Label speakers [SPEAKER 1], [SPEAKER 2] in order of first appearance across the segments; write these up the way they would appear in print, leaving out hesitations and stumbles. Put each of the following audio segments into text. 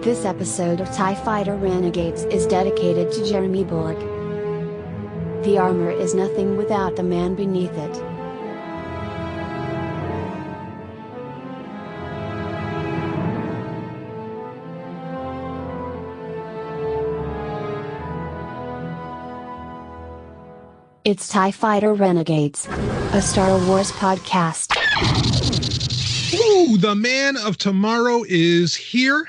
[SPEAKER 1] This episode of TIE Fighter Renegades is dedicated to Jeremy Bulloch. The armor is nothing without the man beneath it. It's TIE Fighter Renegades, a Star Wars podcast.
[SPEAKER 2] Ooh, the man of tomorrow is here,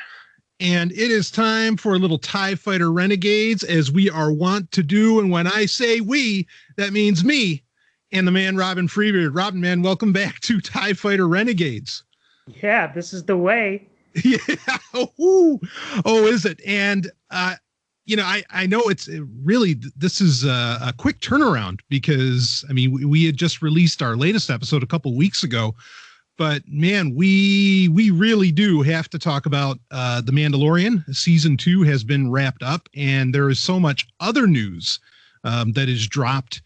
[SPEAKER 2] and it is time for a little TIE Fighter Renegades, as we are wont to do. And when I say we, that means me and the man Robin Freebeard. Robin, man, welcome back to TIE Fighter Renegades.
[SPEAKER 3] Yeah, this is the way.
[SPEAKER 2] Yeah. Ooh. Oh, is it? And, I know it's really, this is a quick turnaround because, I mean, we had just released our latest episode a couple weeks ago, but man, we really do have to talk about the Mandalorian. Season 2 has been wrapped up, and there is so much other news that is dropped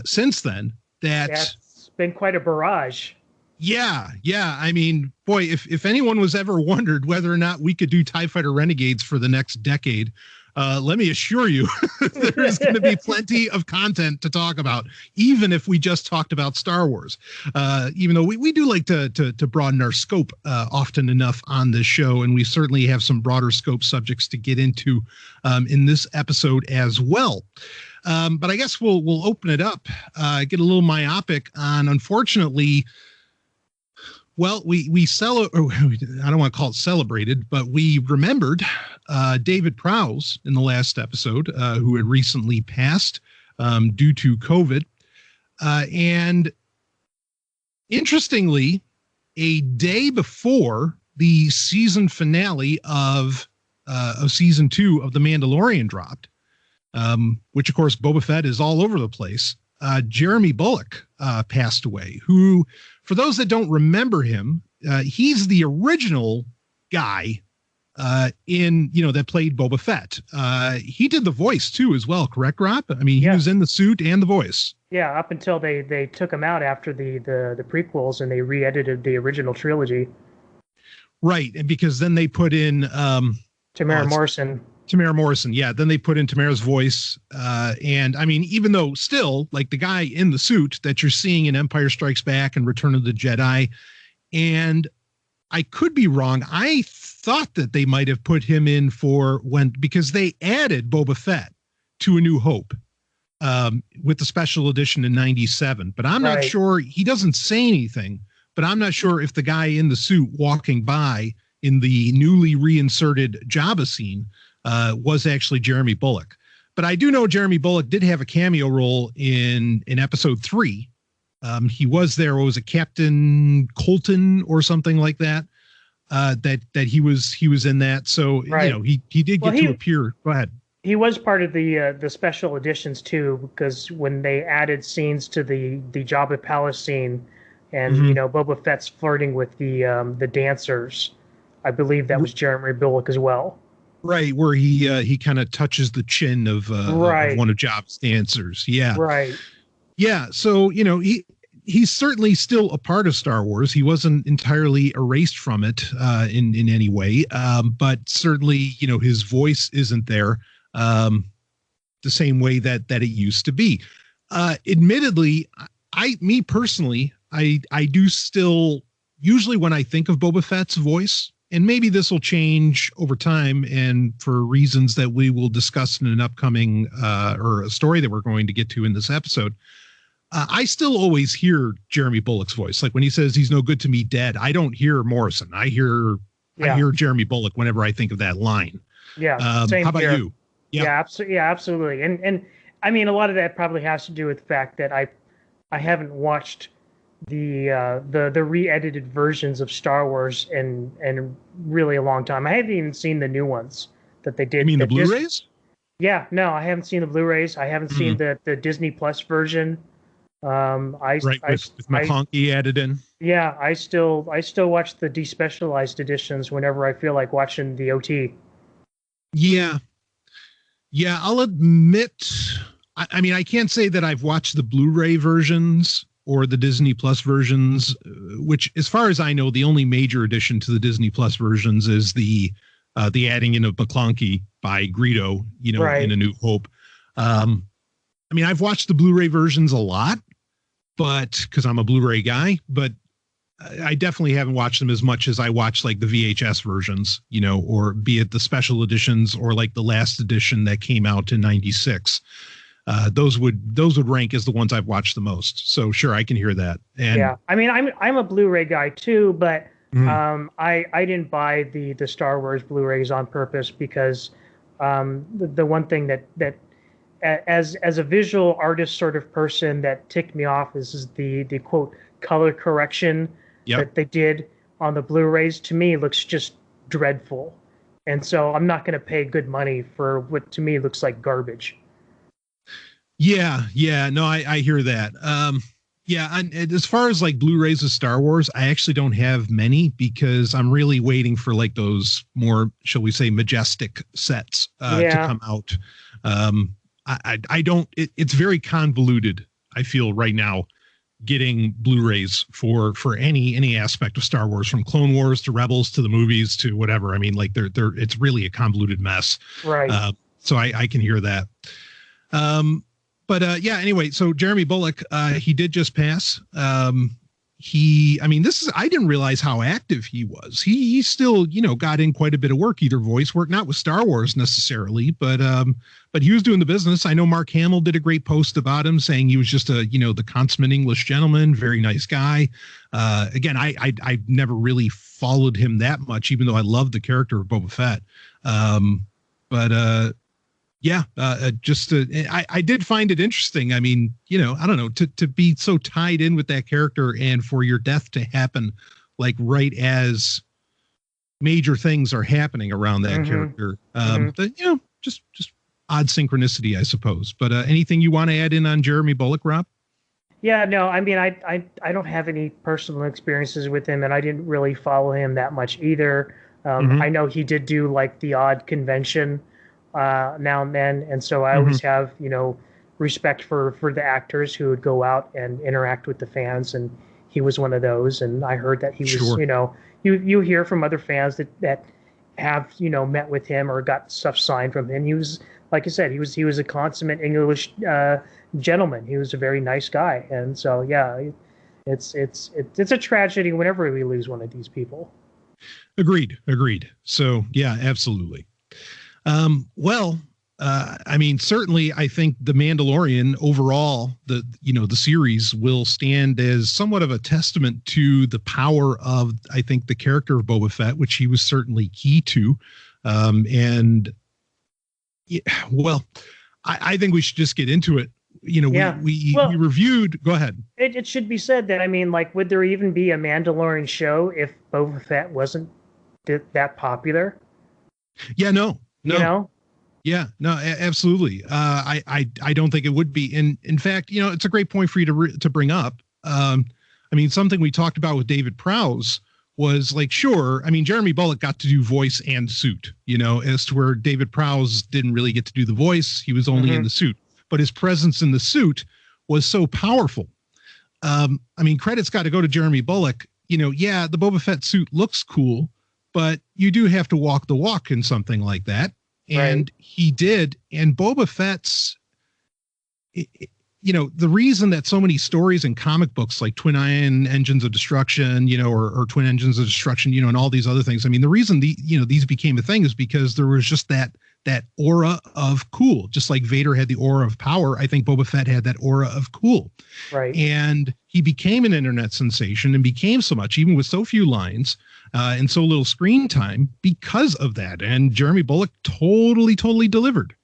[SPEAKER 2] since then that
[SPEAKER 3] it's been quite a barrage.
[SPEAKER 2] Yeah. I mean, boy, if anyone was ever wondered whether or not we could do TIE Fighter Renegades for the next decade, let me assure you, there's going to be plenty of content to talk about, even if we just talked about Star Wars. Even though we do like to broaden our scope often enough on this show, and we certainly have some broader scope subjects to get into in this episode as well. But I guess we'll open it up, get a little myopic on, unfortunately. Well, I don't want to call it celebrated, but we remembered David Prowse in the last episode, who had recently passed due to COVID. And interestingly, a day before the season finale of season 2 of The Mandalorian dropped, which, of course, Boba Fett is all over the place, Jeremy Bulloch passed away, who, for those that don't remember him, he's the original guy that played Boba Fett. He did the voice too as well, correct, Rob? I mean, he was in the suit and the voice. Yeah,
[SPEAKER 3] up until they took him out after the prequels and they re-edited the original trilogy.
[SPEAKER 2] Right, and because then they put in
[SPEAKER 3] Tamara Morrison.
[SPEAKER 2] Tamara Morrison, yeah. Then they put in Tamara's voice. And I mean, even though still, like the guy in the suit that you're seeing in Empire Strikes Back and Return of the Jedi, and I could be wrong. I thought that they might have put him in because they added Boba Fett to A New Hope with the special edition in 97. But I'm not sure. He doesn't say anything, but I'm not sure if the guy in the suit walking by in the newly reinserted Jabba scene was actually Jeremy Bulloch. But I do know Jeremy Bulloch did have a cameo role in episode 3. He was there. Was it Captain Colton or something like that? That he was in that. So he did get to appear. Go ahead.
[SPEAKER 3] He was part of the special editions too, because when they added scenes to the Jabba Palace scene, and Boba Fett's flirting with the dancers, I believe that was Jeremy Bulloch as well. Right,
[SPEAKER 2] where he kind of touches the chin of one of Jabba's dancers. Yeah.
[SPEAKER 3] Right.
[SPEAKER 2] Yeah. So, he's certainly still a part of Star Wars. He wasn't entirely erased from it in any way. But certainly, his voice isn't there the same way that it used to be. Admittedly, me personally, I do still, usually when I think of Boba Fett's voice, and maybe this will change over time and for reasons that we will discuss in an upcoming or a story that we're going to get to in this episode, I still always hear Jeremy Bulloch's voice. Like when he says he's no good to me dead, I don't hear Morrison. I hear Jeremy Bulloch whenever I think of that line.
[SPEAKER 3] Yeah. Same
[SPEAKER 2] how about
[SPEAKER 3] here.
[SPEAKER 2] you?
[SPEAKER 3] Yeah, absolutely. And I mean, a lot of that probably has to do with the fact that I haven't watched the re-edited versions of Star Wars in really a long time. I haven't even seen the new ones that they did.
[SPEAKER 2] You mean the Blu-rays?
[SPEAKER 3] Yeah, no, I haven't seen the Blu-rays. I haven't seen the Disney Plus version.
[SPEAKER 2] With McConkie added in.
[SPEAKER 3] Yeah, I still watch the despecialized editions whenever I feel like watching the OT.
[SPEAKER 2] Yeah, I'll admit. I mean, I can't say that I've watched the Blu-ray versions or the Disney Plus versions, which, as far as I know, the only major addition to the Disney Plus versions is the the adding in of McClunky by Greedo,
[SPEAKER 3] Right.
[SPEAKER 2] in A New Hope. I mean, I've watched the Blu-ray versions a lot, but because I'm a Blu-ray guy, but I definitely haven't watched them as much as I watch like the VHS versions, or be it the special editions or like the last edition that came out in '96. Those would rank as the ones I've watched the most. So sure, I can hear that. And
[SPEAKER 3] yeah, I mean, I'm a Blu-ray guy too, but I didn't buy the Star Wars Blu-rays on purpose because the one thing that as a visual artist sort of person that ticked me off is the quote color correction that they did on the Blu-rays. To me, looks just dreadful, and so I'm not going to pay good money for what to me looks like garbage.
[SPEAKER 2] Yeah, no, I hear that. And as far as like Blu-rays of Star Wars, I actually don't have many because I'm really waiting for like those more, shall we say, majestic sets to come out. I don't. It's very convoluted. I feel right now getting Blu-rays for any aspect of Star Wars, from Clone Wars to Rebels to the movies to whatever. I mean, like it's really a convoluted mess.
[SPEAKER 3] Right.
[SPEAKER 2] So I can hear that. Anyway, so Jeremy Bulloch, he did just pass. I didn't realize how active he was. He still, got in quite a bit of work, either voice work, not with Star Wars necessarily, but he was doing the business. I know Mark Hamill did a great post about him saying he was just the consummate English gentleman, very nice guy. Again, I never really followed him that much, even though I loved the character of Boba Fett. I did find it interesting. I mean, I don't know, to be so tied in with that character and for your death to happen, like right as major things are happening around that character. Just odd synchronicity, I suppose. But anything you want to add in on Jeremy Bulloch, Rob?
[SPEAKER 3] Yeah, no, I mean, I don't have any personal experiences with him, and I didn't really follow him that much either. I know he did do like the odd convention now and then, and so I always have respect for the actors who would go out and interact with the fans, and he was one of those. And I heard that he was you hear from other fans that have met with him or got stuff signed from him. He was, like I said, he was a consummate English gentleman. He was a very nice guy, and so it's a tragedy whenever we lose one of these people.
[SPEAKER 2] Agreed. So yeah, absolutely. Certainly I think The Mandalorian overall, the series will stand as somewhat of a testament to the power of, I think, the character of Boba Fett, which he was certainly key to. I think we should just get into it. We reviewed, go ahead.
[SPEAKER 3] It should be said that, I mean, like, would there even be a Mandalorian show if Boba Fett wasn't that popular?
[SPEAKER 2] Yeah, no. Yeah, no, absolutely. I don't think it would be. In fact, it's a great point for you to bring up. Something we talked about with David Prowse was like, sure. I mean, Jeremy Bulloch got to do voice and suit, as to where David Prowse didn't really get to do the voice. He was only in the suit, but his presence in the suit was so powerful. Credit's got to go to Jeremy Bulloch. The Boba Fett suit looks cool, but you do have to walk the walk in something like that. And he did. And Boba Fett's, the reason that so many stories in comic books like Twin Engines of Destruction, or Twin Engines of Destruction, and all these other things. I mean, the reason these became a thing is because there was just that aura of cool, just like Vader had the aura of power. I think Boba Fett had that aura of cool. Right. And he became an internet sensation and became so much, even with so few lines and so little screen time, because of that. And Jeremy Bulloch totally delivered.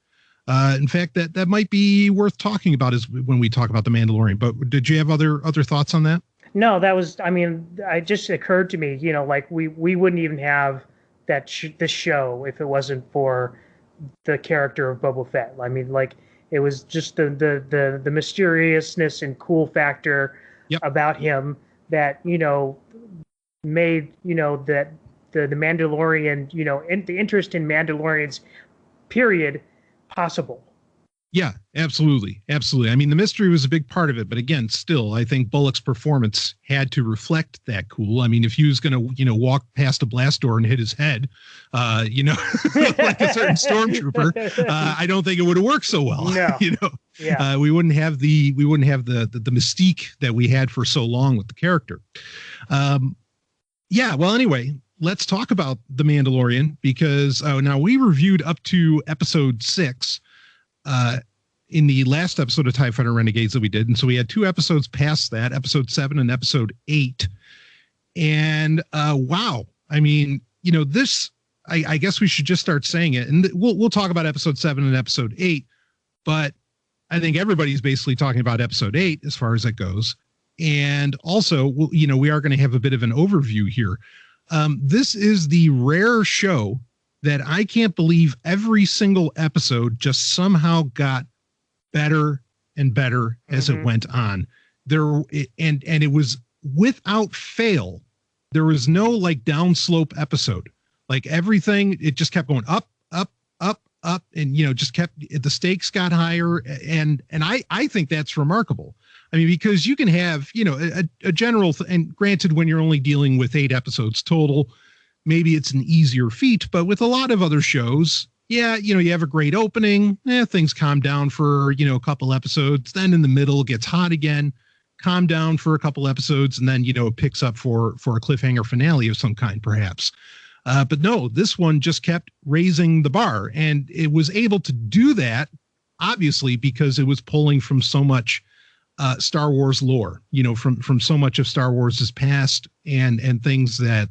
[SPEAKER 2] In fact, that might be worth talking about when we talk about The Mandalorian. But did you have other thoughts on that?
[SPEAKER 3] No, it just occurred to me, like we wouldn't even have this show if it wasn't for the character of Boba Fett. I mean, like, it was just the mysteriousness and cool factor about him that made that the Mandalorian and the interest in Mandalorians period possible.
[SPEAKER 2] Yeah, absolutely. Absolutely. I mean, the mystery was a big part of it, but again, still, I think Bulloch's performance had to reflect that cool. I mean, if he was going to, walk past a blast door and hit his head, like a certain stormtrooper, I don't think it would have worked so well.
[SPEAKER 3] No. Yeah.
[SPEAKER 2] We wouldn't have the mystique that we had for so long with the character. Yeah. Well, anyway, let's talk about The Mandalorian, because now we reviewed up to episode 6. In the last episode of TIE Fighter Renegades that we did. And so we had 2 episodes past that, episode 7 and episode 8. And wow. I mean, this, I guess we should just start saying it. And we'll talk about episode 7 and episode 8. But I think everybody's basically talking about episode 8 as far as it goes. And also, we are going to have a bit of an overview here. This is the rare show that I can't believe every single episode just somehow got better and better as it went on. And it was without fail. There was no like downslope episode. Like everything, it just kept going up, up, up, up, and just kept, the stakes got higher. And I think that's remarkable. I mean, because you can have, a general, and granted, when you're only dealing with 8 episodes total, maybe it's an easier feat, but with a lot of other shows, yeah, you have a great opening, things calm down for, a couple episodes, then in the middle it gets hot again, calm down for a couple episodes, and then, it picks up for a cliffhanger finale of some kind, perhaps. But no, this one just kept raising the bar, and it was able to do that, obviously, because it was pulling from so much Star Wars lore, from so much of Star Wars' past and things that,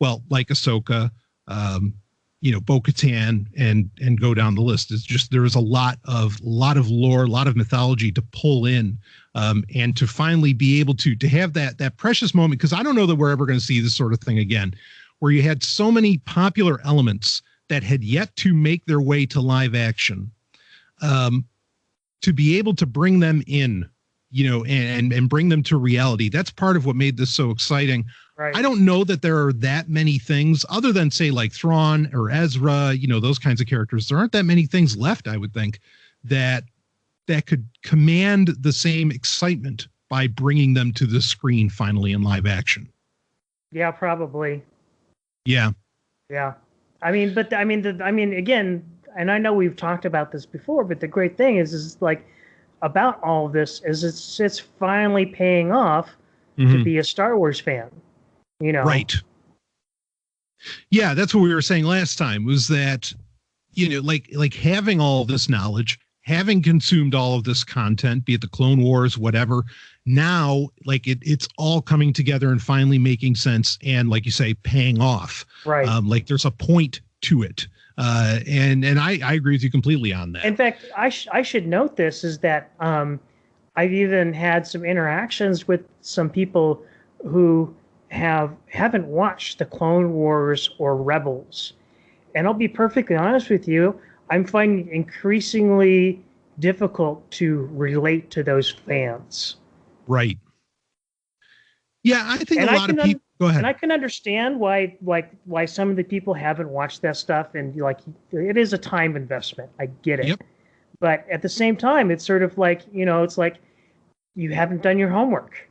[SPEAKER 2] well, like Ahsoka, Bo-Katan, and go down the list. It's just, there is a lot of lore, a lot of mythology to pull in, and to finally be able to have that precious moment. Because I don't know that we're ever going to see this sort of thing again, where you had so many popular elements that had yet to make their way to live action, to be able to bring them in, and bring them to reality. That's part of what made this so exciting. Right. I don't know that there are that many things other than, say, like Thrawn or Ezra, those kinds of characters. There aren't that many things left, I would think, that could command the same excitement by bringing them to the screen finally in live action. Yeah,
[SPEAKER 3] probably.
[SPEAKER 2] Yeah.
[SPEAKER 3] Yeah. Again, and I know we've talked about this before, but the great thing is like about all of this is it's finally paying off to be a Star Wars fan.
[SPEAKER 2] Right. Yeah, that's what we were saying last time, was that, like having all of this knowledge, having consumed all of this content, be it the Clone Wars, whatever, now, like it's all coming together and finally making sense. And like you say, paying off.
[SPEAKER 3] Right.
[SPEAKER 2] Like there's a point to it. And I agree with you completely on that.
[SPEAKER 3] In fact, I should note this is that I've even had some interactions with some people who haven't watched the Clone Wars or Rebels. And I'll be perfectly honest with you, I'm finding it increasingly difficult to relate to those fans.
[SPEAKER 2] Right. Yeah, I think a lot of people go ahead.
[SPEAKER 3] And I can understand why some of the people haven't watched that stuff, and it is a time investment. I get it. Yep. But at the same time, it's sort of like, it's like you haven't done your homework.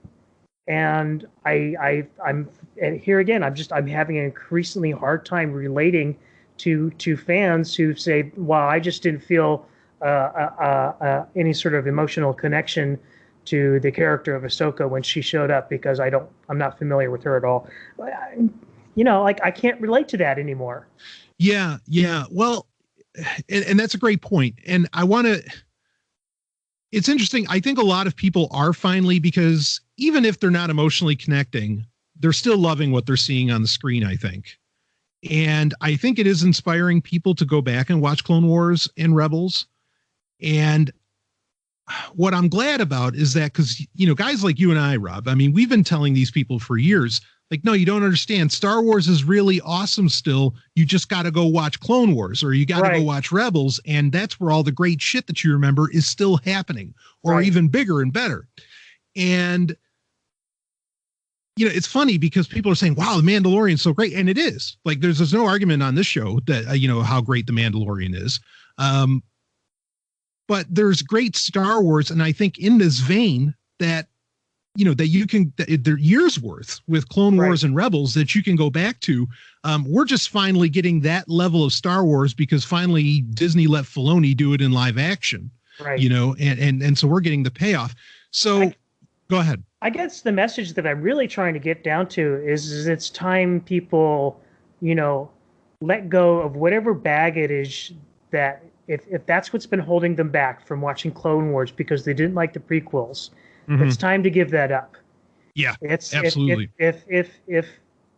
[SPEAKER 3] And I'm here again. I'm having an increasingly hard time relating to fans who say, "Well, I just didn't feel any sort of emotional connection to the character of Ahsoka when she showed up because I'm not familiar with her at all." I can't relate to that anymore.
[SPEAKER 2] Yeah. Well, and that's a great point. And it's interesting. I think a lot of people are finally, because even if they're not emotionally connecting, they're still loving what they're seeing on the screen, I think. And I think it is inspiring people to go back and watch Clone Wars and Rebels. And what I'm glad about is that, because, guys like you and I, Rob, I mean, we've been telling these people for years, like, no, you don't understand. Star Wars is really awesome still. You just got to go watch Clone Wars, or you got to go watch Rebels. And that's where all the great shit that you remember is still happening, or even bigger and better. And, it's funny because people are saying, wow, The Mandalorian is so great. And it is. Like, there's no argument on this show that, how great The Mandalorian is. but there's great Star Wars, and I think in this vein that that you can, there years worth with Clone Wars and Rebels that you can go back to. We're just finally getting that level of Star Wars because finally Disney let Filoni do it in live action,
[SPEAKER 3] right?
[SPEAKER 2] And so we're getting the payoff. So go ahead.
[SPEAKER 3] I guess the message that I'm really trying to get down to is it's time people, let go of whatever baggage that if that's what's been holding them back from watching Clone Wars because they didn't like the prequels. It's time to give that up.
[SPEAKER 2] Yeah,
[SPEAKER 3] it's
[SPEAKER 2] absolutely.
[SPEAKER 3] If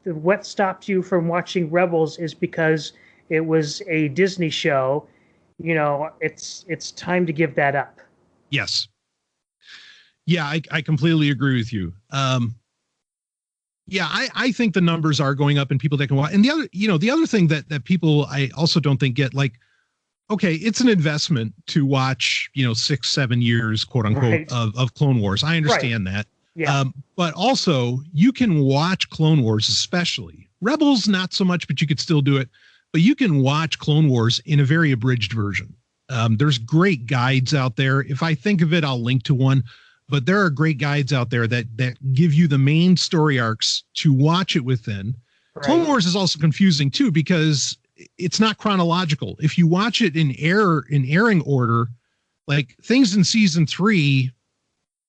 [SPEAKER 3] what stopped you from watching Rebels is because it was a Disney show, it's time to give that up.
[SPEAKER 2] Yes. Yeah, I completely agree with you. Yeah, I think the numbers are going up and people that can watch. And the other thing that people I also don't think get, like, okay, it's an investment to watch, 6-7 years, quote unquote, of Clone Wars. I understand that.
[SPEAKER 3] Yeah.
[SPEAKER 2] But also you can watch Clone Wars, especially Rebels, not so much, but you could still do it. But you can watch Clone Wars in a very abridged version. There's great guides out there. If I think of it, I'll link to one. But there are great guides out there that give you the main story arcs to watch it within. Right. Clone Wars is also confusing too, because it's not chronological. If you watch it in airing order, like things in season 3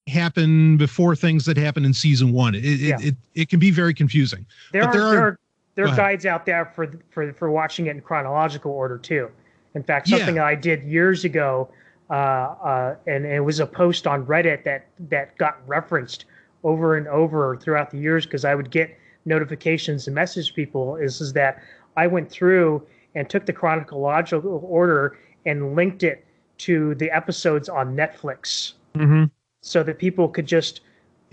[SPEAKER 2] happen before things that happen in season 1. It can be very confusing.
[SPEAKER 3] There are guides out there for watching it in chronological order too. In fact, something I did years ago, and it was a post on Reddit that got referenced over and over throughout the years because I would get notifications and message people is that I went through and took the chronological order and linked it to the episodes on Netflix so that people could just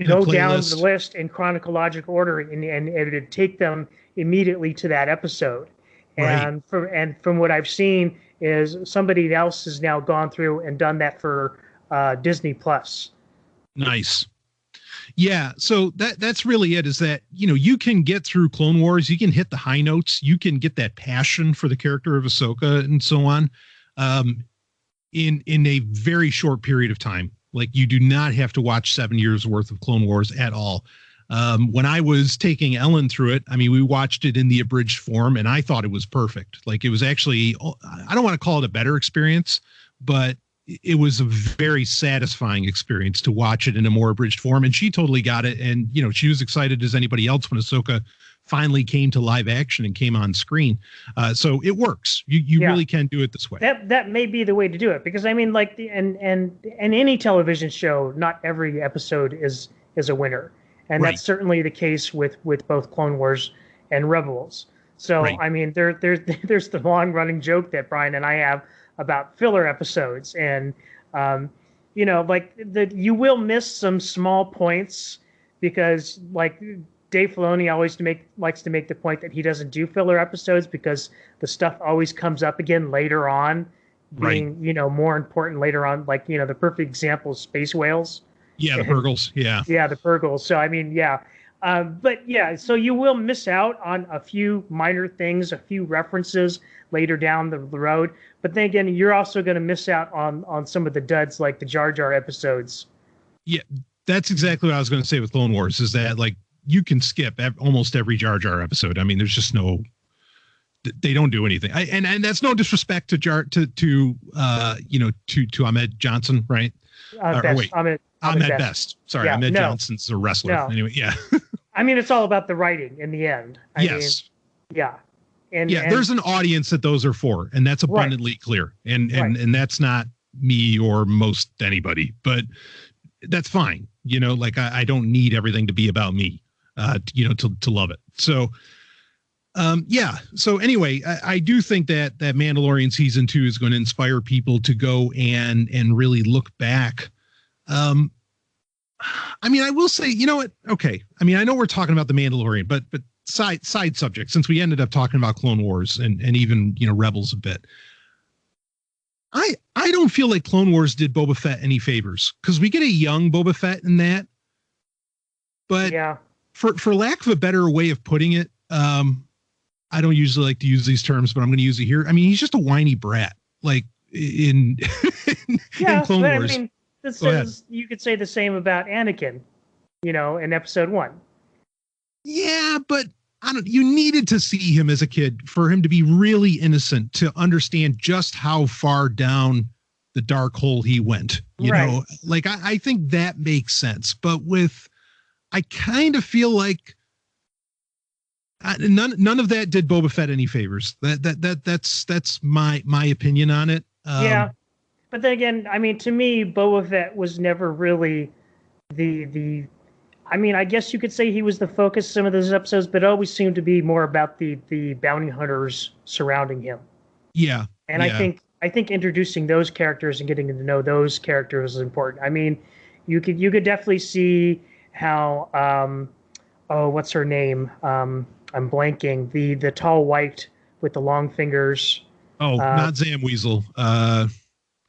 [SPEAKER 3] go down the list in chronological order and it would take them immediately to that episode. And from what I've seen is somebody else has now gone through and done that for Disney Plus.
[SPEAKER 2] Nice. Yeah, so that's really it, is that, you can get through Clone Wars, you can hit the high notes, you can get that passion for the character of Ahsoka and so on in a very short period of time. Like, you do not have to watch 7 years worth of Clone Wars at all. When I was taking Ellen through it, I mean, we watched it in the abridged form and I thought it was perfect. Like, it was actually, I don't want to call it a better experience, but it was a very satisfying experience to watch it in a more abridged form. And she totally got it. And, she was excited as anybody else when Ahsoka finally came to live action and came on screen. So it works. You really can do it this way.
[SPEAKER 3] That may be the way to do it, because I mean, like and any television show, not every episode is a winner. And that's certainly the case with both Clone Wars and Rebels. So, I mean, there's the long running joke that Brian and I have about filler episodes, and you will miss some small points because, like, Dave Filoni likes to make the point that he doesn't do filler episodes because the stuff always comes up again later on, being more important later on. Like, the perfect example is space whales.
[SPEAKER 2] Yeah, the Purgles. Yeah,
[SPEAKER 3] the Purgles. So I mean, so you will miss out on a few minor things, a few references later down the road. But then again, you're also going to miss out on some of the duds, like the Jar Jar episodes. Yeah,
[SPEAKER 2] that's exactly what I was going to say with Clone Wars, is that, like, you can skip almost every Jar Jar episode. I mean, there's just they don't do anything. And that's no disrespect to Ahmed Johnson, right? Ahmed Best. Sorry, Ahmed Johnson's a wrestler. No. Anyway, yeah.
[SPEAKER 3] I mean, it's all about the writing in the end. I mean, And
[SPEAKER 2] there's an audience that those are for, and that's abundantly clear. And that's not me or most anybody, but that's fine. Like, I don't need everything to be about me, to love it. So, So anyway, I do think that Mandalorian season 2 is going to inspire people to go and really look back. I mean, I will say, you know what? Okay. I mean, I know we're talking about the Mandalorian, but side subject, since we ended up talking about Clone Wars and even, Rebels a bit. I don't feel like Clone Wars did Boba Fett any favors, because we get a young Boba Fett in that. But for lack of a better way of putting it, I don't usually like to use these terms, but I'm going to use it here. I mean, he's just a whiny brat. Like, in,
[SPEAKER 3] Yeah,
[SPEAKER 2] in Clone
[SPEAKER 3] but
[SPEAKER 2] Wars.
[SPEAKER 3] I mean, you could say the same about Anakin, in episode 1.
[SPEAKER 2] Yeah, but you needed to see him as a kid for him to be really innocent, to understand just how far down the dark hole he went. Like I think that makes sense. But I kind of feel like none of that did Boba Fett any favors. That's my opinion on it.
[SPEAKER 3] Yeah, but then again, I mean, to me, Boba Fett was never really the. I mean, I guess you could say he was the focus of some of those episodes, but it always seemed to be more about the bounty hunters surrounding him.
[SPEAKER 2] Yeah,
[SPEAKER 3] and
[SPEAKER 2] yeah.
[SPEAKER 3] I think introducing those characters and getting to know those characters is important. I mean, you could definitely see how what's her name? I'm blanking. The tall white with the long fingers.
[SPEAKER 2] Oh, not Zam Weasel, because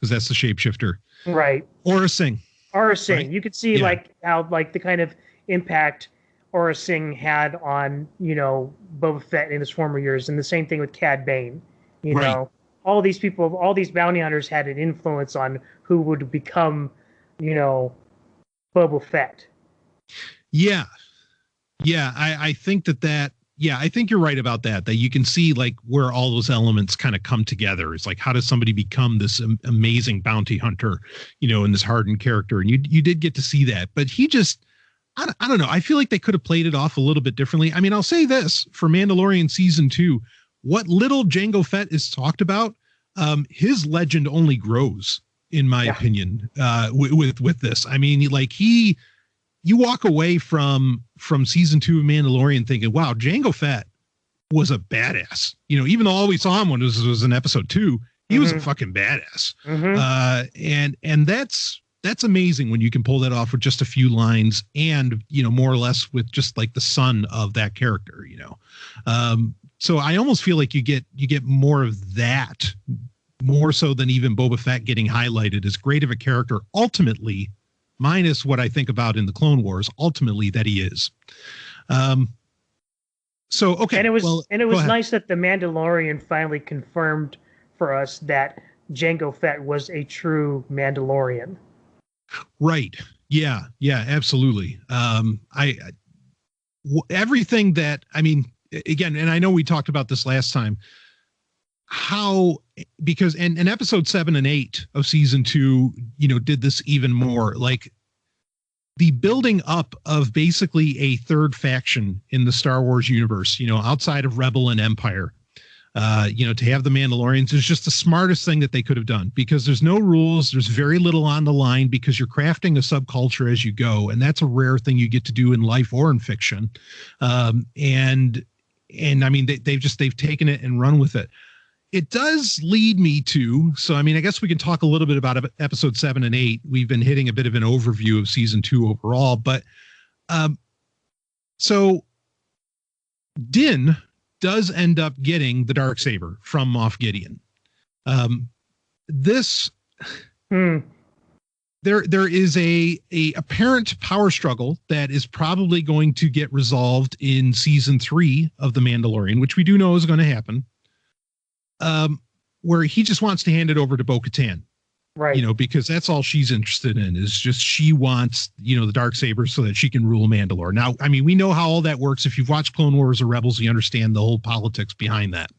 [SPEAKER 2] that's the shapeshifter.
[SPEAKER 3] Right.
[SPEAKER 2] Aura Singh.
[SPEAKER 3] Right? You could see like how like the kind of impact Aura Singh had on, Boba Fett in his former years, and the same thing with Cad Bane. You know, all these people, all these bounty hunters had an influence on who would become, Boba Fett. Yeah.
[SPEAKER 2] Yeah, I think that I think you're right about that you can see like where all those elements kind of come together. It's like, how does somebody become this amazing bounty hunter, in this hardened character? And you did get to see that, but he just, I don't know. I feel like they could have played it off a little bit differently. I mean, I'll say this for Mandalorian season 2, what little Jango Fett is talked about, his legend only grows, in my opinion, with this. I mean, like you walk away from season 2 of Mandalorian thinking, wow, Jango Fett was a badass. Even though all we saw him when was in episode 2, he was a fucking badass. And that's amazing when you can pull that off with just a few lines and, more or less with just like the son of that character, so I almost feel like you get more of that, more so than even Boba Fett getting highlighted as great of a character ultimately, minus what I think about in the Clone Wars, ultimately that he is. So, okay.
[SPEAKER 3] And it was nice that the Mandalorian finally confirmed for us that Jango Fett was a true Mandalorian.
[SPEAKER 2] Right. Yeah. Yeah, absolutely. Everything that, I mean, again, and I know we talked about this last time, because in episode 7 and 8 of season 2, did this even more, like the building up of basically a third faction in the Star Wars universe, outside of Rebel and Empire, to have the Mandalorians is just the smartest thing that they could have done, because there's no rules. There's very little on the line because you're crafting a subculture as you go. And that's a rare thing you get to do in life or in fiction. And I mean, they've taken it and run with it. It does lead me to, so I mean, I guess we can talk a little bit about episode 7 and 8. We've been hitting a bit of an overview of season 2 overall, but so Din does end up getting the Darksaber from Moff Gideon. There is a apparent power struggle that is probably going to get resolved in season 3 of The Mandalorian, which we do know is going to happen. Where he just wants to hand it over to Bo-Katan, right? Because that's all she's interested in, is just she wants, the Darksaber so that she can rule Mandalore. Now, I mean, we know how all that works. If you've watched Clone Wars or Rebels, you understand the whole politics behind that.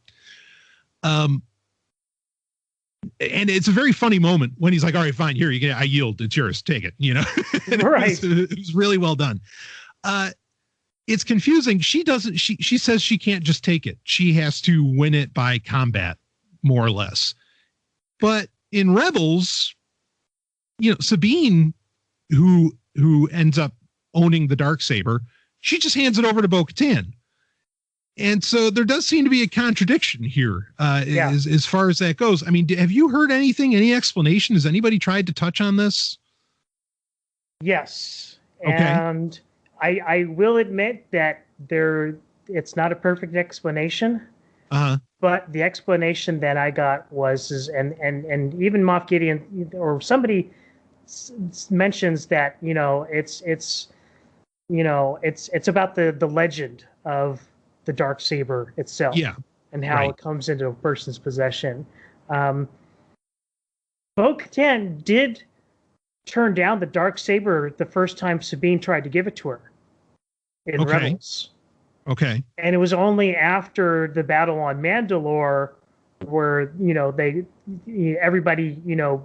[SPEAKER 2] And it's a very funny moment when he's like, all right, fine, here, I yield. It's yours. Take it,
[SPEAKER 3] Right.
[SPEAKER 2] It was really well done. It's confusing. She says she can't just take it. She has to win it by combat, more or less. But in Rebels, Sabine, who ends up owning the Darksaber, she just hands it over to Bo-Katan. And so there does seem to be a contradiction here, as far as that goes. I mean, have you heard anything, any explanation? Has anybody tried to touch on this?
[SPEAKER 3] Yes.
[SPEAKER 2] Okay.
[SPEAKER 3] And I will admit that it's not a perfect explanation. But the explanation that I got was, and even Moff Gideon or somebody mentions that, it's about the legend of the Darksaber itself, and how it comes into a person's possession. Bo-Katan did turn down the dark saber the first time Sabine tried to give it to her in Rebels.
[SPEAKER 2] Okay.
[SPEAKER 3] And it was only after the battle on Mandalore where, everybody,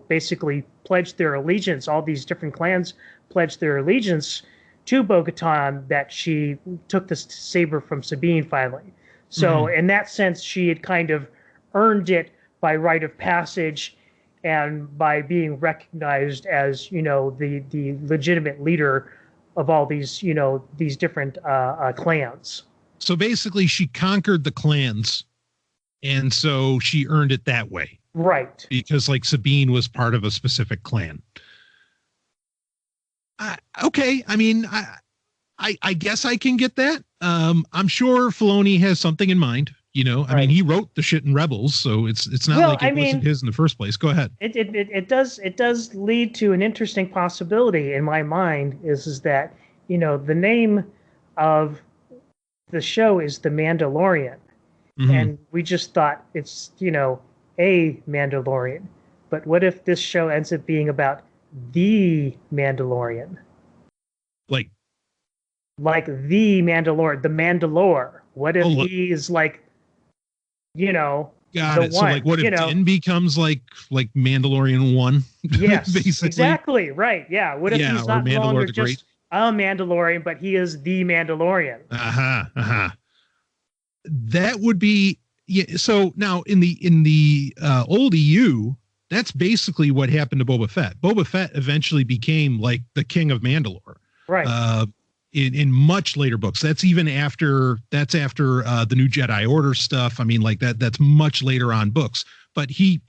[SPEAKER 3] basically pledged their allegiance. All these different clans pledged their allegiance to Bo-Katan that she took the saber from Sabine finally. So in that sense, she had kind of earned it by rite of passage and by being recognized as, the legitimate leader of all these, these different clans.
[SPEAKER 2] So basically she conquered the clans, and so she earned it that way.
[SPEAKER 3] Right.
[SPEAKER 2] Because like Sabine was part of a specific clan. Okay. I mean, I guess I can get that. I'm sure Filoni has something in mind. I mean, he wrote the shit in Rebels, so it's not like it wasn't his in the first place. Go ahead.
[SPEAKER 3] It does lead to an interesting possibility in my mind is that, the name of the show is The Mandalorian. And we just thought it's, a Mandalorian. But what if this show ends up being about the Mandalorian? Like the Mandalorian, the Mandalore. What if he is like,
[SPEAKER 2] Got it. So like what if Din becomes like Mandalorian 1?
[SPEAKER 3] Yes, exactly. Right. Yeah. What if he's not longer just a Mandalorian, but he is the Mandalorian?
[SPEAKER 2] That would be so now in the old EU, that's basically what happened to Boba Fett. Boba Fett eventually became like the king of Mandalore.
[SPEAKER 3] Right.
[SPEAKER 2] In much later books. That's after the New Jedi Order stuff. I mean, like that's much later on books, but he,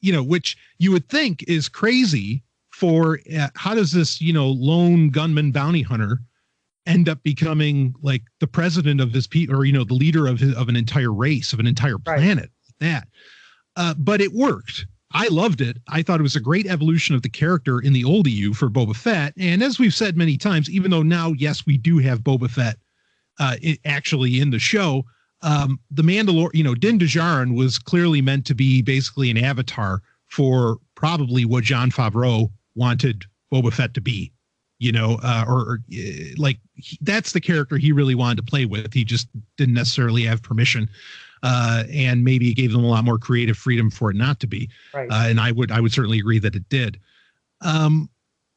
[SPEAKER 2] which you would think is crazy for how does this, lone gunman bounty hunter end up becoming like the president of his people, or, the leader of an entire race, of an entire planet. Right. But it worked. I loved it. I thought it was a great evolution of the character in the old EU for Boba Fett. And as we've said many times, even though now, yes, we do have Boba Fett actually in the show, the Mandalorian, Din Djarin was clearly meant to be basically an avatar for probably what Jon Favreau wanted Boba Fett to be, that's the character he really wanted to play with. He just didn't necessarily have permission. And maybe it gave them a lot more creative freedom for it not to be.
[SPEAKER 3] Right.
[SPEAKER 2] And I would certainly agree that it did.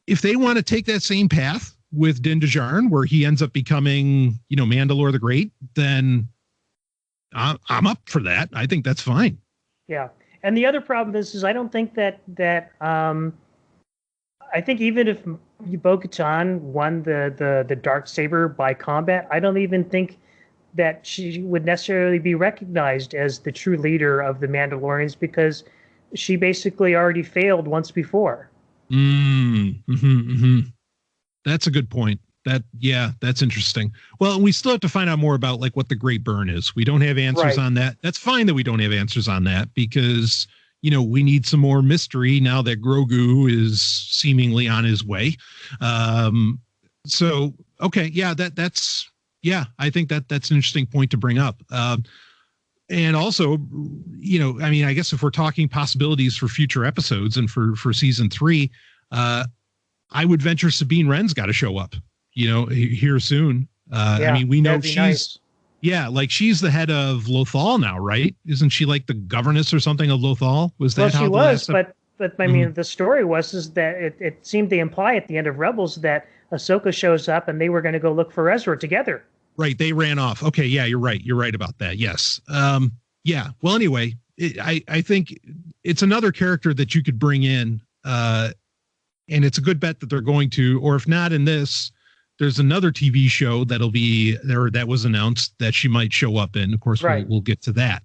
[SPEAKER 2] If they want to take that same path with Din Djarin, where he ends up becoming, Mandalore the Great, then I'm up for that. I think that's fine.
[SPEAKER 3] Yeah. And the other problem is I don't think that I think even if Bo-Katan won the Darksaber by combat, I don't even think that she would necessarily be recognized as the true leader of the Mandalorians because she basically already failed once before.
[SPEAKER 2] That's a good point. That's interesting. Well, we still have to find out more about like what the Great Burn is. We don't have answers on that. That's fine that we don't have answers on that because, we need some more mystery now that Grogu is seemingly on his way. So, okay. Yeah, that's, I think that's an interesting point to bring up. And also, I guess if we're talking possibilities for future episodes and for season 3, I would venture Sabine Wren's got to show up, here soon. We know she's, she's the head of Lothal now, right? Isn't she like the governess or something of Lothal? Was that how
[SPEAKER 3] she was? But I mean, the story is that it seemed to imply at the end of Rebels that Ahsoka shows up and they were going to go look for Ezra together.
[SPEAKER 2] Right. They ran off. Okay. Yeah, you're right. You're right about that. Yes. Well, anyway, I think it's another character that you could bring in, and it's a good bet that they're going to, or if not in this, there's another TV show that'll be there that was announced that she might show up in. Of course, we'll get to that.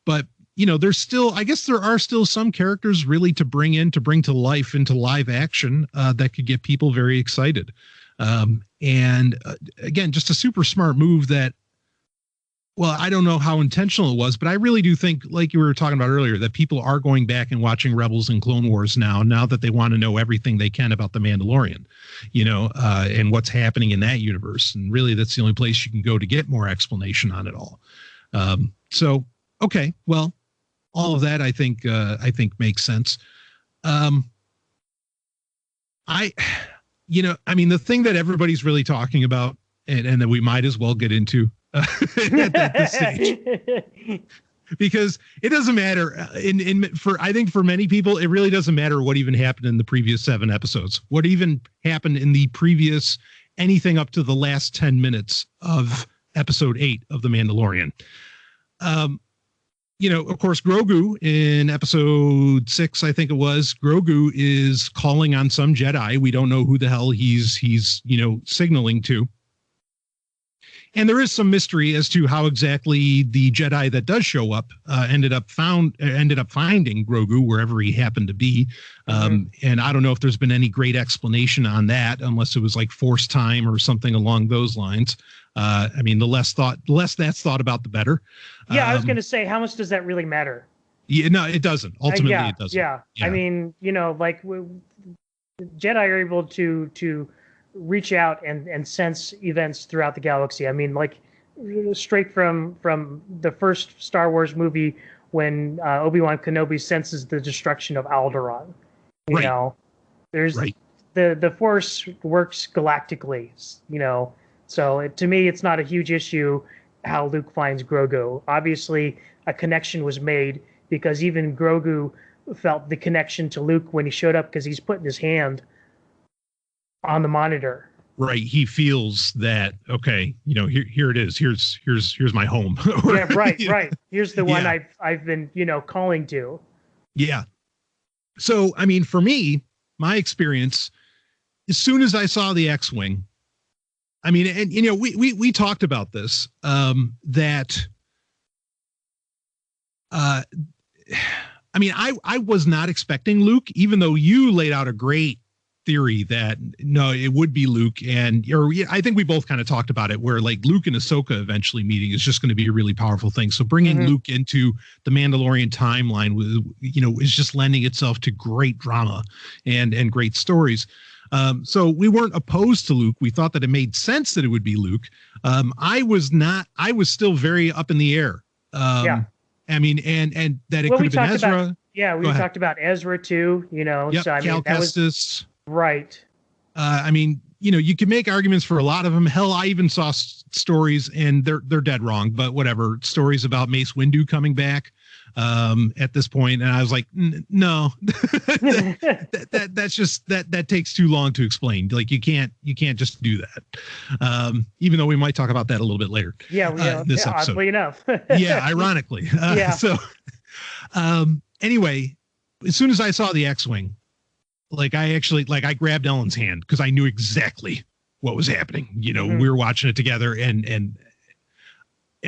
[SPEAKER 2] But there's still, I guess there are still some characters really to bring to life into live action that could get people very excited. And again, just a super smart move that, well, I don't know how intentional it was, but I really do think, like you were talking about earlier, that people are going back and watching Rebels and Clone Wars now that they want to know everything they can about the Mandalorian, and what's happening in that universe. And really, that's the only place you can go to get more explanation on it all. So, okay, well, all of that I think makes sense. Um, I, I mean, the thing that everybody's really talking about, and that we might as well get into at this stage, because it doesn't matter. I think for many people, it really doesn't matter what even happened in the previous 7 episodes. What even happened in the previous anything up to the last 10 minutes of episode 8 of The Mandalorian. Of course, Grogu in episode 6, I think it was, Grogu is calling on some Jedi. We don't know who the hell he's signaling to. And there is some mystery as to how exactly the Jedi that does show up ended up finding Grogu wherever he happened to be. And I don't know if there's been any great explanation on that, unless it was like force time or something along those lines. I mean, the less that's thought about, the better.
[SPEAKER 3] Yeah, I was going to say, how much does that really matter?
[SPEAKER 2] Yeah, no, it doesn't. Ultimately, it doesn't.
[SPEAKER 3] Yeah. I mean, like Jedi are able to reach out and sense events throughout the galaxy. I mean, like straight from the first Star Wars movie when Obi-Wan Kenobi senses the destruction of Alderaan. You know, there's the Force works galactically. So to me, it's not a huge issue how Luke finds Grogu. Obviously, a connection was made because even Grogu felt the connection to Luke when he showed up because he's putting his hand on the monitor.
[SPEAKER 2] Right. He feels that, okay, here it is. Here's my home.
[SPEAKER 3] Yeah, right. Here's the one I've been, calling to. Yeah.
[SPEAKER 2] So, I mean, for me, my experience, as soon as I saw the X-Wing, I mean, and we talked about this, that I mean, I was not expecting Luke, even though you laid out a great theory that no, it would be Luke, I think we both kind of talked about it, where like Luke and Ahsoka eventually meeting is just going to be a really powerful thing. So bringing Luke into the Mandalorian timeline is just lending itself to great drama and great stories. So we weren't opposed to Luke. We thought that it made sense that it would be Luke. I was still very up in the air. I mean, and that it could have been Ezra.
[SPEAKER 3] We talked about Ezra too,
[SPEAKER 2] Yep,
[SPEAKER 3] so I mean,
[SPEAKER 2] Cal
[SPEAKER 3] that
[SPEAKER 2] Kestis.
[SPEAKER 3] was right.
[SPEAKER 2] I mean, you can make arguments for a lot of them. Hell, I even saw stories, and they're dead wrong, but whatever, stories about Mace Windu coming back at this point, and I was like, no, that's just that takes too long to explain. Like you can't just do that. Even though we might talk about that a little bit later. This episode.
[SPEAKER 3] Oddly enough.
[SPEAKER 2] Ironically. So anyway, as soon as I saw the X-Wing, like I grabbed Ellen's hand because I knew exactly what was happening. We were watching it together, and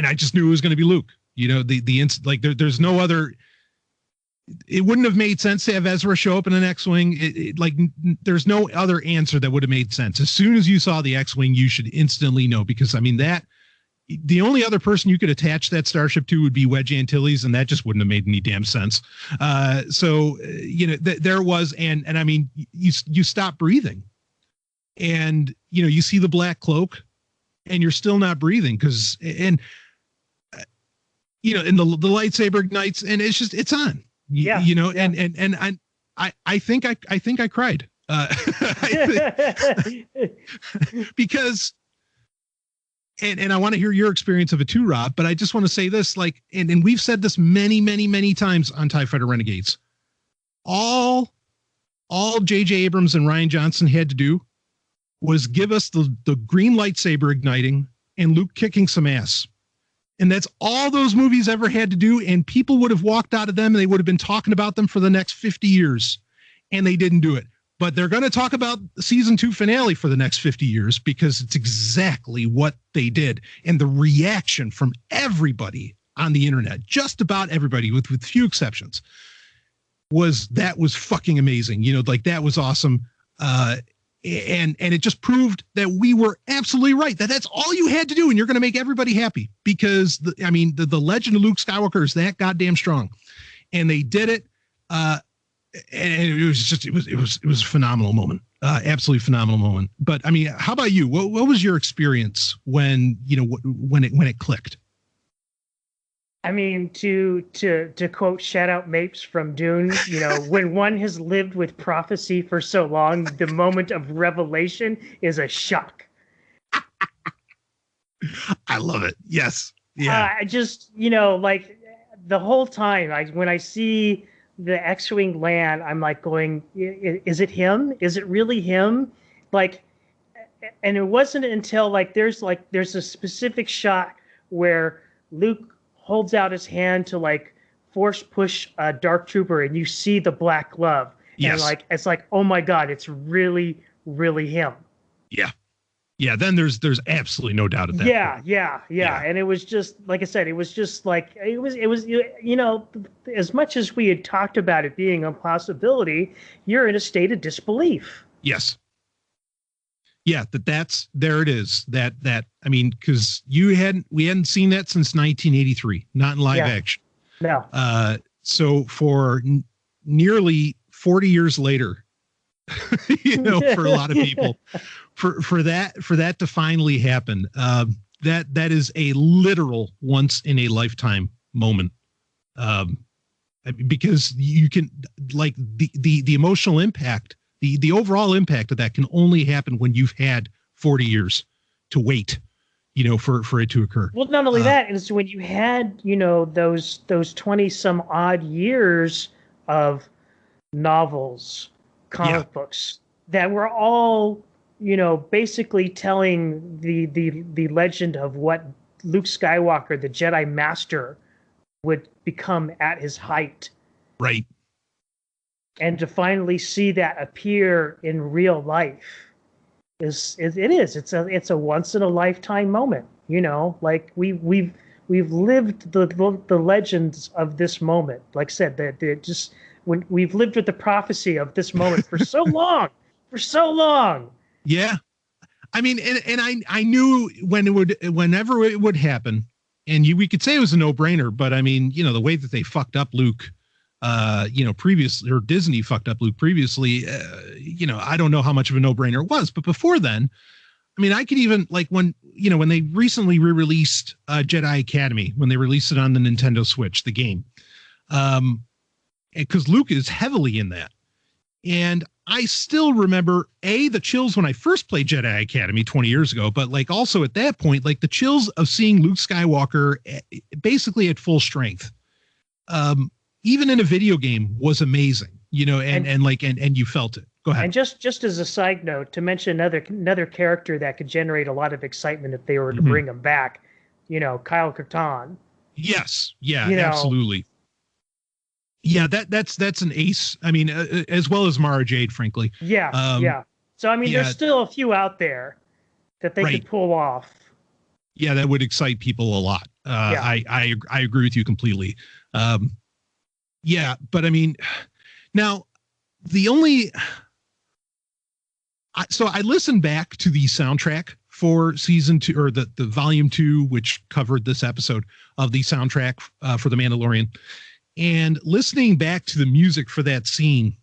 [SPEAKER 2] I just knew it was going to be Luke. There's no other. It wouldn't have made sense to have Ezra show up in an X-Wing. There's no other answer that would have made sense. As soon as you saw the X-Wing, you should instantly know, because I mean the only other person you could attach that starship to would be Wedge Antilles, and that just wouldn't have made any damn sense. There was, and I mean, you stop breathing, and you see the black cloak, and you're still not breathing in the lightsaber ignites, and it's on. And I think I cried because. And I want to hear your experience of it too, Rob, but I just want to say this, and we've said this many, many, many times on TIE Fighter Renegades. All J.J. Abrams and Rian Johnson had to do was give us the green lightsaber igniting and Luke kicking some ass. And that's all those movies ever had to do, and people would have walked out of them and they would have been talking about them for the next 50 years, and they didn't do it. But they're going to talk about the season 2 finale for the next 50 years because it's exactly what they did. And the reaction from everybody on the internet, just about everybody with few exceptions, was fucking amazing. That was awesome. And it just proved that we were absolutely right, that's all you had to do. And you're going to make everybody happy because the legend of Luke Skywalker is that goddamn strong, and they did it. And it was a phenomenal moment, absolutely phenomenal moment. But I mean, how about you? What was your experience when it clicked?
[SPEAKER 3] I mean, to quote shout out Mapes from Dune, when one has lived with prophecy for so long, the moment of revelation is a shock.
[SPEAKER 2] I love it. Yes. Yeah.
[SPEAKER 3] I just, like the whole time, when I see the X-wing land, I'm like going, is it him? Is it really him? Like, and it wasn't until there's a specific shot where Luke holds out his hand to force push a dark trooper, and you see the black glove.
[SPEAKER 2] Yes.
[SPEAKER 3] And it's like, oh my God, it's really, really him.
[SPEAKER 2] Yeah. Yeah. Then there's absolutely no doubt at that.
[SPEAKER 3] Yeah. And it was just, like I said, it was just it was, as much as we had talked about it being a possibility, you're in a state of disbelief.
[SPEAKER 2] Yes. Yeah, there it is. I mean, because we hadn't seen that since 1983, not in live action.
[SPEAKER 3] No.
[SPEAKER 2] So for nearly 40 years later, for a lot of people, for that to finally happen, that is a literal once in a lifetime moment. Because you can the emotional impact. The overall impact of that can only happen when you've had 40 years to wait, for it to occur.
[SPEAKER 3] Well, not only that, is when you had, those 20 some odd years of novels, comic books that were all, basically telling the legend of what Luke Skywalker, the Jedi Master, would become at his height.
[SPEAKER 2] Right.
[SPEAKER 3] And to finally see that appear in real life it's a once in a lifetime moment. We've lived the legends of this moment. Like I said, that when we've lived with the prophecy of this moment for so long,
[SPEAKER 2] Yeah, I mean, and I knew whenever it would happen, and we could say it was a no-brainer, but I mean, the way that they fucked up Luke. Previously, or Disney fucked up Luke previously, I don't know how much of a no-brainer it was, but before then, I mean, I could even when they recently re-released Jedi Academy, when they released it on the Nintendo Switch, the game, because Luke is heavily in that. And I still remember the chills when I first played Jedi Academy 20 years ago, but also at that point, the chills of seeing Luke Skywalker basically at full strength. Even in a video game was amazing, and you felt it. Go ahead.
[SPEAKER 3] And just as a side note, to mention another character that could generate a lot of excitement if they were to bring him back, Kyle Katarn.
[SPEAKER 2] Yes. Yeah, absolutely. Yeah, that's an ace. I mean, as well as Mara Jade, frankly.
[SPEAKER 3] Yeah. So, I mean, there's still a few out there that they could pull off.
[SPEAKER 2] Yeah, that would excite people a lot. I agree with you completely. Yeah, but I mean, now so I listened back to the soundtrack for season 2, or the volume 2, which covered this episode of the soundtrack for The Mandalorian, and listening back to the music for that scene,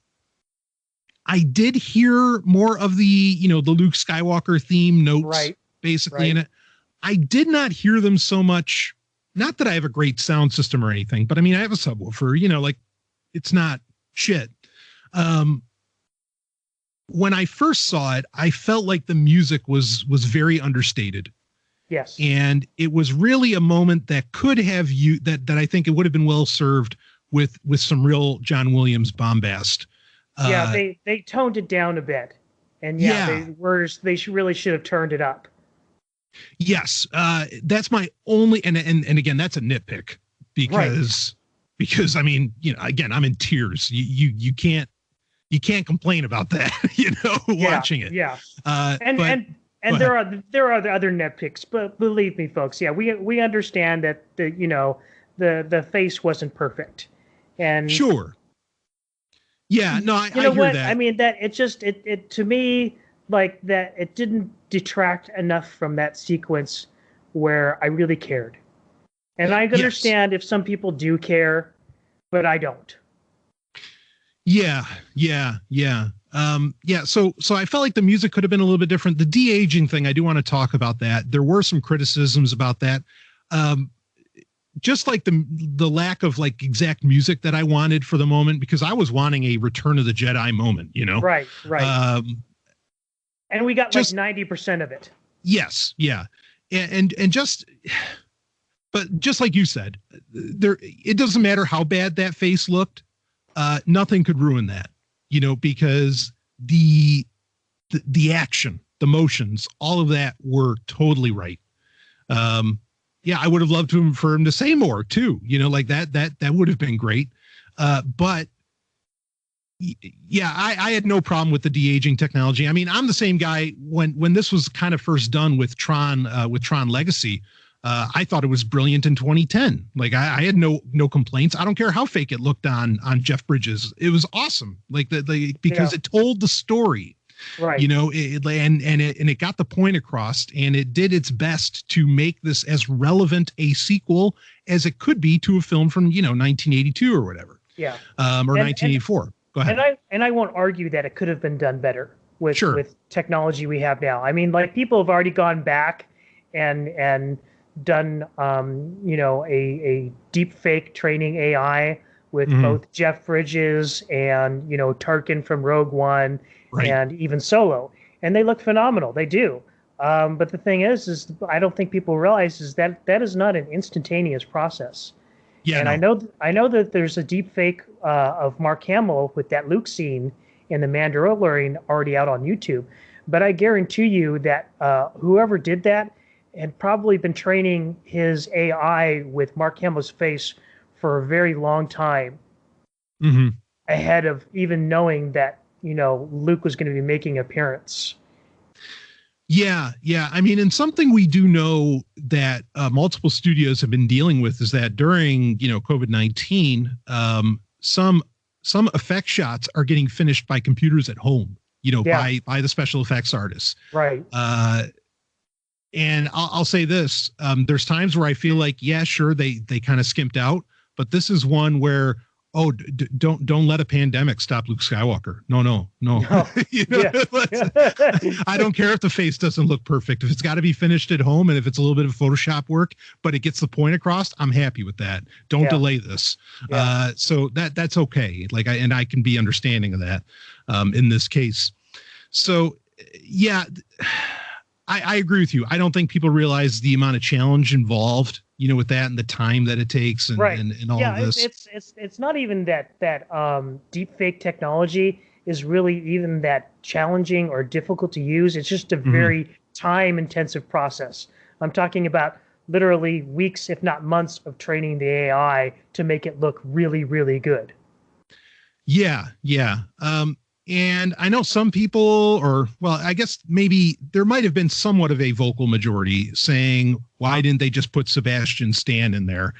[SPEAKER 2] I did hear more of the Luke Skywalker theme notes basically in it. I did not hear them so much. Not that I have a great sound system or anything, but I mean, I have a subwoofer, it's not shit. When I first saw it, I felt like the music was very understated.
[SPEAKER 3] Yes. And
[SPEAKER 2] it was really a moment that could have that I think it would have been well served with some real John Williams bombast.
[SPEAKER 3] They toned it down a bit. And they really should have turned it up.
[SPEAKER 2] Yes, that's my only, and again, that's a nitpick because I mean, again, I'm in tears. You can't complain about that, watching it.
[SPEAKER 3] Yeah. And there are other nitpicks, but believe me, folks, we understand that the face wasn't perfect, and
[SPEAKER 2] sure. Yeah, no, I hear
[SPEAKER 3] what?
[SPEAKER 2] that.
[SPEAKER 3] I mean, that it to me, that it didn't detract enough from that sequence where I really cared. And I understand if some people do care, but I don't.
[SPEAKER 2] Yeah. So I felt like the music could have been a little bit different. The de-aging thing, I do want to talk about that. There were some criticisms about that. just like the lack of like exact music that I wanted for the moment, because I was wanting a Return of the Jedi moment, you know?
[SPEAKER 3] Right. And we got just like 90% of it.
[SPEAKER 2] Yes. Yeah. And just, but just like you said, it doesn't matter how bad that face looked. Nothing could ruin that, you know, because the action, the motions, all of that were totally right. Yeah, I would have loved for him to say more too, you know, like that would have been great. But yeah, I had no problem with the de-aging technology. I mean, I'm the same guy when this was kind of first done with Tron Legacy. I thought it was brilliant in 2010. Like I had no complaints. I don't care how fake it looked on Jeff Bridges. It was awesome. Like because it told the story. Right. You know, it got the point across, and it did its best to make this as relevant a sequel as it could be to a film from, you know, 1982 or whatever.
[SPEAKER 3] Yeah.
[SPEAKER 2] Or 1984. Go ahead.
[SPEAKER 3] And I won't argue that it could have been done better with technology we have now. I mean, like, people have already gone back and done you know, a deep fake training AI with both Jeff Bridges and, you know, Tarkin from Rogue One. Right. And even Solo, and they look phenomenal. They do. But the thing is I don't think people realize is that is not an instantaneous process. Yeah. And no. I know that there's a deep fake of Mark Hamill with that Luke scene in The Mandalorian already out on YouTube. But I guarantee you that whoever did that had probably been training his AI with Mark Hamill's face for a very long time ahead of even knowing that, you know, Luke was going to be making an appearance.
[SPEAKER 2] Yeah. I mean, and something we do know that multiple studios have been dealing with is that during, you know, COVID-19, some effect shots are getting finished by computers at home, you know, by the special effects artists. Right. And I'll say this, there's times where I feel like, yeah, sure, they kind of skimped out, but this is one where, don't let a pandemic stop Luke Skywalker. No. You know, I don't care if the face doesn't look perfect. If it's got to be finished at home and if it's a little bit of Photoshop work, but it gets the point across, I'm happy with that. Don't delay this. So that's okay. Like I can be understanding of that in this case. So yeah, I agree with you. I don't think people realize the amount of challenge involved, you know, with that and the time that it takes and all of this.
[SPEAKER 3] It's not even that deep fake technology is really even that challenging or difficult to use. It's just a very time intensive process. I'm talking about literally weeks, if not months, of training the AI to make it look really, really good.
[SPEAKER 2] Yeah. And I know some people, I guess maybe there might have been somewhat of a vocal majority saying, why didn't they just put Sebastian Stan in there?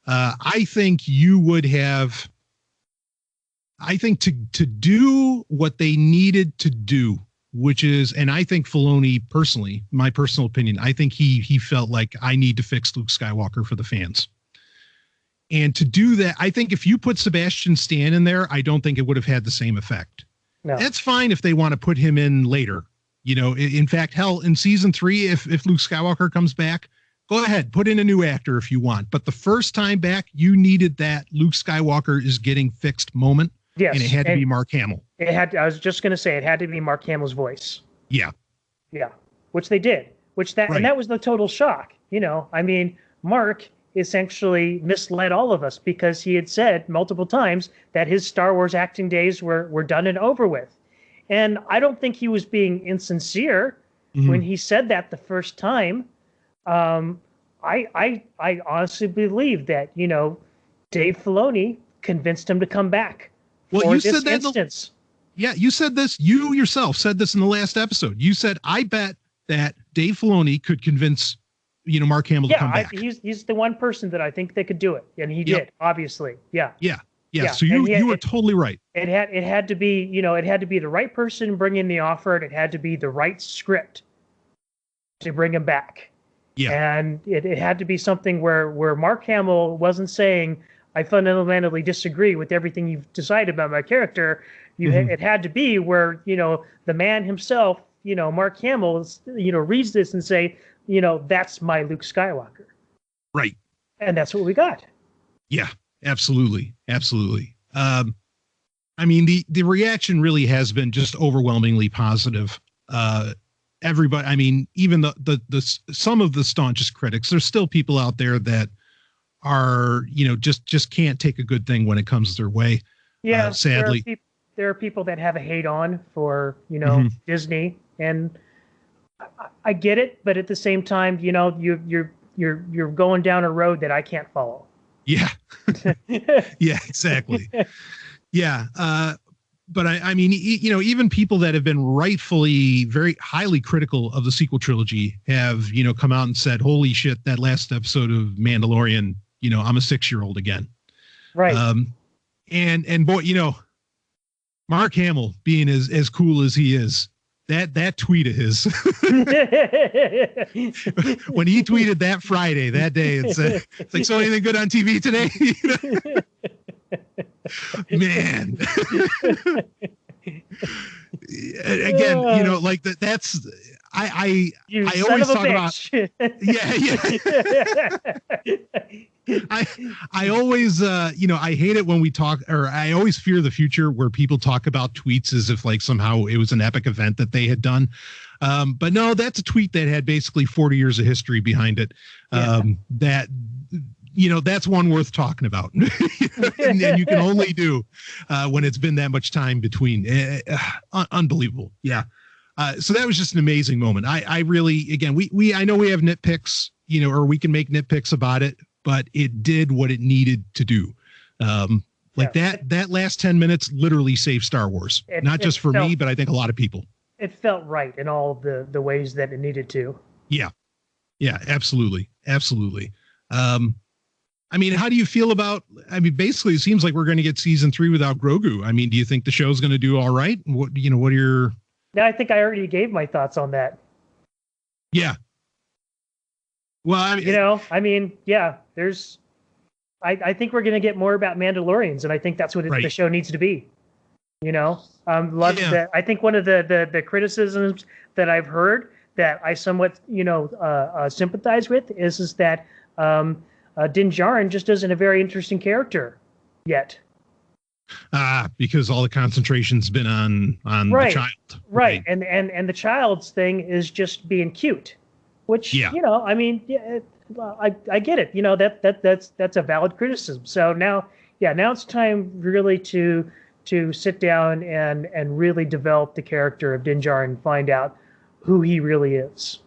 [SPEAKER 2] I think you would have, to do what they needed to do, which is, and I think Filoni personally, my personal opinion, I think he felt like I need to fix Luke Skywalker for the fans. And to do that, I think if you put Sebastian Stan in there, I don't think it would have had the same effect. No. That's fine if they want to put him in later. You know, in fact, hell, in season 3, if Luke Skywalker comes back, go ahead, put in a new actor if you want. But the first time back, you needed that Luke Skywalker is getting fixed moment. Yes. And it had to be Mark Hamill.
[SPEAKER 3] I was just going to say, it had to be Mark Hamill's voice.
[SPEAKER 2] Yeah.
[SPEAKER 3] Which they did. And that was the total shock. You know, I mean, Mark essentially misled all of us because he had said multiple times that his Star Wars acting days were done and over with. And I don't think he was being insincere when he said that the first time. I honestly believe that, you know, Dave Filoni convinced him to come back.
[SPEAKER 2] Well, you said that instance. You said this. You yourself said this in the last episode. You said, I bet that Dave Filoni could convince, you know, Mark Hamill to come back.
[SPEAKER 3] He's the one person that I think they could do it, and he did, obviously. Yeah.
[SPEAKER 2] So you were totally right.
[SPEAKER 3] It had to be, you know, it had to be the right person bringing the offer, and it had to be the right script to bring him back. Yeah. And it had to be something where Mark Hamill wasn't saying, I fundamentally disagree with everything you've decided about my character. It had to be where, you know, the man himself, you know, Mark Hamill, you know, reads this and say, you know, that's my Luke Skywalker.
[SPEAKER 2] Right.
[SPEAKER 3] And that's what we got.
[SPEAKER 2] Yeah, absolutely. Absolutely. I mean, the reaction really has been just overwhelmingly positive. Everybody, I mean, even the some of the staunchest critics, there's still people out there that are, just can't take a good thing when it comes their way.
[SPEAKER 3] Yeah.
[SPEAKER 2] Sadly.
[SPEAKER 3] There are people that have a hate on for, Disney, and I get it. But at the same time, you're going down a road that I can't follow.
[SPEAKER 2] Yeah. Yeah, exactly. Yeah. But I mean, even people that have been rightfully very highly critical of the sequel trilogy have, come out and said, holy shit, that last episode of Mandalorian, I'm a 6-year-old again.
[SPEAKER 3] Right.
[SPEAKER 2] And boy, Mark Hamill being as cool as he is, that tweet of his, when he tweeted that Friday, that day, it's like, so anything good on TV today? Man. Again, like that's I always talk about I always I hate it when we talk, or I always fear the future where people talk about tweets as if like somehow it was an epic event that they had done. But no, that's a tweet that had basically 40 years of history behind it. That's one worth talking about. and you can only do when it's been that much time between. Unbelievable. Yeah. So that was just an amazing moment. I really, again, I know we have nitpicks, or we can make nitpicks about it, but it did what it needed to do. That last 10 minutes literally saved Star Wars, not just for me, but I think a lot of people. It
[SPEAKER 3] felt right in all the ways that it needed to.
[SPEAKER 2] Yeah. Yeah, absolutely. Absolutely. I mean, how do you feel about, basically it seems like we're going to get season 3 without Grogu. I mean, do you think the show's going to do all right? What are your...
[SPEAKER 3] No, I think I already gave my thoughts on that.
[SPEAKER 2] Yeah. Well,
[SPEAKER 3] there's, I think we're going to get more about Mandalorians, and I think that's what the show needs to be. I think one of the criticisms that I've heard that I somewhat, sympathize with is that Din Djarin just isn't a very interesting character yet.
[SPEAKER 2] Because all the concentration's been on the child.
[SPEAKER 3] Right. And the child's thing is just being cute, which, I get it. That's a valid criticism. So now it's time really to sit down and really develop the character of Din Djarin and find out who he really is.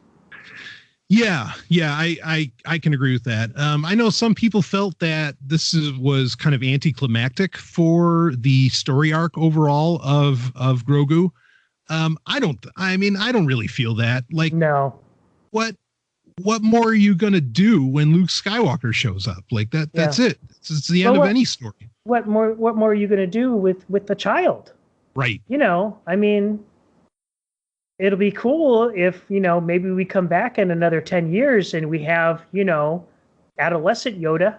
[SPEAKER 2] Yeah, I can agree with that. I know some people felt that this was kind of anticlimactic for the story arc overall of Grogu. I don't really feel that. Like,
[SPEAKER 3] no.
[SPEAKER 2] What more are you gonna do when Luke Skywalker shows up? Like that? Yeah. That's it. It's the end of any story.
[SPEAKER 3] What more are you gonna do with the child?
[SPEAKER 2] Right.
[SPEAKER 3] It'll be cool if, maybe we come back in another 10 years and we have, adolescent Yoda.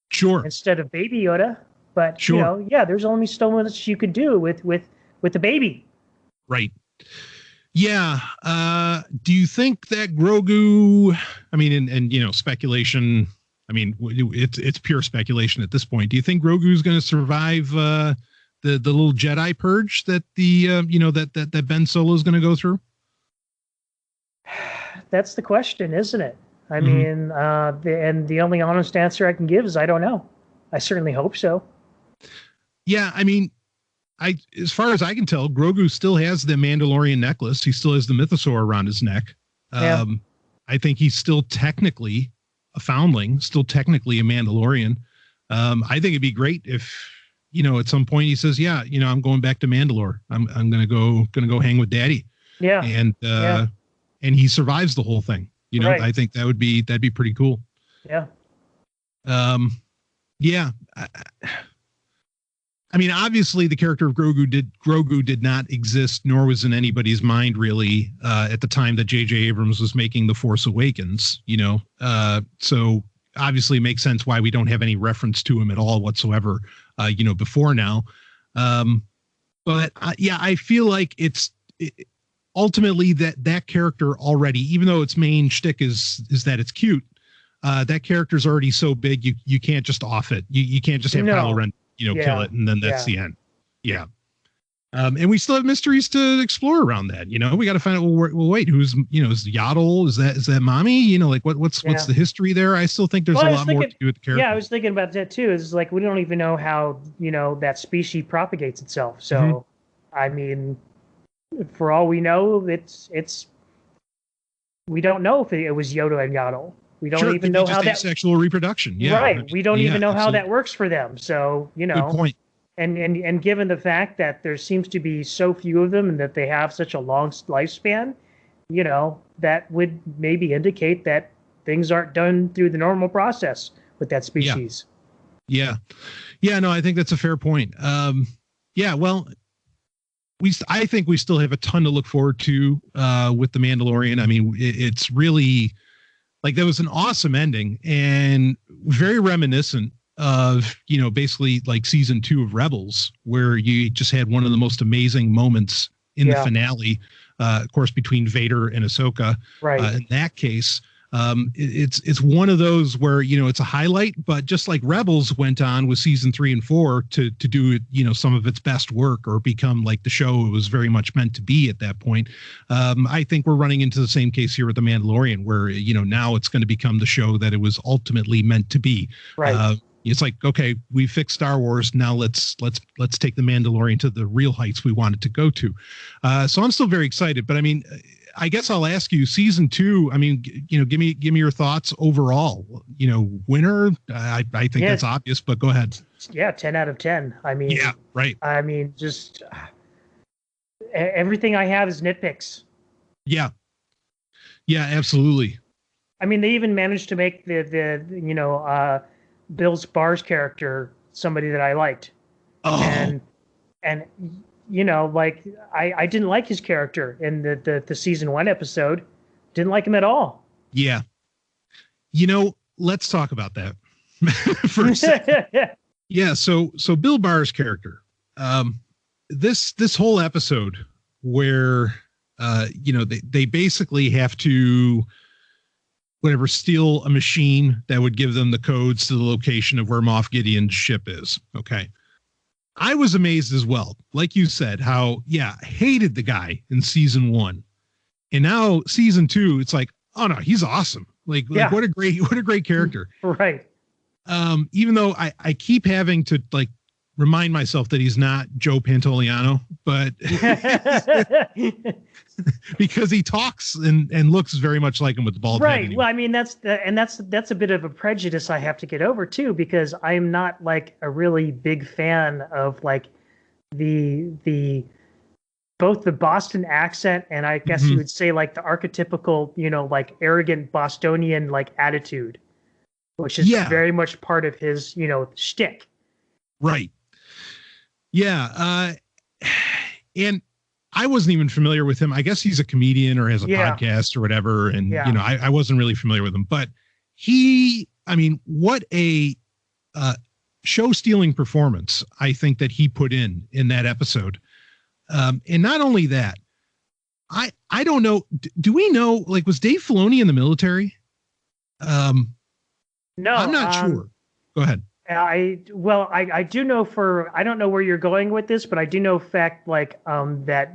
[SPEAKER 2] Sure.
[SPEAKER 3] Instead of baby Yoda. But,
[SPEAKER 2] sure.
[SPEAKER 3] There's only so much you could do with the baby.
[SPEAKER 2] Right. Yeah. Do you think that Grogu, and speculation, it's pure speculation at this point. Do you think Grogu's going to survive, the little Jedi purge that that Ben Solo is going to go through?
[SPEAKER 3] That's the question, isn't it? I mean, the only honest answer I can give is I don't know. I certainly hope so.
[SPEAKER 2] Yeah, as far as I can tell, Grogu still has the Mandalorian necklace. He still has the mythosaur around his neck.
[SPEAKER 3] Yeah.
[SPEAKER 2] I think he's still technically a foundling, still technically a Mandalorian. I think it'd be great if, at some point he says, yeah, I'm going back to Mandalore. I'm going to go hang with Daddy.
[SPEAKER 3] Yeah.
[SPEAKER 2] And he survives the whole thing.
[SPEAKER 3] Right.
[SPEAKER 2] I think that'd be pretty cool.
[SPEAKER 3] Yeah.
[SPEAKER 2] Yeah. Obviously the character of Grogu did not exist, nor was in anybody's mind really, at the time that J.J. Abrams was making The Force Awakens, so obviously it makes sense why we don't have any reference to him at all whatsoever, before now. But I feel like ultimately that character already, even though its main shtick is that it's cute, that character's already so big, you can't just off it. You can't just have Kylo Ren, kill it, and then that's the end. Yeah. And we still have mysteries to explore around that. We got to find out. Well, wait, who's is Yaddle? Is that mommy? What's the history there? I still think there's a lot more to do with the character.
[SPEAKER 3] Yeah, I was thinking about that too. Is like we don't even know how that species propagates itself. So, I mean, for all we know, it's we don't know if it was Yoda and Yaddle. We don't even know how that
[SPEAKER 2] sexual reproduction. Yeah,
[SPEAKER 3] right. We don't even know how that works for them. So
[SPEAKER 2] good point.
[SPEAKER 3] And given the fact that there seems to be so few of them and that they have such a long lifespan, that would maybe indicate that things aren't done through the normal process with that species.
[SPEAKER 2] Yeah. No, I think that's a fair point. Well, I think we still have a ton to look forward to with The Mandalorian. I mean, it's really like that was an awesome ending and very reminiscent of basically like season 2 of Rebels, where you just had one of the most amazing moments in the finale, of course, between Vader and Ahsoka.
[SPEAKER 3] Right.
[SPEAKER 2] In that case, it's one of those where it's a highlight, but just like Rebels went on with season 3 and 4 to do some of its best work or become like the show it was very much meant to be at that point. I think we're running into the same case here with The Mandalorian, where now it's going to become the show that it was ultimately meant to be.
[SPEAKER 3] Right.
[SPEAKER 2] It's like, okay, we fixed Star Wars. Now let's take The Mandalorian to the real heights we wanted to go to. So I'm still very excited, but I mean, I guess I'll ask you, season 2. I mean, give me your thoughts overall. Winner. I think that's obvious, but go ahead.
[SPEAKER 3] Yeah, 10 out of 10. I mean,
[SPEAKER 2] yeah, right.
[SPEAKER 3] I mean, just everything I have is nitpicks.
[SPEAKER 2] Yeah, absolutely.
[SPEAKER 3] I mean, they even managed to make the Bill's Bar's character somebody that I liked.
[SPEAKER 2] Oh.
[SPEAKER 3] And like I didn't like his character in the season 1 episode. Didn't like him at all.
[SPEAKER 2] Yeah. Let's talk about that for a second. Yeah. So Bill Barr's character, this whole episode where, they basically have to steal a machine that would give them the codes to the location of where Moff Gideon's ship is. Okay. I was amazed as well. Like you said, how, hated the guy in season 1. And now season 2, it's like, oh no, he's awesome. Like what a great character.
[SPEAKER 3] Right.
[SPEAKER 2] Even though I keep having to like remind myself that he's not Joe Pantoliano, but because he talks and looks very much like him with the bald head.
[SPEAKER 3] Right. Well, I mean, that's a bit of a prejudice I have to get over too, because I'm not like a really big fan of like the both the Boston accent and I guess you would say like the archetypical, like arrogant Bostonian like attitude, which is very much part of his, shtick. Right.
[SPEAKER 2] Yeah. And I wasn't even familiar with him. I guess he's a comedian or has a podcast or whatever. And, I wasn't really familiar with him, but what a show stealing performance I think that he put in that episode. And not only that, I don't know. Do we know, like, was Dave Filoni in the military?
[SPEAKER 3] No,
[SPEAKER 2] I'm not sure. Go ahead.
[SPEAKER 3] I do know I don't know where you're going with this, but I do know fact that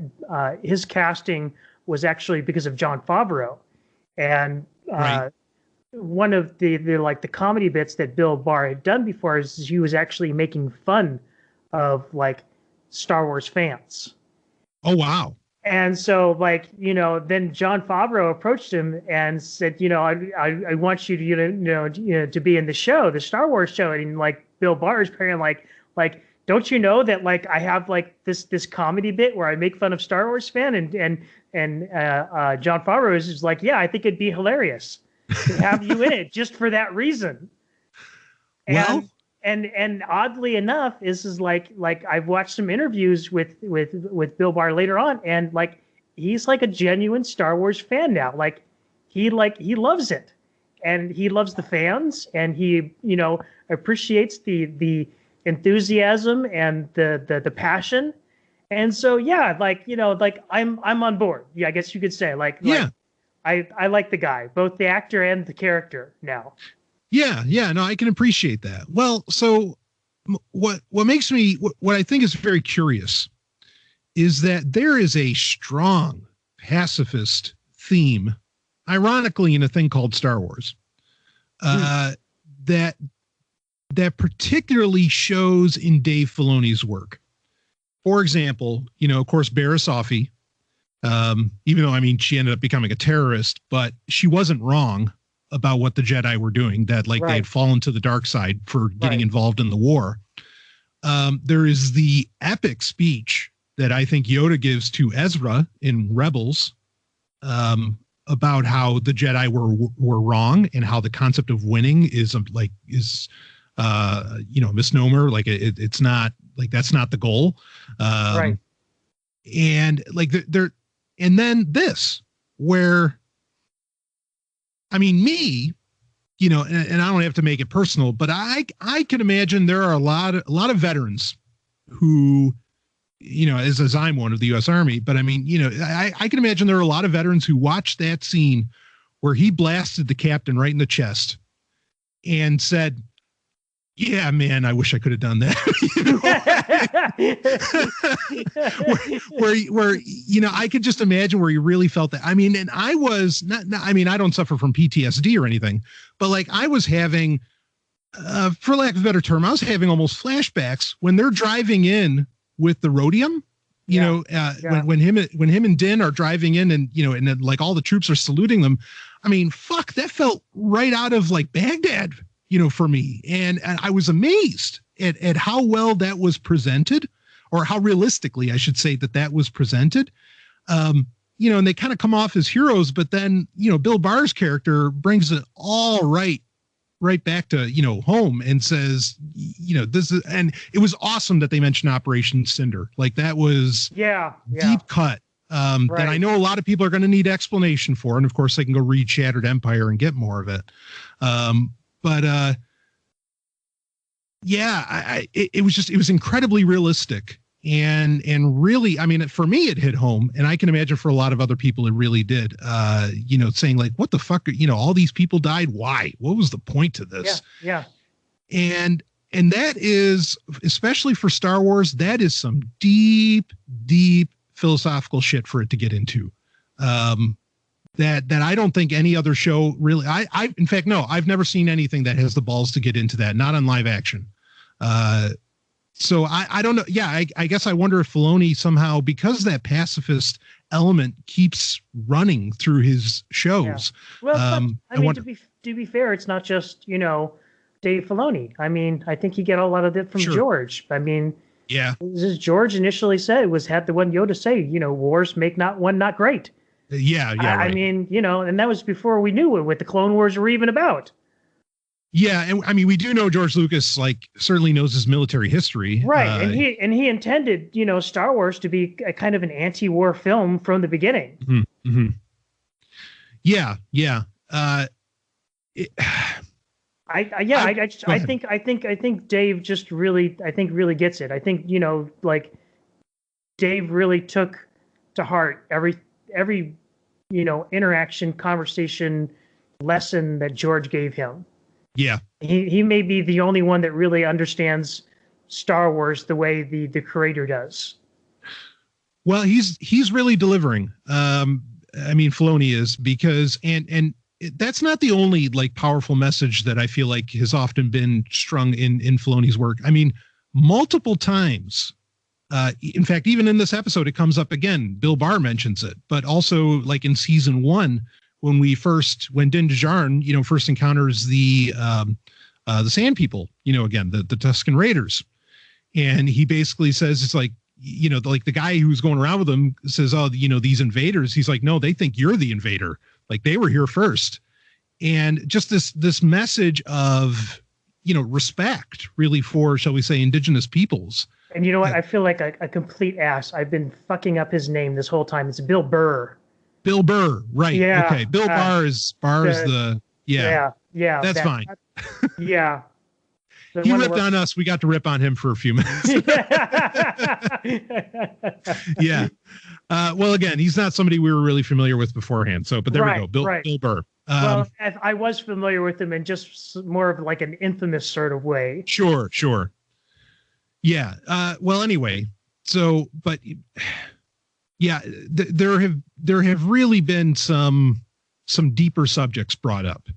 [SPEAKER 3] his casting was actually because of Jon Favreau, and one of the comedy bits that Bill Barr had done before is he was actually making fun of like Star Wars fans.
[SPEAKER 2] Oh wow.
[SPEAKER 3] And so, then Jon Favreau approached him and said, I want you to, to be in the show, the Star Wars show. And like Bill Barr is apparently like, don't you know that like I have like this comedy bit where I make fun of Star Wars fan and Jon Favreau is like, yeah, I think it'd be hilarious to have you in it just for that reason. And oddly enough, this is like I've watched some interviews with Bill Barr later on, and like he's like a genuine Star Wars fan now. Like he loves it, and he loves the fans, and he appreciates the enthusiasm and the passion, and so I'm on board. Yeah, I guess you could say I like the guy, both the actor and the character now.
[SPEAKER 2] Yeah, no, I can appreciate that. Well, so what makes me what I think is very curious is that there is a strong pacifist theme, ironically, in a thing called Star Wars, that particularly shows in Dave Filoni's work. For example, of course, Barriss Offee, even though, I mean, she ended up becoming a terrorist, but she wasn't wrong about what the Jedi were doing, that like they had fallen to the dark side for getting involved in the war. There is the epic speech that I think Yoda gives to Ezra in Rebels, about how the Jedi were wrong and how the concept of winning is a misnomer. Like it's not, like, that's not the goal. And like and then this, where, I mean, me, and I don't have to make it personal, but I can imagine there are a lot of veterans who, as I'm one of the U.S. Army, but I mean, I can imagine there are a lot of veterans who watched that scene where he blasted the captain right in the chest and said, yeah, man, I wish I could have done that. where I could just imagine where you really felt that. I mean, and I was not, I mean, I don't suffer from PTSD or anything, but like I was having, for lack of a better term, I was having almost flashbacks when they're driving in with the rhodium, when him and Din are driving in, and and then like all the troops are saluting them. I mean, fuck, that felt right out of like Baghdad, for me. And I was amazed at how well that was presented, or how realistically, I should say, that was presented. And they kind of come off as heroes, but then, Bill Barr's character brings it all right back to, home, and says, this is, and it was awesome that they mentioned Operation Cinder. Like that was deep cut. That I know a lot of people are going to need explanation for. And of course they can go read Shattered Empire and get more of it. It was incredibly realistic and really, I mean, for me, it hit home, and I can imagine for a lot of other people, it really did, saying like, what the fuck, all these people died. Why? What was the point to this?
[SPEAKER 3] Yeah.
[SPEAKER 2] And that is, especially for Star Wars, that is some deep philosophical shit for it to get into. That I don't think any other show really, in fact, no, I've never seen anything that has the balls to get into that, not on live action. So I don't know. Yeah, I guess I wonder if Filoni somehow, because that pacifist element keeps running through his shows.
[SPEAKER 3] Yeah. Well, I mean, to be fair, it's not just, Dave Filoni. I mean, I think you get a lot of it from George. I mean, as George initially said, had the one Yoda say, wars make one not great.
[SPEAKER 2] Right.
[SPEAKER 3] I mean, and that was before we knew what the Clone Wars were even about.
[SPEAKER 2] Yeah, and I mean, we do know George Lucas certainly knows his military history,
[SPEAKER 3] right? And he intended, Star Wars to be a kind of an anti-war film from the beginning.
[SPEAKER 2] Mm-hmm. Yeah.
[SPEAKER 3] I think Dave just really gets it. I think Dave really took to heart every interaction, conversation, lesson that George gave him.
[SPEAKER 2] Yeah.
[SPEAKER 3] He may be the only one that really understands Star Wars the way the creator does.
[SPEAKER 2] Well, he's really delivering. I mean, Filoni is, because, and that's not the only powerful message that I feel like has often been strung in Filoni's work. I mean, multiple times, in fact, even in this episode, it comes up again. Bill Barr mentions it, but also in season 1, when Din Djarin, first encounters the Sand People, again, the Tusken Raiders. And he basically says, it's the guy who's going around with them says, oh, these invaders. He's like, no, they think you're the invader. They were here first. And just this message of, respect really for, shall we say, indigenous peoples.
[SPEAKER 3] And you know what? I feel like a complete ass. I've been fucking up his name this whole time. It's Bill Burr.
[SPEAKER 2] Bill Burr, right?
[SPEAKER 3] Yeah.
[SPEAKER 2] Okay. Bill Barr is the
[SPEAKER 3] yeah.
[SPEAKER 2] That's fine.
[SPEAKER 3] Yeah.
[SPEAKER 2] He ripped on us. We got to rip on him for a few minutes. Yeah. Well, again, he's not somebody we were really familiar with beforehand. So, but there we go. Bill Burr.
[SPEAKER 3] Well, I was familiar with him in just more of like an infamous sort of way.
[SPEAKER 2] Sure. Yeah. Well, anyway, so, but yeah, there have really been some deeper subjects brought up,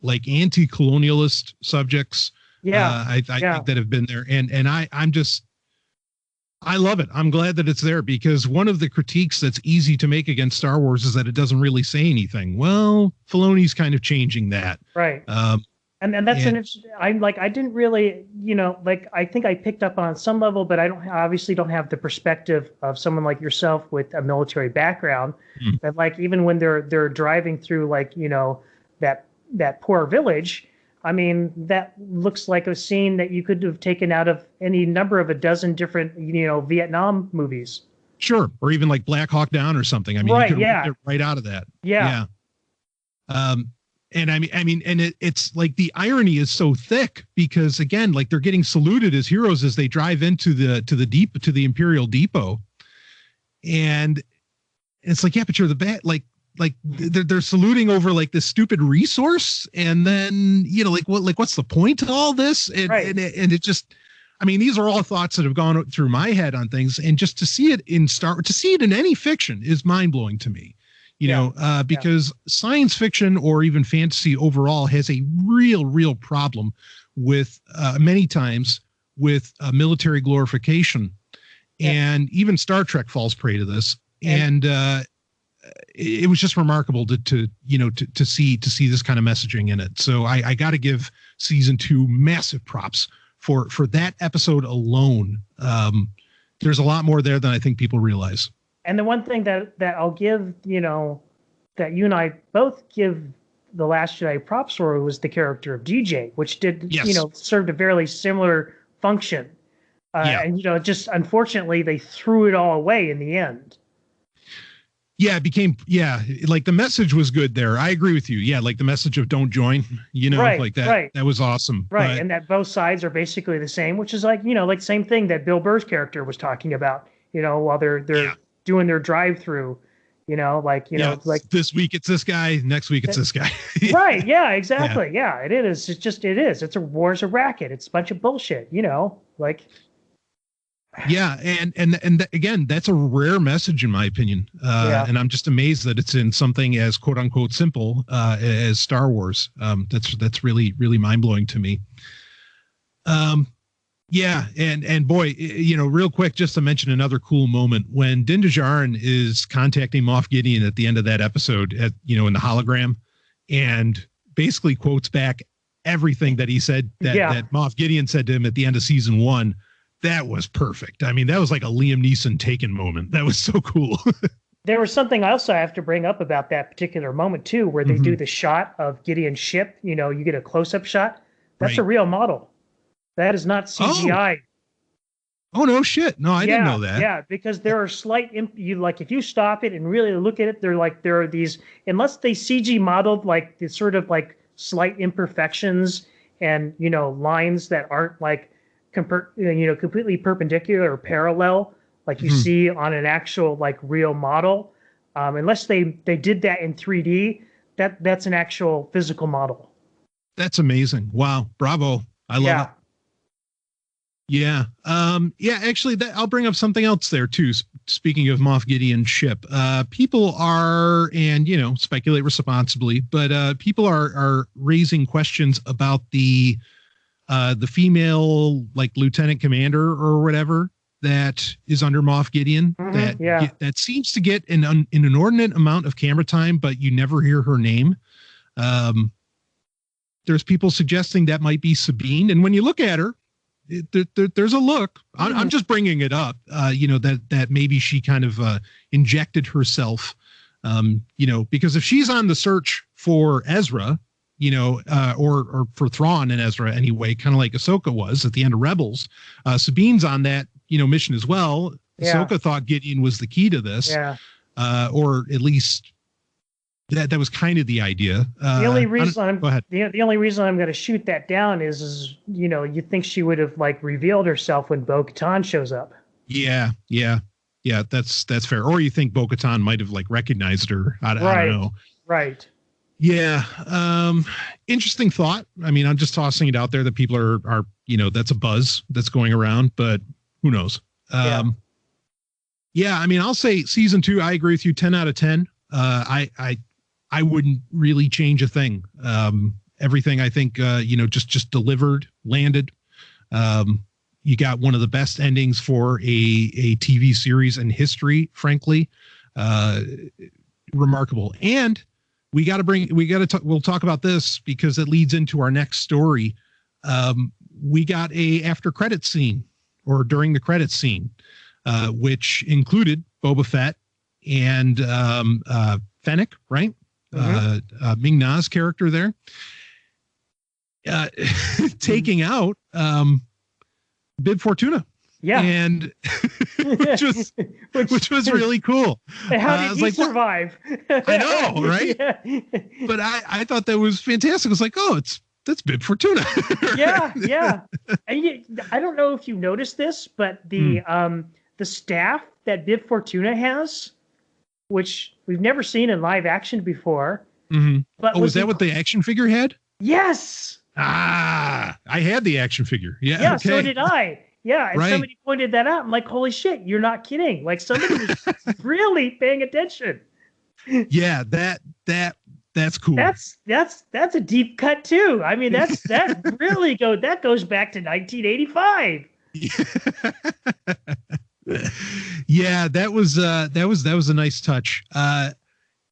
[SPEAKER 2] like anti-colonialist subjects.
[SPEAKER 3] Yeah.
[SPEAKER 2] I think that have been there. And I love it. I'm glad that it's there, because one of the critiques that's easy to make against Star Wars is that it doesn't really say anything. Well, Filoni's kind of changing that.
[SPEAKER 3] Right. And that's an interesting, I didn't really, I think I picked up on some level, but obviously don't have the perspective of someone like yourself with a military background. That like, even when they're driving through that poor village, I mean, that looks like a scene that you could have taken out of any number of a dozen different, Vietnam movies.
[SPEAKER 2] Sure. Or even like Black Hawk Down or something. I mean, you could get right out of that.
[SPEAKER 3] Yeah.
[SPEAKER 2] And it's like the irony is so thick, because again, like they're getting saluted as heroes as they drive into the Imperial Depot. And it's like, yeah, but you're the bad, like they're saluting over like this stupid resource, and then what's the point to all this? And it just, I mean, these are all thoughts that have gone through my head on things, and just to see it in any fiction is mind blowing to me, because science fiction or even fantasy overall has a real problem with many times with military glorification, and even Star Trek falls prey to this, and it was just remarkable to see this kind of messaging in it. So I got to give season 2 massive props for that episode alone. There's a lot more there than I think people realize.
[SPEAKER 3] And the one thing that I'll give, that you and I both give The Last Jedi props for was the character of DJ, which did, served a very similar function. And, just unfortunately, they threw it all away in the end.
[SPEAKER 2] Yeah, it became, like the message was good there. I agree with you. Yeah, like the message of don't join, like that. Right. That was awesome.
[SPEAKER 3] Right. And that both sides are basically the same, which is like, like same thing that Bill Burr's character was talking about, while they're doing their drive-through, like
[SPEAKER 2] this week it's this guy, next week it's this guy.
[SPEAKER 3] Right. Yeah, exactly. Yeah, it is. It is. It's a war's a racket. It's a bunch of bullshit, like.
[SPEAKER 2] Yeah, and again, that's a rare message in my opinion, and I'm just amazed that it's in something as quote unquote simple as Star Wars. That's really mind blowing to me. And boy, real quick, just to mention another cool moment when Din Djarin is contacting Moff Gideon at the end of that episode, in the hologram, and basically quotes back everything that he said that Moff Gideon said to him at the end of season 1. That was perfect. I mean, that was like a Liam Neeson Taken moment. That was so cool.
[SPEAKER 3] There was something else I have to bring up about that particular moment too, where they do the shot of Gideon's ship. You get a close-up shot. That's a real model. That is not CGI.
[SPEAKER 2] Oh no shit. No, I didn't know that.
[SPEAKER 3] Yeah, because there are slight if you stop it and really look at it, there are these, unless they CG modeled like the sort of like slight imperfections and lines that aren't like completely perpendicular or parallel, like you see on an actual like real model, unless they did that in 3D, that's an actual physical model. That's amazing. Wow, bravo! I love it. Yeah. Actually, I'll bring up something else there too. Speaking of Moff Gideon's ship, people are, and speculate responsibly, but people are raising questions about the female like lieutenant commander or whatever that is under Moff Gideon, that seems to get an inordinate amount of camera time, but you never hear her name. There's people suggesting that might be Sabine, and when you look at her, there's a look. I'm just bringing it up. That maybe she kind of injected herself. Because if she's on the search for Ezra, or for Thrawn and Ezra anyway, kind of like Ahsoka was at the end of Rebels. Sabine's on that, mission as well. Ahsoka thought Gideon was the key to this, or at least that was kind of the idea. The only reason
[SPEAKER 2] go ahead.
[SPEAKER 3] The only reason I'm going to shoot that down is you think she would have like revealed herself when Bo-Katan shows up.
[SPEAKER 2] Yeah. Yeah, that's fair. Or you think Bo-Katan might have like recognized her. I don't know.
[SPEAKER 3] Right.
[SPEAKER 2] Yeah. Interesting thought. I mean, I'm just tossing it out there that people are, that's a buzz that's going around, but who knows? Yeah. I mean, I'll say season 2, I agree with you. 10 out of 10. I wouldn't really change a thing. Everything I think, just delivered, landed. You got one of the best endings for a TV series in history, frankly. Remarkable. And we'll talk about this because it leads into our next story. We got a after credits scene or during the credits scene, which included Boba Fett and Fennec, right?
[SPEAKER 3] Mm-hmm.
[SPEAKER 2] Ming-Na's character there, taking out Bib Fortuna.
[SPEAKER 3] Yeah.
[SPEAKER 2] And which was really cool.
[SPEAKER 3] How did he survive?
[SPEAKER 2] I know, right? Yeah. But I thought that was fantastic. It was like, that's Bib Fortuna.
[SPEAKER 3] Yeah. And I don't know if you noticed this, but the staff that Bib Fortuna has, which we've never seen in live action before.
[SPEAKER 2] Mm-hmm. But was that what the action figure had?
[SPEAKER 3] Yes.
[SPEAKER 2] I had the action figure. Yeah.
[SPEAKER 3] Yeah.
[SPEAKER 2] Okay.
[SPEAKER 3] So did I. Yeah, and
[SPEAKER 2] right.
[SPEAKER 3] Somebody pointed that out. I'm like, holy shit, you're not kidding. Like somebody was really paying attention.
[SPEAKER 2] Yeah, that's cool.
[SPEAKER 3] That's a deep cut too. I mean, that really goes back to 1985.
[SPEAKER 2] Yeah, that was a nice touch.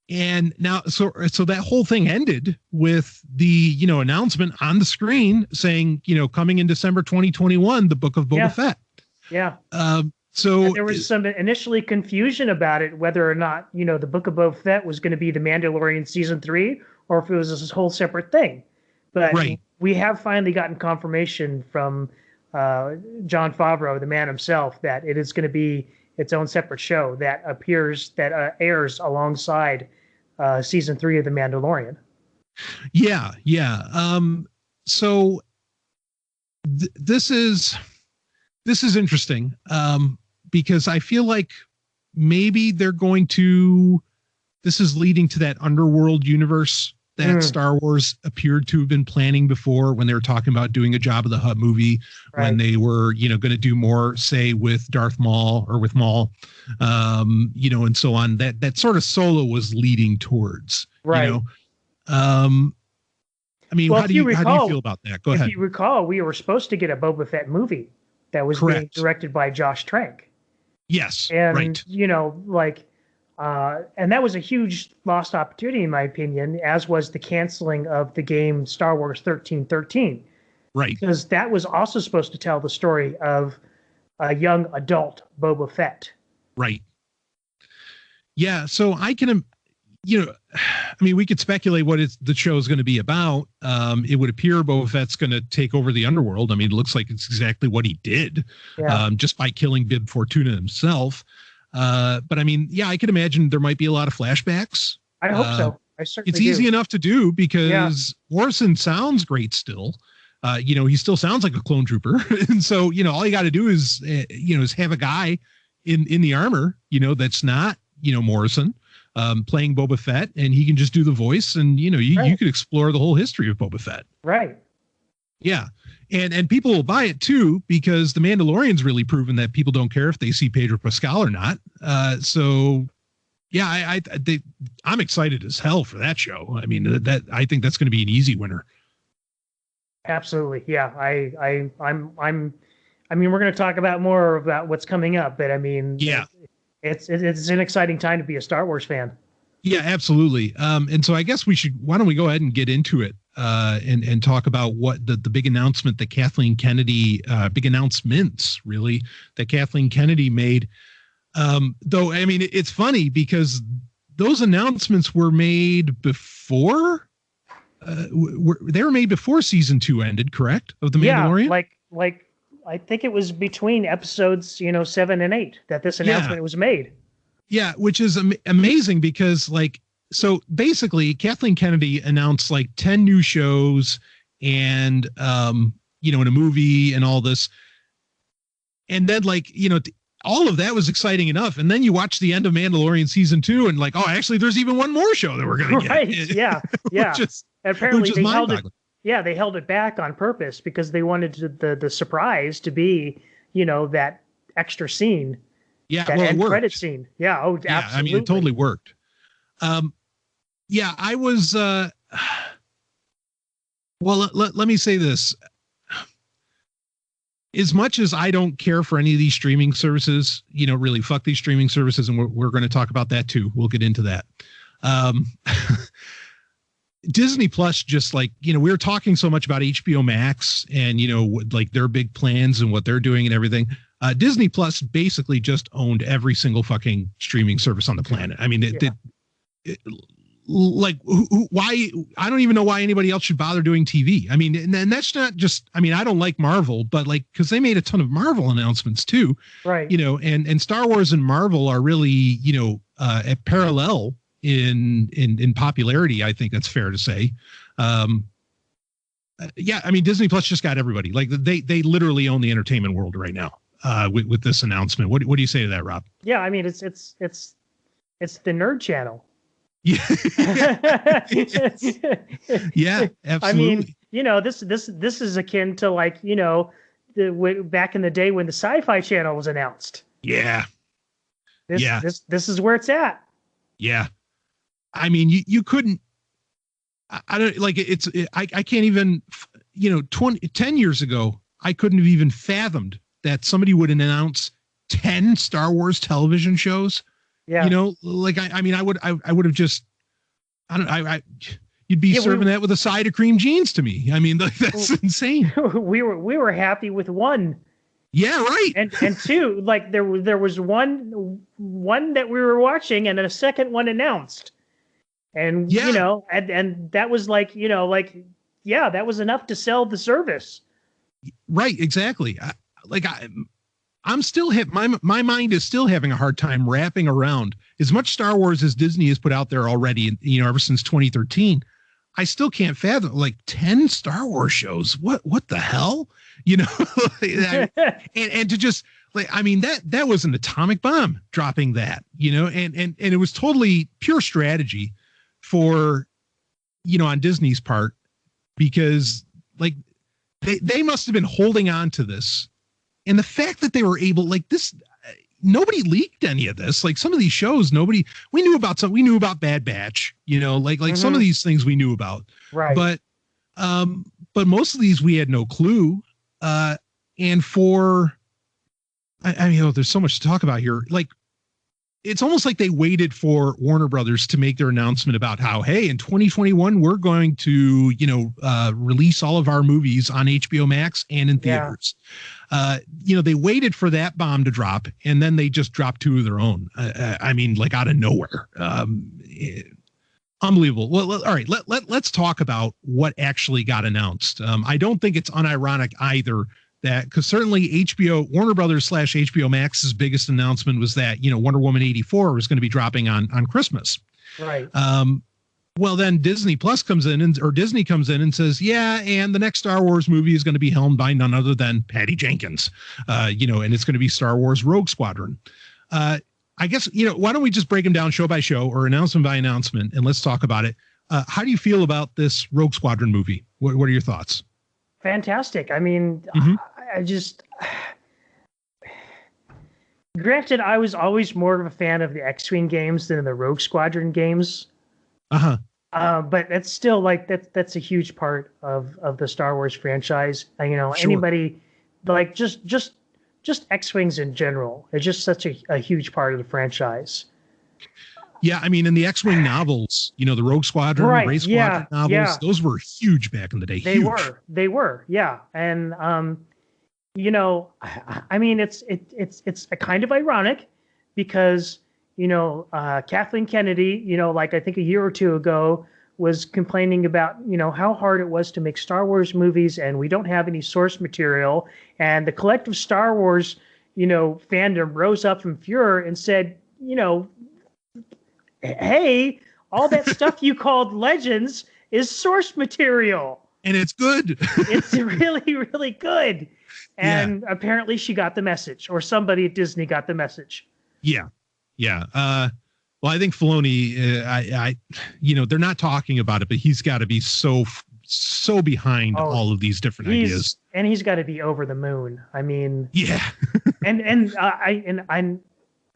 [SPEAKER 2] And now, so that whole thing ended with the, announcement on the screen saying, coming in December 2021, the Book of Boba Fett.
[SPEAKER 3] Yeah.
[SPEAKER 2] So
[SPEAKER 3] and there was some initially confusion about it, whether or not, the Book of Boba Fett was going to be the Mandalorian season 3, or if it was this whole separate thing. But we have finally gotten confirmation from Jon Favreau, the man himself, that it is going to be its own separate show that airs alongside season 3 of The Mandalorian.
[SPEAKER 2] Yeah. So this is interesting because I feel like maybe they're going to. This is leading to that underworld universe that Star Wars appeared to have been planning before when they were talking about doing a Jabba the Hutt movie, when they were, going to do more, say, with Darth Maul or with Maul, and so on. That sort of Solo was leading towards,
[SPEAKER 3] right.
[SPEAKER 2] I mean, how do you feel about that? Go ahead.
[SPEAKER 3] If you recall, we were supposed to get a Boba Fett movie that was being directed by Josh Trank.
[SPEAKER 2] Yes.
[SPEAKER 3] And,
[SPEAKER 2] right.
[SPEAKER 3] And that was a huge lost opportunity, in my opinion, as was the canceling of the game Star Wars 1313.
[SPEAKER 2] Right.
[SPEAKER 3] Because that was also supposed to tell the story of a young adult Boba Fett.
[SPEAKER 2] Right. Yeah. So I can, we could speculate what the show is going to be about. It would appear Boba Fett's going to take over the underworld. I mean, it looks like it's exactly what he did, just by killing Bib Fortuna himself. But I mean, I could imagine there might be a lot of flashbacks.
[SPEAKER 3] I hope so. I certainly
[SPEAKER 2] It's easy enough to do because Morrison sounds great still. He still sounds like a clone trooper. And so, all you got to do is have a guy in the armor, that's not, Morrison, playing Boba Fett, and he can just do the voice, and, you could explore the whole history of Boba Fett.
[SPEAKER 3] Right.
[SPEAKER 2] Yeah. And people will buy it too, because the Mandalorian's really proven that people don't care if they see Pedro Pascal or not. I'm excited as hell for that show. I mean, I think that's going to be an easy winner.
[SPEAKER 3] Absolutely. Yeah. We're going to talk about more about what's coming up, but I mean, it's an exciting time to be a Star Wars fan.
[SPEAKER 2] Yeah, absolutely. And so I guess why don't we go ahead and get into it and talk about what the big announcement that Kathleen Kennedy, big announcements really that Kathleen Kennedy made. Though, I mean, it's funny because those announcements were made before they were made before season 2 ended, correct? Of The Mandalorian?
[SPEAKER 3] Yeah, like I think it was between episodes, 7 and 8 that this announcement was made.
[SPEAKER 2] Yeah, which is amazing because so basically Kathleen Kennedy announced 10 new shows and, in a movie and all this. And then all of that was exciting enough. And then you watch the end of Mandalorian season 2 and like, oh, actually there's even one more show that we're going to get.
[SPEAKER 3] Right. Yeah. Yeah. Apparently they held it. Yeah. They held it back on purpose because they wanted the surprise to be, that extra scene.
[SPEAKER 2] Yeah.
[SPEAKER 3] That end credit scene. Yeah. Oh, yeah. Absolutely.
[SPEAKER 2] I mean, it totally worked. Yeah, I was, well, let me say this. As much as I don't care for any of these streaming services, really fuck these streaming services. And we're going to talk about that too. We'll get into that. Disney Plus, just like, we were talking so much about HBO Max and, like their big plans and what they're doing and everything. Disney Plus basically just owned every single fucking streaming service on the planet. I mean, why? I don't even know why anybody else should bother doing TV. I mean, and that's not just, I don't like Marvel, but like, cause they made a ton of Marvel announcements too,
[SPEAKER 3] right?
[SPEAKER 2] And Star Wars and Marvel are really, at parallel in popularity. I think that's fair to say. Yeah. I mean, Disney Plus just got everybody. Like they literally own the entertainment world right now, with this announcement. What do you say to that, Rob?
[SPEAKER 3] Yeah. I mean, it's the nerd channel.
[SPEAKER 2] Yeah. Yeah, absolutely.
[SPEAKER 3] I mean, this is akin to like, back in the day when the Sci-Fi Channel was announced.
[SPEAKER 2] Yeah.
[SPEAKER 3] This is where it's at.
[SPEAKER 2] Yeah. I mean, you couldn't, I don't like I can't even, 10 years ago, I couldn't have even fathomed that somebody would announce 10 Star Wars television shows.
[SPEAKER 3] Yeah.
[SPEAKER 2] Like, I would have just, you'd be serving that with a side of cream jeans to me. I mean, that's insane.
[SPEAKER 3] We were happy with one.
[SPEAKER 2] Yeah. Right.
[SPEAKER 3] And two, like there was one that we were watching and then a second one announced. And, and that was like, that was enough to sell the service.
[SPEAKER 2] Right. Exactly. I'm still my mind is still having a hard time wrapping around as much Star Wars as Disney has put out there already, ever since 2013. I still can't fathom like 10 Star Wars shows. What the hell? And to just like, I mean, that was an atomic bomb dropping that, and it was totally pure strategy for, on Disney's part, because like they must have been holding on to this. And the fact that they were able, like this, nobody leaked any of this. Like some of these shows, we knew about some, we knew about Bad Batch, like some of these things we knew about.
[SPEAKER 3] Right.
[SPEAKER 2] But most of these we had no clue. And for, I mean, there's so much to talk about here. Like, it's almost like they waited for Warner Brothers to make their announcement about how, hey, in 2021, we're going to, release all of our movies on HBO Max and in theaters. Yeah. They waited for that bomb to drop, and then they just dropped two of their own. I mean, like out of nowhere. Unbelievable. Well, all right, let's talk about what actually got announced. I don't think it's unironic either that, because certainly Warner Brothers / HBO Max's biggest announcement was that, Wonder Woman 84 was going to be dropping on Christmas.
[SPEAKER 3] Right.
[SPEAKER 2] Well, then Disney comes in and says, yeah, and the next Star Wars movie is going to be helmed by none other than Patty Jenkins, and it's going to be Star Wars Rogue Squadron. I guess, why don't we just break them down show by show or announcement by announcement, and let's talk about it. How do you feel about this Rogue Squadron movie? What are your thoughts?
[SPEAKER 3] Fantastic. I mean, I just, granted, I was always more of a fan of the X-Wing games than the Rogue Squadron games. But that's still like, that's a huge part of the Star Wars franchise. Sure. Anybody like just X-Wings in general, it's just such a huge part of the franchise.
[SPEAKER 2] Yeah, I mean, in the X-Wing novels, the Rogue Squadron,
[SPEAKER 3] right.
[SPEAKER 2] Ray Squadron novels, those were huge back in the day.
[SPEAKER 3] They were, yeah. And, I mean, it's a kind of ironic because, Kathleen Kennedy, like I think a year or two ago was complaining about, how hard it was to make Star Wars movies and we don't have any source material. And the collective Star Wars, fandom rose up from furor and said, hey, all that stuff you called legends is source material.
[SPEAKER 2] And it's good.
[SPEAKER 3] It's really, really good. And apparently she got the message, or somebody at Disney got the message.
[SPEAKER 2] Yeah. Well, I think Filoni, they're not talking about it, but he's got to be so behind all of these different ideas,
[SPEAKER 3] and he's got to be over the moon. I mean,
[SPEAKER 2] yeah.
[SPEAKER 3] and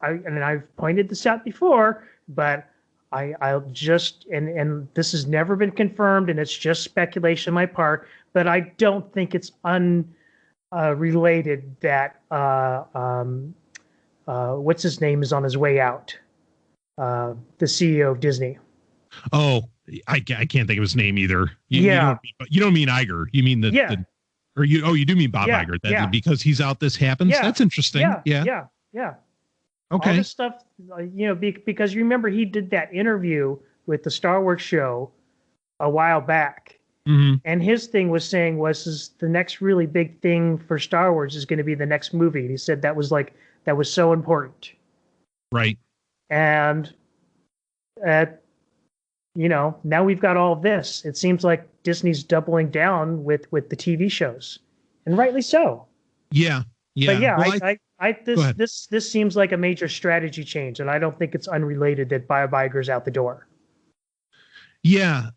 [SPEAKER 3] I've pointed this out before, but I'll just and this has never been confirmed, and it's just speculation on my part. But I don't think it's unrelated that what's his name is on his way out. The CEO of Disney.
[SPEAKER 2] Oh, I can't think of his name either. You don't mean Iger. You mean you do mean Bob Iger. Because he's out, this happens. Yeah. That's interesting. Yeah. Okay.
[SPEAKER 3] All this stuff, because you remember he did that interview with the Star Wars show a while back.
[SPEAKER 2] Mm-hmm.
[SPEAKER 3] And his thing was saying was the next really big thing for Star Wars is going to be the next movie. And he said that was so important.
[SPEAKER 2] Right.
[SPEAKER 3] And, now we've got all of this. It seems like Disney's doubling down with the TV shows, and rightly so.
[SPEAKER 2] Yeah.
[SPEAKER 3] But this seems like a major strategy change, and I don't think it's unrelated that Bob Iger's out the door.
[SPEAKER 2] Yeah.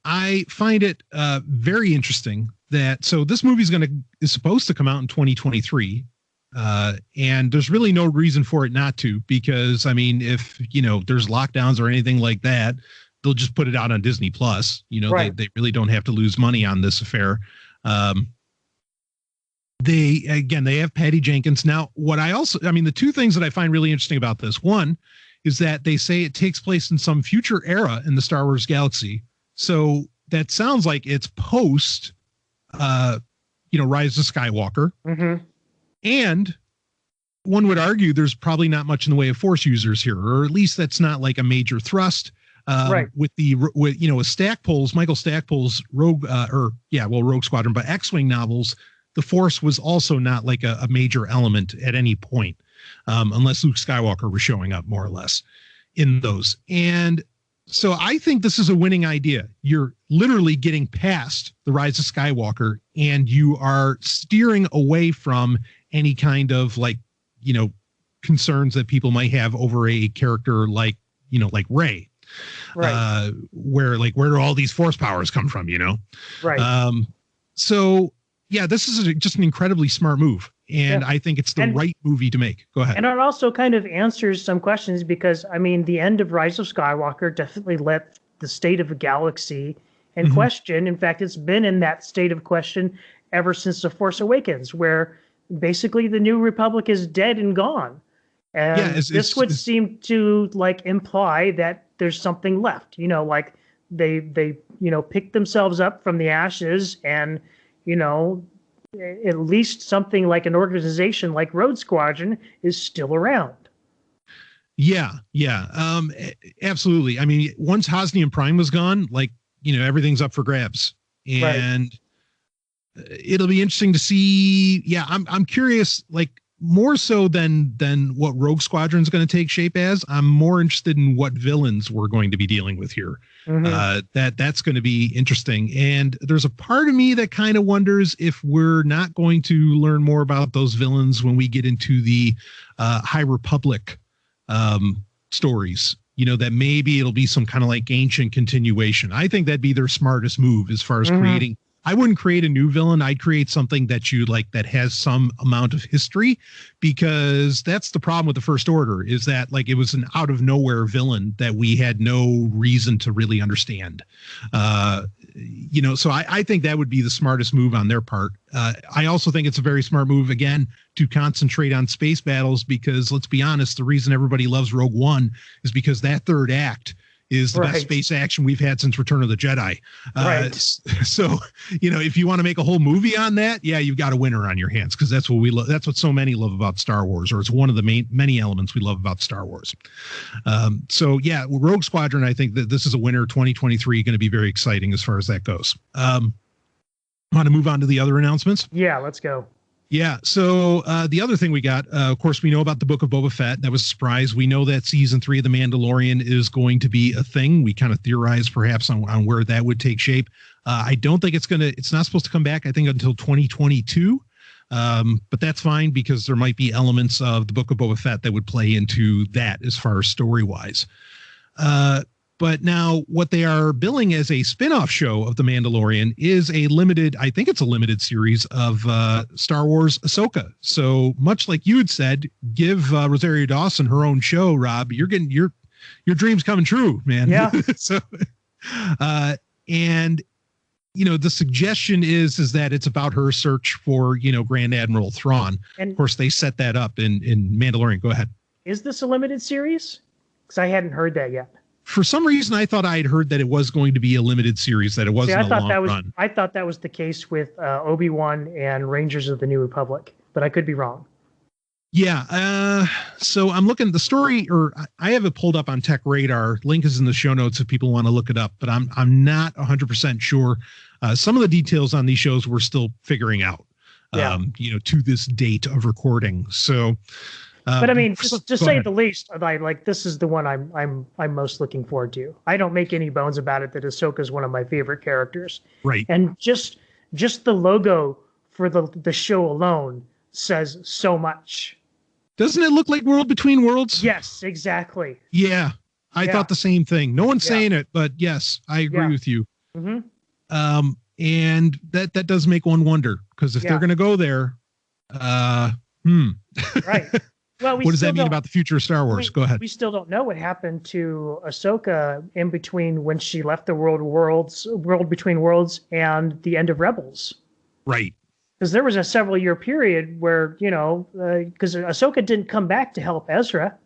[SPEAKER 2] I find it very interesting that, so this movie is supposed to come out in 2023. And there's really no reason for it not to, because I mean, if there's lockdowns or anything like that, they'll just put it out on Disney Plus.
[SPEAKER 3] Right.
[SPEAKER 2] They really don't have to lose money on this affair. They have Patty Jenkins. Now, the two things that I find really interesting about this, one is that they say it takes place in some future era in the Star Wars galaxy. So that sounds like it's post, Rise of Skywalker.
[SPEAKER 3] Mm-hmm.
[SPEAKER 2] And one would argue there's probably not much in the way of Force users here, or at least that's not like a major thrust.
[SPEAKER 3] Right.
[SPEAKER 2] With Stackpole's, Michael Stackpole's Rogue Squadron, but X-Wing novels, the Force was also not like a major element at any point, unless Luke Skywalker was showing up more or less in those. And so I think this is a winning idea. You're literally getting past the Rise of Skywalker, and you are steering away from any kind of concerns that people might have over a character like Rey.
[SPEAKER 3] Right.
[SPEAKER 2] Where do all these Force powers come from,
[SPEAKER 3] Right.
[SPEAKER 2] So yeah, this is just an incredibly smart move. And I think it's the right movie to make. Go ahead.
[SPEAKER 3] And it also kind of answers some questions, because I mean, the end of Rise of Skywalker definitely left the state of the galaxy in question. In fact, it's been in that state of question ever since The Force Awakens, where basically the New Republic is dead and gone. And this would seem to imply that there's something left, they picked themselves up from the ashes, and, at least something like an organization like Rogue Squadron is still around.
[SPEAKER 2] Yeah. Absolutely. I mean, once Hosnian Prime was gone, everything's up for grabs, and it'll be interesting to see. Yeah. I'm curious, more so than what Rogue Squadron is going to take shape as. I'm more interested in what villains we're going to be dealing with here. That's going to be interesting. And there's a part of me that kind of wonders if we're not going to learn more about those villains when we get into the High Republic stories, that maybe it'll be some kind of ancient continuation. I think that'd be their smartest move as far as creating. I wouldn't create a new villain. I'd create something that that has some amount of history, because that's the problem with the First Order, is that it was an out of nowhere villain that we had no reason to really understand. So I think that would be the smartest move on their part. I also think it's a very smart move, again, to concentrate on space battles, because let's be honest, the reason everybody loves Rogue One is because that third act is the best space action we've had since Return of the Jedi. So, if you want to make a whole movie on that, you've got a winner on your hands, because that's what we love. That's what so many love about Star Wars, or it's one of the many elements we love about Star Wars. Rogue Squadron, I think that this is a winner. 2023 going to be very exciting as far as that goes. Want to move on to the other announcements?
[SPEAKER 3] Yeah, let's go.
[SPEAKER 2] Yeah. So the other thing we got, of course, we know about the Book of Boba Fett. That was a surprise. We know that season 3 of The Mandalorian is going to be a thing. We kind of theorized perhaps on where that would take shape. I don't think it's not supposed to come back, I think, until 2022. But that's fine because there might be elements of the Book of Boba Fett that would play into that as far as story wise. But now what they are billing as a spin-off show of The Mandalorian is I think it's a limited series of Star Wars Ahsoka. So much like you had said, give Rosario Dawson her own show, Rob. You're getting your dreams coming true, man.
[SPEAKER 3] Yeah.
[SPEAKER 2] So, and the suggestion is that it's about her search for, Grand Admiral Thrawn. And of course, they set that up in Mandalorian. Go ahead.
[SPEAKER 3] Is this a limited series? Because I hadn't heard that yet.
[SPEAKER 2] For some reason, I thought I had heard that it was going to be a limited series, that it wasn't a long run.
[SPEAKER 3] I thought that was the case with Obi-Wan and Rangers of the New Republic, but I could be wrong.
[SPEAKER 2] Yeah. So I'm looking the story, or I have it pulled up on Tech Radar. Link is in the show notes if people want to look it up, but I'm not 100% sure. Some of the details on these shows we're still figuring out, to this date of recording. So,
[SPEAKER 3] but I mean, to say the least, like this is the one I'm most looking forward to. I don't make any bones about it that Ahsoka is one of my favorite characters.
[SPEAKER 2] Right.
[SPEAKER 3] And just the logo for the show alone says so much.
[SPEAKER 2] Doesn't it look like World Between Worlds?
[SPEAKER 3] Yes, exactly.
[SPEAKER 2] Yeah. I thought the same thing. No one's saying it, but yes, I agree with you.
[SPEAKER 3] Mm-hmm.
[SPEAKER 2] And that does make one wonder, because if they're going to go there,
[SPEAKER 3] right. Well,
[SPEAKER 2] what does that mean about the future of Star Wars? Go ahead.
[SPEAKER 3] We still don't know what happened to Ahsoka in between when she left the World Between Worlds and the end of Rebels.
[SPEAKER 2] Right.
[SPEAKER 3] Because there was a several-year period where, because Ahsoka didn't come back to help Ezra.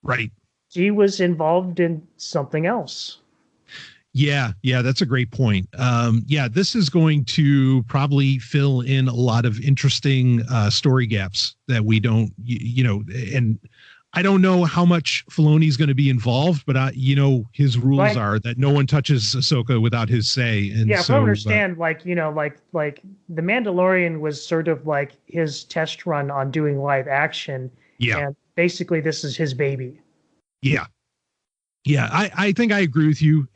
[SPEAKER 2] Right.
[SPEAKER 3] She was involved in something else.
[SPEAKER 2] Yeah, that's a great point. This is going to probably fill in a lot of interesting story gaps that we don't, and I don't know how much Filoni's going to be involved, but his rules are that no one touches Ahsoka without his say. And
[SPEAKER 3] if I understand, like the Mandalorian was sort of like his test run on doing live action.
[SPEAKER 2] Yeah.
[SPEAKER 3] And basically this is his baby.
[SPEAKER 2] Yeah. Yeah. I think I agree with you.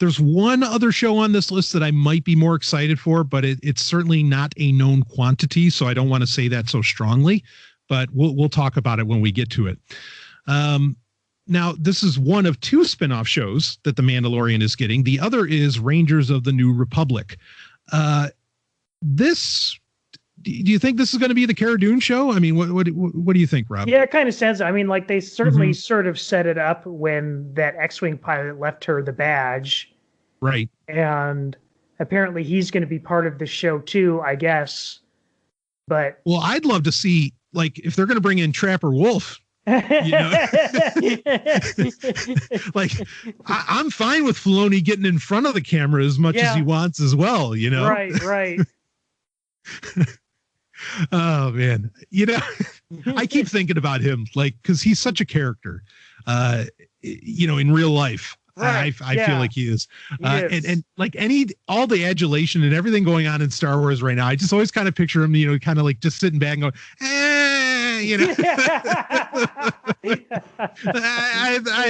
[SPEAKER 2] There's one other show on this list that I might be more excited for, but it's certainly not a known quantity. So I don't want to say that so strongly, but we'll talk about it when we get to it. Now, this is one of two spinoff shows that The Mandalorian is getting. The other is Rangers of the New Republic. Do you think this is going to be the Cara Dune show? I mean, what do you think, Rob?
[SPEAKER 3] Yeah, it kind of sounds. I mean, like they certainly sort of set it up when that X-Wing pilot left her the badge.
[SPEAKER 2] Right.
[SPEAKER 3] And apparently he's going to be part of the show too, I guess. But
[SPEAKER 2] well, I'd love to see, like, if they're going to bring in Trapper Wolf. Like, I'm fine with Filoni getting in front of the camera as much as he wants as well.
[SPEAKER 3] Right.
[SPEAKER 2] Oh man, I keep thinking about him, like, because he's such a character, in real life. Right. I feel like he is. And like all the adulation and everything going on in Star Wars right now, I just always kind of picture him, kind of like just sitting back and going, I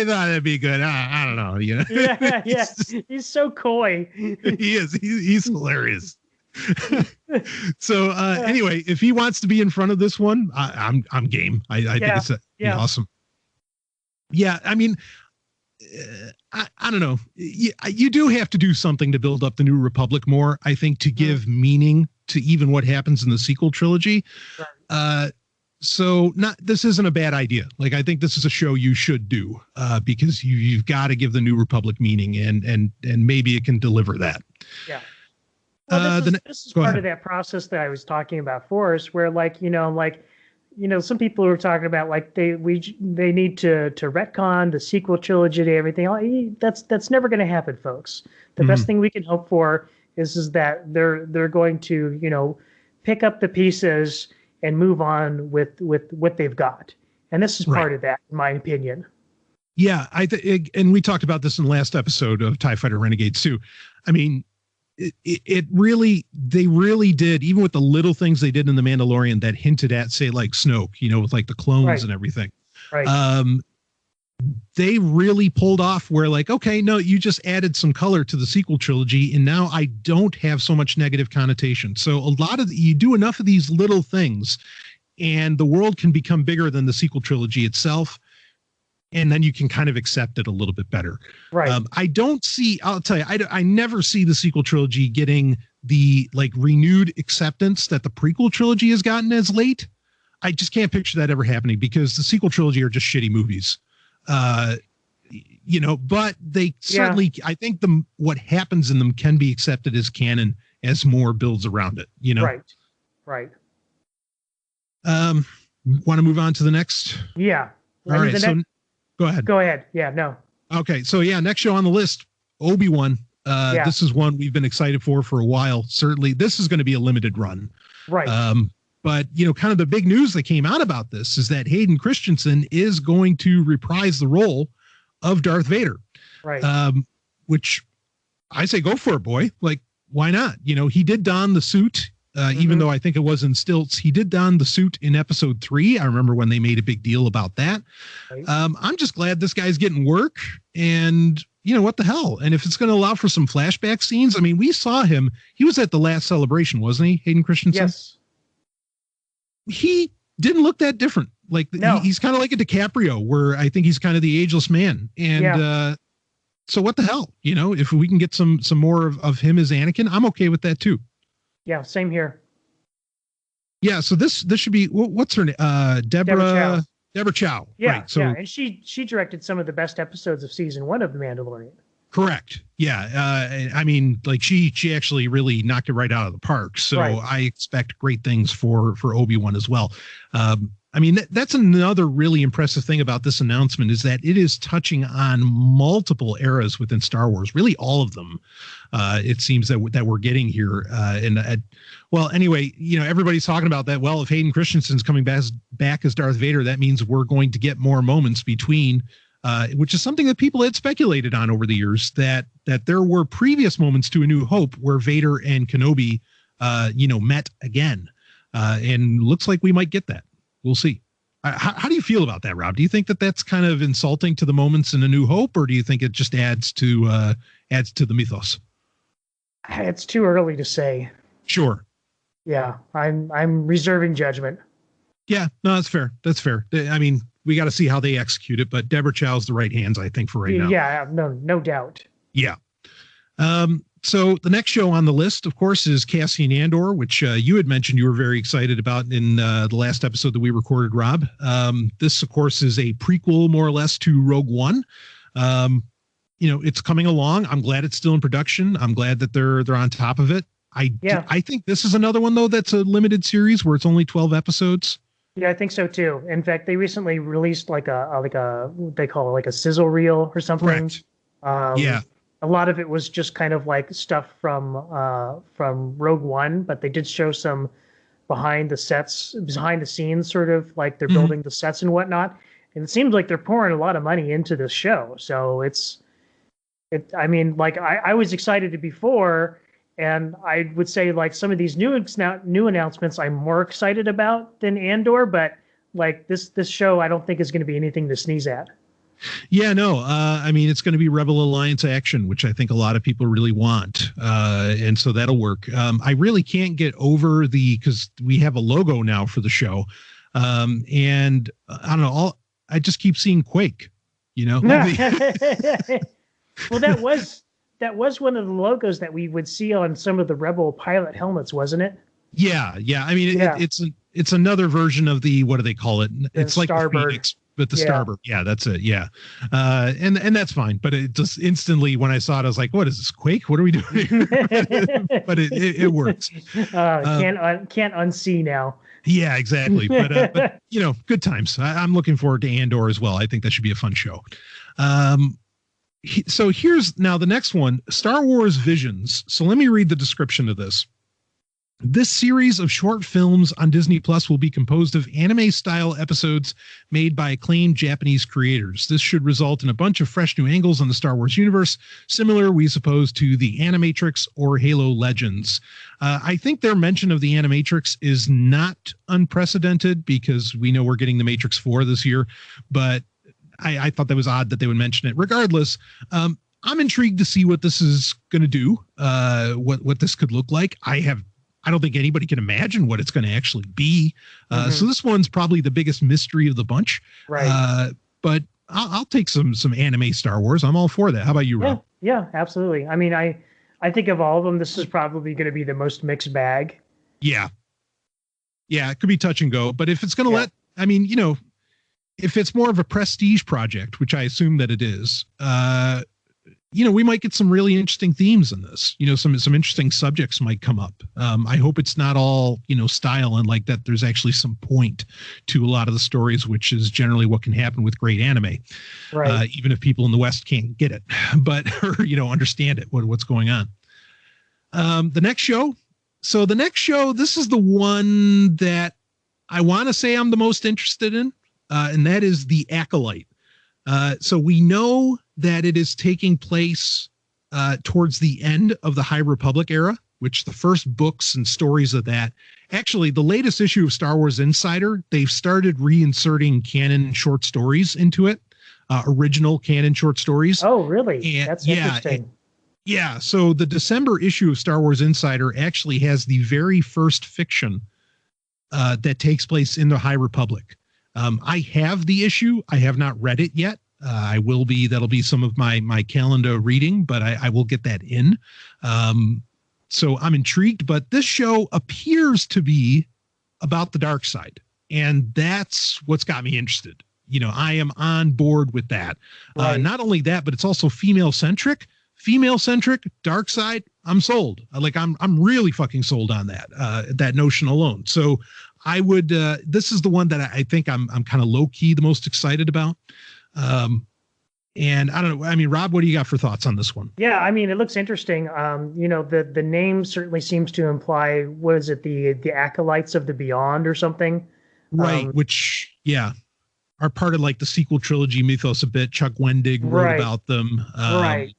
[SPEAKER 2] thought it'd be good. I don't know,
[SPEAKER 3] Yeah. He's so coy.
[SPEAKER 2] He is. He's hilarious. So anyway, if he wants to be in front of this one, I'm game. I think it's awesome. Yeah, I mean, I don't know. You do have to do something to build up the New Republic more, I think, to give meaning to even what happens in the sequel trilogy. Right. So this isn't a bad idea. Like, I think this is a show you should do because you've got to give the New Republic meaning, and maybe it can deliver that.
[SPEAKER 3] Yeah. Well, this is part of that process that I was talking about for us, where some people were talking about like they need to retcon the sequel trilogy and everything. That's never going to happen, folks. The best thing we can hope for is that they're going to pick up the pieces and move on with what they've got, and this is part of that, in my opinion.
[SPEAKER 2] Yeah, and we talked about this in the last episode of TIE Fighter Renegades too. I mean, they really did, even with the little things they did in The Mandalorian that hinted at, say, like Snoke, with like the clones and everything.
[SPEAKER 3] Right.
[SPEAKER 2] they really pulled off where like, okay, no, you just added some color to the sequel trilogy, and now I don't have so much negative connotation. So a lot of you do enough of these little things, and the world can become bigger than the sequel trilogy itself. And then you can kind of accept it a little bit better.
[SPEAKER 3] Right.
[SPEAKER 2] I'll tell you, I never see the sequel trilogy getting the like renewed acceptance that the prequel trilogy has gotten as late. I just can't picture that ever happening because the sequel trilogy are just shitty movies. But they certainly, I think what happens in them can be accepted as canon as more builds around it,
[SPEAKER 3] Right.
[SPEAKER 2] Want to move on to the next?
[SPEAKER 3] Yeah.
[SPEAKER 2] All right. So go ahead.
[SPEAKER 3] Yeah, no.
[SPEAKER 2] Okay. So yeah, next show on the list, Obi-Wan. This is one we've been excited for a while. Certainly this is going to be a limited run.
[SPEAKER 3] Right.
[SPEAKER 2] But kind of the big news that came out about this is that Hayden Christensen is going to reprise the role of Darth Vader.
[SPEAKER 3] Right.
[SPEAKER 2] Which I say, go for it, boy. Like, why not? He did don the suit, even though I think it was in stilts. He did don the suit in episode 3. I remember when they made a big deal about that. Right. I'm just glad this guy's getting work, and what the hell? And if it's going to allow for some flashback scenes, I mean, we saw him. He was at the last celebration, wasn't he, Hayden Christensen?
[SPEAKER 3] Yes.
[SPEAKER 2] He didn't look that different. Like he's kind of like a DiCaprio, where I think he's kind of the ageless man. And so what the hell? If we can get some more of him as Anakin, I'm okay with that too.
[SPEAKER 3] Yeah, same here.
[SPEAKER 2] Yeah, so this should be, what's her name? Deborah Chow.
[SPEAKER 3] Yeah,
[SPEAKER 2] right. So,
[SPEAKER 3] and she directed some of the best episodes of season 1 of The Mandalorian.
[SPEAKER 2] Correct. Yeah. I mean, like she actually really knocked it right out of the park. So I expect great things for Obi-Wan as well. I mean, that's another really impressive thing about this announcement is that it is touching on multiple eras within Star Wars, really all of them. It seems that we're getting here. Well, anyway, everybody's talking about that. Well, if Hayden Christensen's coming back as Darth Vader, that means we're going to get more moments between which is something that people had speculated on over the years, that there were previous moments to A New Hope where Vader and Kenobi, met again. And looks like we might get that. We'll see. How do you feel about that, Rob? Do you think that that's kind of insulting to the moments in A New Hope, or do you think it just adds to the mythos?
[SPEAKER 3] It's too early to say.
[SPEAKER 2] Sure.
[SPEAKER 3] Yeah, I'm reserving judgment.
[SPEAKER 2] Yeah, no, that's fair. That's fair. I mean, we got to see how they execute it, but Deborah Chow's the right hands, I think, for right now.
[SPEAKER 3] Yeah, no doubt.
[SPEAKER 2] Yeah. So the next show on the list, of course, is Cassian Andor, which you had mentioned you were very excited about in the last episode that we recorded, Rob. This, of course, is a prequel, more or less, to Rogue One. It's coming along. I'm glad it's still in production. I'm glad that they're on top of it. I think this is another one, though, that's a limited series where it's only 12 episodes.
[SPEAKER 3] Yeah, I think so too. In fact, they recently released like a what they call it, like a sizzle reel or something.
[SPEAKER 2] Correct.
[SPEAKER 3] A lot of it was just kind of like stuff from Rogue One, but they did show some behind the scenes, sort of like they're building the sets and whatnot. And it seems like they're pouring a lot of money into this show. So I mean, like I was excited before. And I would say like some of these new announcements I'm more excited about than Andor, but like this show I don't think is going to be anything to sneeze at.
[SPEAKER 2] Yeah, no. I mean, it's going to be Rebel Alliance action, which I think a lot of people really want. And so that'll work. I really can't get over because we have a logo now for the show. And I don't know, I just keep seeing Quake, Well, that was one of the logos that we would see on some of the Rebel pilot helmets, wasn't it? Yeah. I mean, it's another version of the, what do they call it? It's like the Phoenix, but the Starbird. Yeah, that's it. Yeah. And that's fine. But it just instantly, when I saw it, I was like, what is this, Quake? What are we doing? But it works.
[SPEAKER 3] Can't unsee now.
[SPEAKER 2] Yeah, exactly. But good times. I'm looking forward to Andor as well. I think that should be a fun show. So here's now the next one, Star Wars Visions. So let me read the description of this. This series of short films on Disney Plus will be composed of anime-style episodes made by acclaimed Japanese creators. This should result in a bunch of fresh new angles on the Star Wars universe, similar, we suppose, to The Animatrix or Halo Legends. I think their mention of The Animatrix is not unprecedented because we know we're getting The Matrix 4 this year, but I thought that was odd that they would mention it. Regardless, I'm intrigued to see what this is going to do, what this could look like. I don't think anybody can imagine what it's going to actually be. So this one's probably the biggest mystery of the bunch.
[SPEAKER 3] Right.
[SPEAKER 2] But I'll take some anime Star Wars. I'm all for that. How about you, Rob?
[SPEAKER 3] Yeah, absolutely. I mean, I think of all of them, this is probably going to be the most mixed bag.
[SPEAKER 2] Yeah. Yeah, it could be touch and go. But if it's going to if it's more of a prestige project, which I assume that it is, we might get some really interesting themes in this. Some interesting subjects might come up. I hope it's not all, style and like that. There's actually some point to a lot of the stories, which is generally what can happen with great anime.
[SPEAKER 3] Right.
[SPEAKER 2] Even if people in the West can't get it, or understand it, what's going on. The next show. So the next show, this is the one that I want to say I'm the most interested in. And that is The Acolyte. So we know that it is taking place towards the end of the High Republic era, which the first books and stories of that. Actually, the latest issue of Star Wars Insider, they've started reinserting canon short stories into it, original canon short stories.
[SPEAKER 3] Oh, really?
[SPEAKER 2] And,
[SPEAKER 3] that's interesting.
[SPEAKER 2] Yeah. So the December issue of Star Wars Insider actually has the very first fiction that takes place in the High Republic. I have the issue. I have not read it yet. I will be. That'll be some of my calendar reading, but I will get that in. So I'm intrigued. But this show appears to be about the dark side, and that's what's got me interested. I am on board with that.
[SPEAKER 3] Right.
[SPEAKER 2] Not only that, but it's also female centric. Dark side. I'm sold. I'm really fucking sold on that notion alone. So I would, this is the one that I think I'm kind of low key the most excited about. And I don't know. I mean, Rob, what do you got for thoughts on this one?
[SPEAKER 3] Yeah, I mean, it looks interesting. The name certainly seems to imply, what is it, the Acolytes of the Beyond or something?
[SPEAKER 2] Right. Which, are part of like the sequel trilogy mythos a bit. Chuck Wendig wrote about them.
[SPEAKER 3] Right.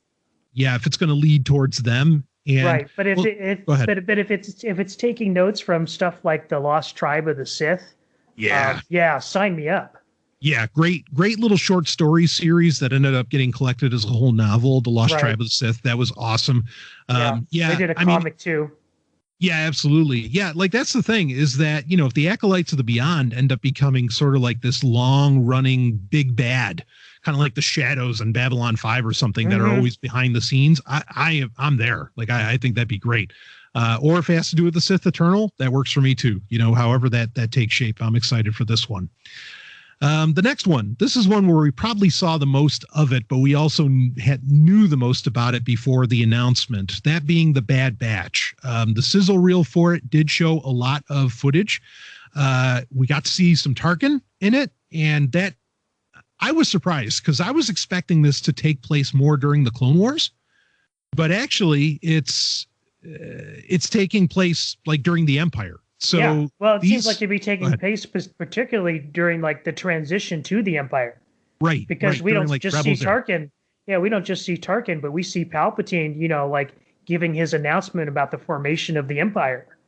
[SPEAKER 2] Yeah. If it's going to lead towards them. And,
[SPEAKER 3] right. But if it's taking notes from stuff like the Lost Tribe of the Sith.
[SPEAKER 2] Yeah.
[SPEAKER 3] Sign me up.
[SPEAKER 2] Yeah, great little short story series that ended up getting collected as a whole novel, The Lost Tribe of the Sith. That was awesome.
[SPEAKER 3] They did a comic too.
[SPEAKER 2] Yeah, absolutely. Yeah, like that's the thing is that, if the Acolytes of the Beyond end up becoming sort of like this long running big bad, kind of like the Shadows in Babylon 5 or something that are always behind the scenes, I'm there. Like, I think that'd be great. Or if it has to do with the Sith Eternal, that works for me too. However that takes shape, I'm excited for this one. The next one, this is one where we probably saw the most of it, but we also knew the most about it before the announcement, that being The Bad Batch. The sizzle reel for it did show a lot of footage. We got to see some Tarkin in it, and that I was surprised because I was expecting this to take place more during the Clone Wars, but actually it's taking place like during the Empire. So
[SPEAKER 3] it seems like it'd be taking place particularly during like the transition to the Empire.
[SPEAKER 2] Right.
[SPEAKER 3] Because we don't just see Tarkin.
[SPEAKER 2] Era.
[SPEAKER 3] Yeah, we don't just see Tarkin, but we see Palpatine, like giving his announcement about the formation of the Empire.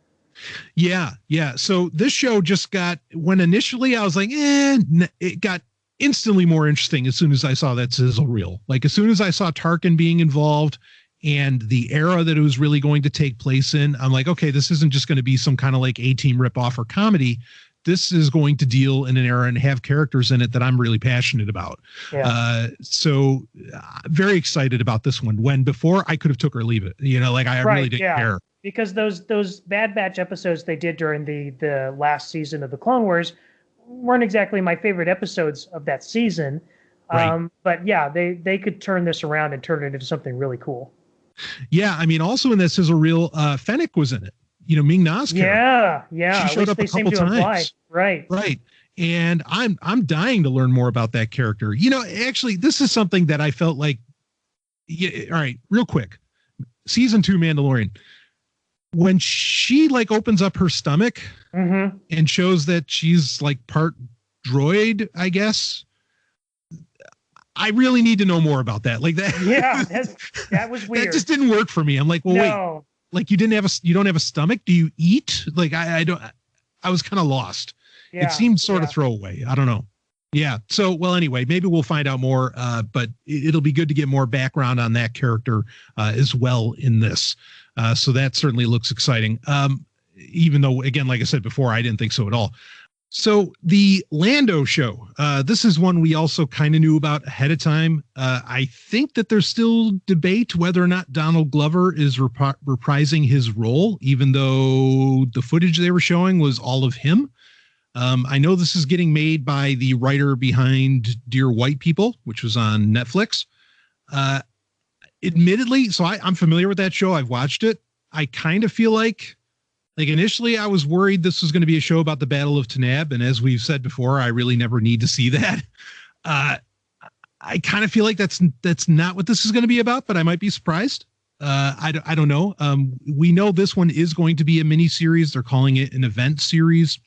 [SPEAKER 2] Yeah. So this show just when initially I was like, it got instantly more interesting as soon as I saw that sizzle reel. Like as soon as I saw Tarkin being involved and the era that it was really going to take place in, I'm like, okay, this isn't just going to be some kind of like A-Team ripoff or comedy. This is going to deal in an era and have characters in it that I'm really passionate about. Yeah. So very excited about this one, when before I could have took or leave it, I really didn't care.
[SPEAKER 3] Because those Bad Batch episodes they did during the last season of the Clone Wars weren't exactly my favorite episodes of that season. Right. But yeah, they could turn this around and turn it into something really cool.
[SPEAKER 2] Yeah, I mean, also in that sizzle reel, Fennec was in it. Ming Na's character.
[SPEAKER 3] Yeah.
[SPEAKER 2] She showed up a couple times.
[SPEAKER 3] Right.
[SPEAKER 2] And I'm dying to learn more about that character. Actually, this is something that I felt like. Yeah, all right, real quick. Season 2 Mandalorian. When she like opens up her stomach and shows that she's like part droid, I guess. I really need to know more about that. Like that.
[SPEAKER 3] Yeah, that was weird.
[SPEAKER 2] That just didn't work for me. I'm like, well, wait, like you don't have a stomach. Do you eat? Like, I was kind of lost. Yeah, it seemed sort of throwaway. I don't know. Yeah. So, well, anyway, maybe we'll find out more, but it'll be good to get more background on that character as well in this. So that certainly looks exciting. Even though, again, like I said before, I didn't think so at all. So the Lando show, this is one we also kind of knew about ahead of time. I think that there's still debate whether or not Donald Glover is reprising his role, even though the footage they were showing was all of him. I know this is getting made by the writer behind Dear White People, which was on Netflix. Admittedly, so I'm familiar with that show. I've watched it. I kind of feel like initially I was worried this was going to be a show about the Battle of Tanab. And as we've said before, I really never need to see that. I kind of feel like that's not what this is going to be about, but I might be surprised. I don't know. We know this one is going to be a mini series. They're calling it an event series.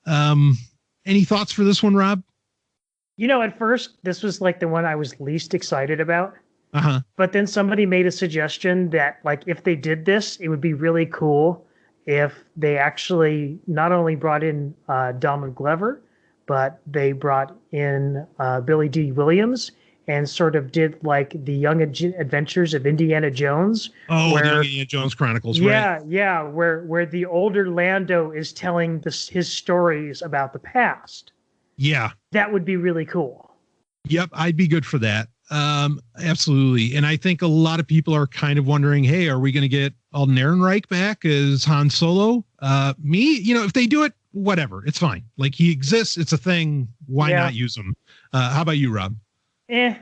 [SPEAKER 2] Any thoughts for this one, Rob?
[SPEAKER 3] At first this was like the one I was least excited about.
[SPEAKER 2] Uh-huh.
[SPEAKER 3] But then somebody made a suggestion that like, if they did this, it would be really cool if they actually not only brought in Donald Glover, but they brought in Billy D. Williams and sort of did like the Young Adventures of Indiana Jones.
[SPEAKER 2] Oh, the Indiana Jones Chronicles, right?
[SPEAKER 3] Yeah, where the older Lando is telling his stories about the past.
[SPEAKER 2] Yeah.
[SPEAKER 3] That would be really cool.
[SPEAKER 2] Yep, I'd be good for that. Absolutely. And I think a lot of people are kind of wondering, hey, are we going to get Alden Ehrenreich back as Han Solo? If they do it, whatever, it's fine. Like, he exists. It's a thing. Why not use him? How about you, Rob?
[SPEAKER 3] I'm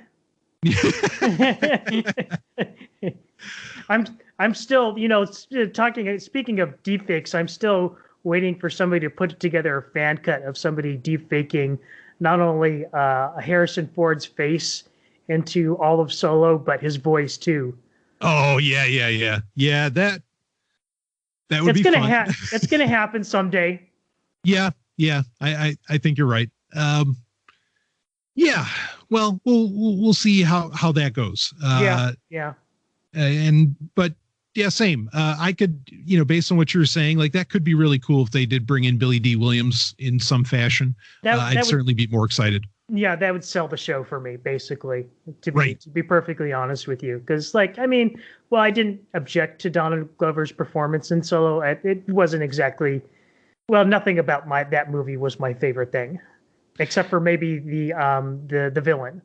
[SPEAKER 3] still, speaking of deepfakes, I'm still waiting for somebody to put together a fan cut of somebody deepfaking not only Harrison Ford's face into all of Solo, but his voice too.
[SPEAKER 2] Oh yeah. That would be fun.
[SPEAKER 3] It's gonna happen someday.
[SPEAKER 2] Yeah. I think you're right. Yeah. Well, we'll see how that goes.
[SPEAKER 3] Yeah.
[SPEAKER 2] But yeah, same. I could, based on what you're saying, like that could be really cool if they did bring in Billy D. Williams in some fashion. I'd certainly be more excited.
[SPEAKER 3] Yeah, that would sell the show for me, basically, to be perfectly honest with you. Because, I didn't object to Donald Glover's performance in Solo. It wasn't exactly, nothing about that movie was my favorite thing, except for maybe the villain.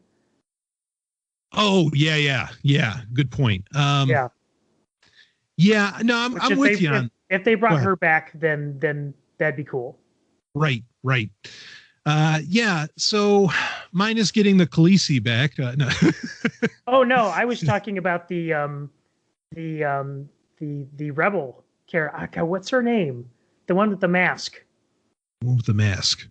[SPEAKER 2] Oh, yeah. Good point. Yeah. No, I'm with you on.
[SPEAKER 3] If they brought her back, then that'd be cool.
[SPEAKER 2] Right. Yeah. So mine is getting the Khaleesi back. No.
[SPEAKER 3] Oh no, I was talking about the rebel character. What's her name? The one with the mask.
[SPEAKER 2] One with the mask.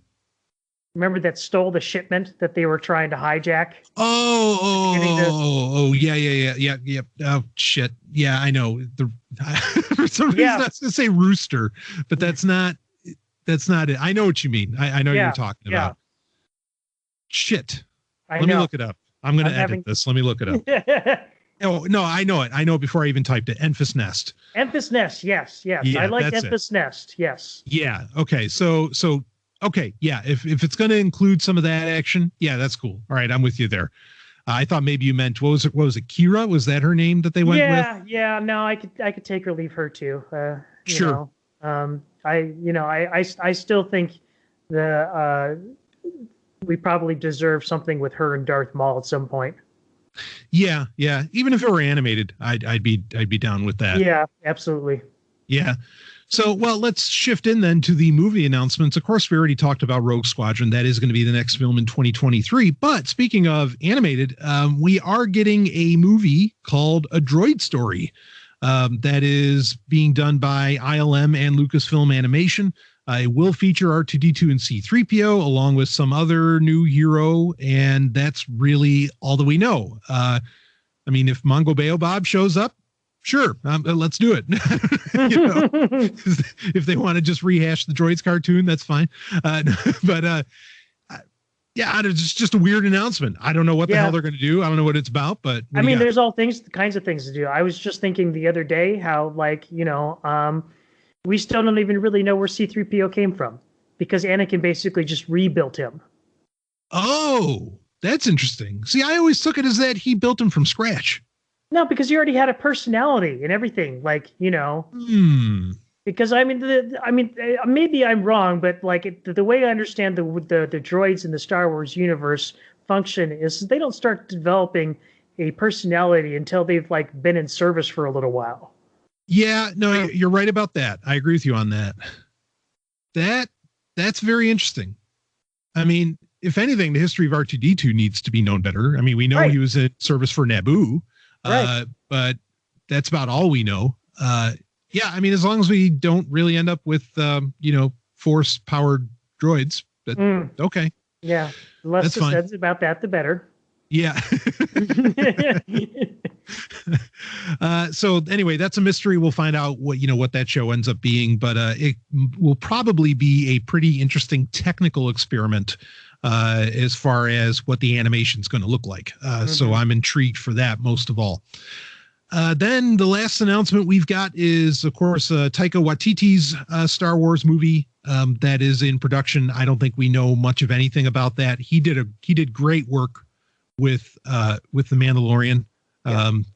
[SPEAKER 3] Remember that stole the shipment that they were trying to hijack?
[SPEAKER 2] Oh, yeah. Oh shit. Yeah, I know. For some reason I was gonna say rooster, but that's not it. I know what you mean. I know you're talking about. Shit. Let me look it up. I'm going to edit this. Let me look it up. Oh, no, I know it. I know it before I even typed it. Enfys Nest.
[SPEAKER 3] Enfys Nest. Yes. Yeah, I like Enfys Nest. Yes. Yeah.
[SPEAKER 2] Okay. So, okay. Yeah. If it's going to include some of that action, yeah, that's cool. All right. I'm with you there. I thought maybe you meant, what was it? Kira? Was that her name that they went with?
[SPEAKER 3] Yeah. No, I could take or leave her too.
[SPEAKER 2] Sure.
[SPEAKER 3] I still think we probably deserve something with her and Darth Maul at some point.
[SPEAKER 2] Yeah. Even if it were animated, I'd be down with that.
[SPEAKER 3] Yeah, absolutely.
[SPEAKER 2] Yeah. So, let's shift in then to the movie announcements. Of course, we already talked about Rogue Squadron. That is going to be the next film in 2023. But speaking of animated, we are getting a movie called A Droid Story. That is being done by ILM and Lucasfilm Animation. It will feature R2-D2 and C-3PO along with some other new hero, and that's really all that we know. If Mongo Baobab shows up, sure, let's do it. If they want to just rehash the Droids cartoon, that's fine. Yeah, it's just a weird announcement. I don't know what the hell they're going to do. I don't know what it's about, but
[SPEAKER 3] there's kinds of things to do. I was just thinking the other day how, we still don't even really know where C-3PO came from because Anakin basically just rebuilt him.
[SPEAKER 2] Oh, that's interesting. See, I always took it as that he built him from scratch.
[SPEAKER 3] No, because he already had a personality and everything. Like,
[SPEAKER 2] Hmm.
[SPEAKER 3] because maybe I'm wrong, but like the way I understand the droids in the Star Wars universe function is they don't start developing a personality until they've like been in service for a little while.
[SPEAKER 2] Yeah, no, you're right about that. I agree with you on that. That's very interesting. I mean, if anything, the history of R2D2 needs to be known better. I mean, we know
[SPEAKER 3] Right.
[SPEAKER 2] he was in service for Naboo,
[SPEAKER 3] Right.
[SPEAKER 2] but that's about all we know. Yeah, I mean, as long as we don't really end up with, force powered droids, but okay.
[SPEAKER 3] Yeah. The less
[SPEAKER 2] That's fine.
[SPEAKER 3] said about that, the better.
[SPEAKER 2] Yeah. So anyway, that's a mystery. We'll find out what that show ends up being, but it will probably be a pretty interesting technical experiment as far as what the animation is going to look like. So I'm intrigued for that most of all. Then the last announcement we've got is, of course, Taika Waititi's Star Wars movie that is in production. I don't think we know much of anything about that. He did great work with The Mandalorian.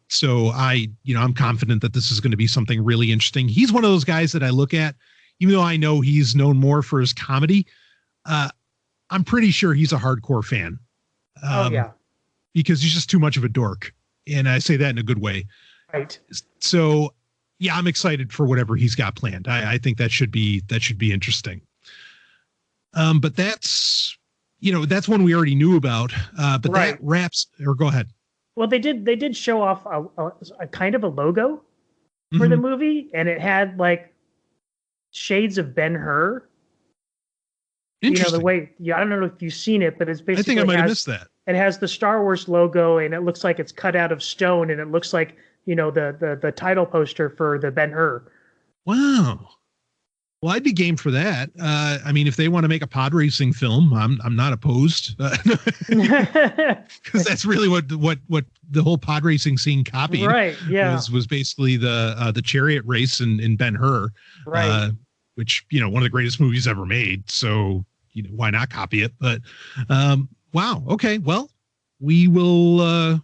[SPEAKER 2] So I'm confident that this is going to be something really interesting. He's one of those guys that I look at, even though I know he's known more for his comedy. I'm pretty sure he's a hardcore fan. Because he's just too much of a dork. And I say that in a good way.
[SPEAKER 3] Right.
[SPEAKER 2] So yeah, I'm excited for whatever he's got planned. I think that should be interesting. But that's one we already knew about. But
[SPEAKER 3] Right.
[SPEAKER 2] that wraps, or go ahead.
[SPEAKER 3] Well, they did show off a kind of a logo for the movie, and it had like shades of Ben-Hur.
[SPEAKER 2] Interesting.
[SPEAKER 3] The way, I don't know if you've seen it, but it's basically.
[SPEAKER 2] I think I might have missed that.
[SPEAKER 3] It has the Star Wars logo, and it looks like it's cut out of stone, and it looks like the title poster for the Ben-Hur.
[SPEAKER 2] Wow. Well, I'd be game for that. I mean, if they want to make a pod racing film, I'm not opposed, because that's really what the whole pod racing scene copied.
[SPEAKER 3] Right. Yeah.
[SPEAKER 2] Was basically the chariot race in Ben-Hur,
[SPEAKER 3] right.
[SPEAKER 2] Which one of the greatest movies ever made. So why not copy it? But wow. Okay. Well, we will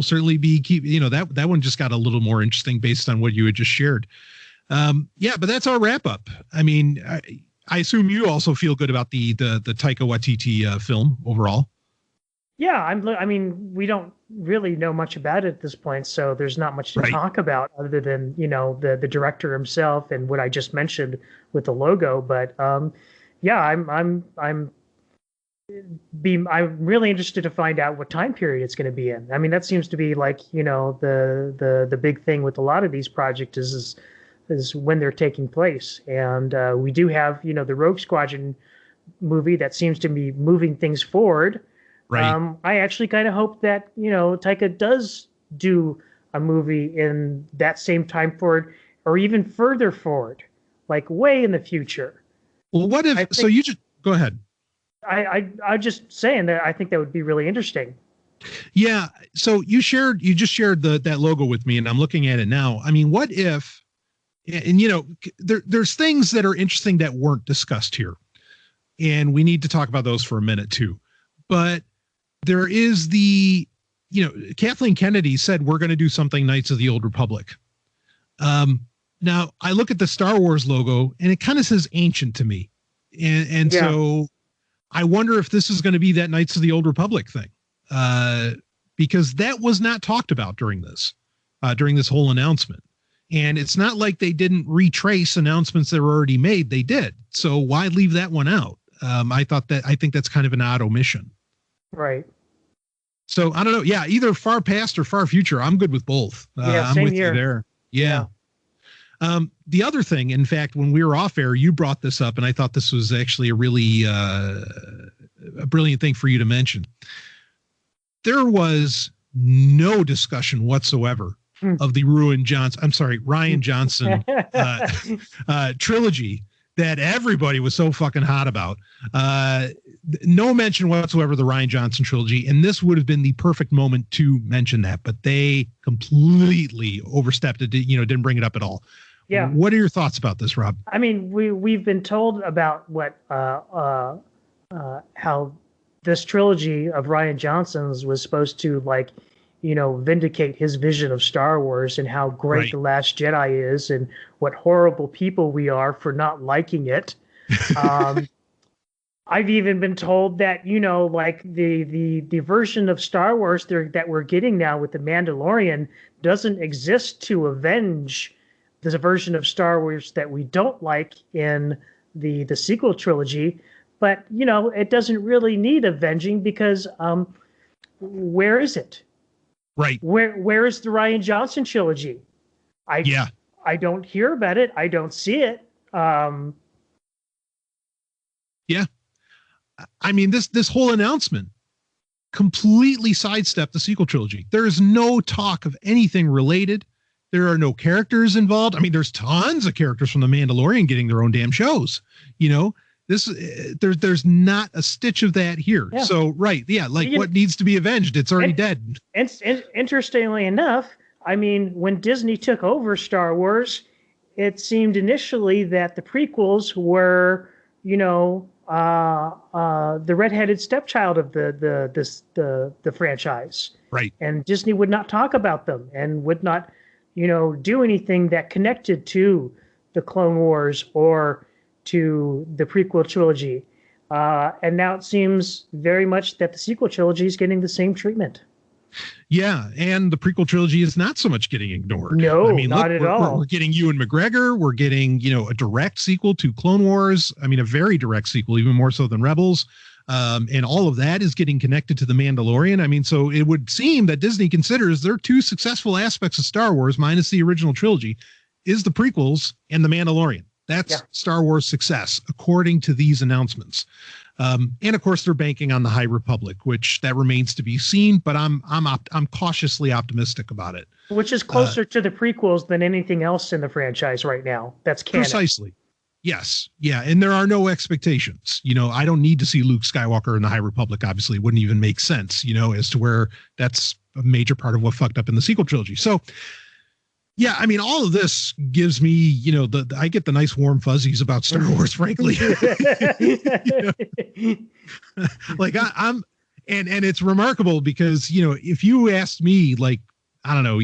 [SPEAKER 2] certainly be that one just got a little more interesting based on what you had just shared. Yeah, but that's our wrap up. I mean, I assume you also feel good about the Taika Waititi film overall.
[SPEAKER 3] Yeah, I mean, we don't really know much about it at this point, so there's not much to talk about other than the director himself and what I just mentioned with the logo. But yeah, I'm really interested to find out what time period it's going to be in. I mean, that seems to be like the big thing with a lot of these projects is when they're taking place. And we do have, the Rogue Squadron movie that seems to be moving things forward.
[SPEAKER 2] Right.
[SPEAKER 3] I actually kind of hope that, Taika does do a movie in that same time forward or even further forward, like way in the future.
[SPEAKER 2] Well, what if, so you just go ahead.
[SPEAKER 3] I'm just saying that I think that would be really interesting.
[SPEAKER 2] Yeah. So you just shared that logo with me and I'm looking at it now. I mean, what if, and there's things that are interesting that weren't discussed here, and we need to talk about those for a minute too. But there is Kathleen Kennedy said we're going to do something Knights of the Old Republic. Now I look at the Star Wars logo and it kind of says ancient to me, and so I wonder if this is going to be that Knights of the Old Republic thing, because that was not talked about during this whole announcement. And it's not like they didn't retrace announcements that were already made. They did. So why leave that one out? I think that's kind of an odd omission.
[SPEAKER 3] Right.
[SPEAKER 2] So I don't know. Yeah. Either far past or far future. I'm good with both. I'm with you there. Yeah. The other thing, in fact, when we were off air, you brought this up and I thought this was actually a really, a brilliant thing for you to mention. There was no discussion whatsoever of the Ryan Johnson trilogy that everybody was so fucking hot about. No mention whatsoever of the Ryan Johnson trilogy, and this would have been the perfect moment to mention that, but they completely overstepped it. Didn't bring it up at all.
[SPEAKER 3] Yeah.
[SPEAKER 2] What are your thoughts about this, Rob?
[SPEAKER 3] I mean, we've been told about what how this trilogy of Rian Johnson's was supposed to, like, vindicate his vision of Star Wars and how great The Last Jedi is and what horrible people we are for not liking it. I've even been told that, like the version of Star Wars that we're getting now with The Mandalorian doesn't exist to avenge the version of Star Wars that we don't like in the sequel trilogy. But, it doesn't really need avenging because where is it?
[SPEAKER 2] Right.
[SPEAKER 3] Where is the Rian Johnson trilogy? I don't hear about it. I don't see it.
[SPEAKER 2] Yeah. I mean, this whole announcement completely sidestepped the sequel trilogy. There is no talk of anything related. There are no characters involved. I mean, there's tons of characters from The Mandalorian getting their own damn shows. There's not a stitch of that here. Yeah. So, what needs to be avenged? It's already dead.
[SPEAKER 3] And interestingly enough, I mean, when Disney took over Star Wars, it seemed initially that the prequels were, the redheaded stepchild of the franchise.
[SPEAKER 2] Right.
[SPEAKER 3] And Disney would not talk about them and would not, do anything that connected to the Clone Wars or to the prequel trilogy. And now it seems very much that the sequel trilogy is getting the same treatment.
[SPEAKER 2] Yeah, and the prequel trilogy is not so much getting ignored.
[SPEAKER 3] No, not at all.
[SPEAKER 2] We're getting Ewan McGregor. We're getting, a direct sequel to Clone Wars. I mean, a very direct sequel, even more so than Rebels. And all of that is getting connected to The Mandalorian. I mean, so it would seem that Disney considers their two successful aspects of Star Wars, minus the original trilogy, is the prequels and The Mandalorian. That's Star Wars success, according to these announcements. And of course, they're banking on the High Republic, which that remains to be seen. But I'm cautiously optimistic about it.
[SPEAKER 3] Which is closer to the prequels than anything else in the franchise right now. That's canon.
[SPEAKER 2] Precisely. Yes. Yeah. And there are no expectations. I don't need to see Luke Skywalker in the High Republic. Obviously, it wouldn't even make sense, as to where that's a major part of what fucked up in the sequel trilogy. So, yeah, I mean, all of this gives me, I get the nice warm fuzzies about Star Wars, frankly. Like I'm, and it's remarkable because, if you asked me, like, I don't know,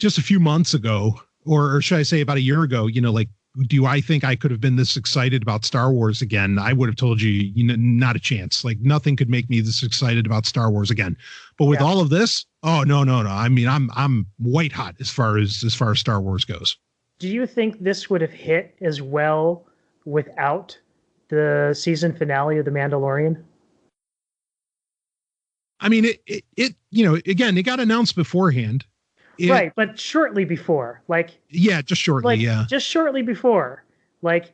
[SPEAKER 2] just a few months ago, or should I say about a year ago, like, do I think I could have been this excited about Star Wars again? I would have told you, not a chance. Like, nothing could make me this excited about Star Wars again. But with all of this, oh no. I mean, I'm white hot as far as Star Wars goes.
[SPEAKER 3] Do you think this would have hit as well without the season finale of The Mandalorian?
[SPEAKER 2] I mean, it again, it got announced beforehand.
[SPEAKER 3] Right, but shortly before,
[SPEAKER 2] just shortly,
[SPEAKER 3] just shortly before, like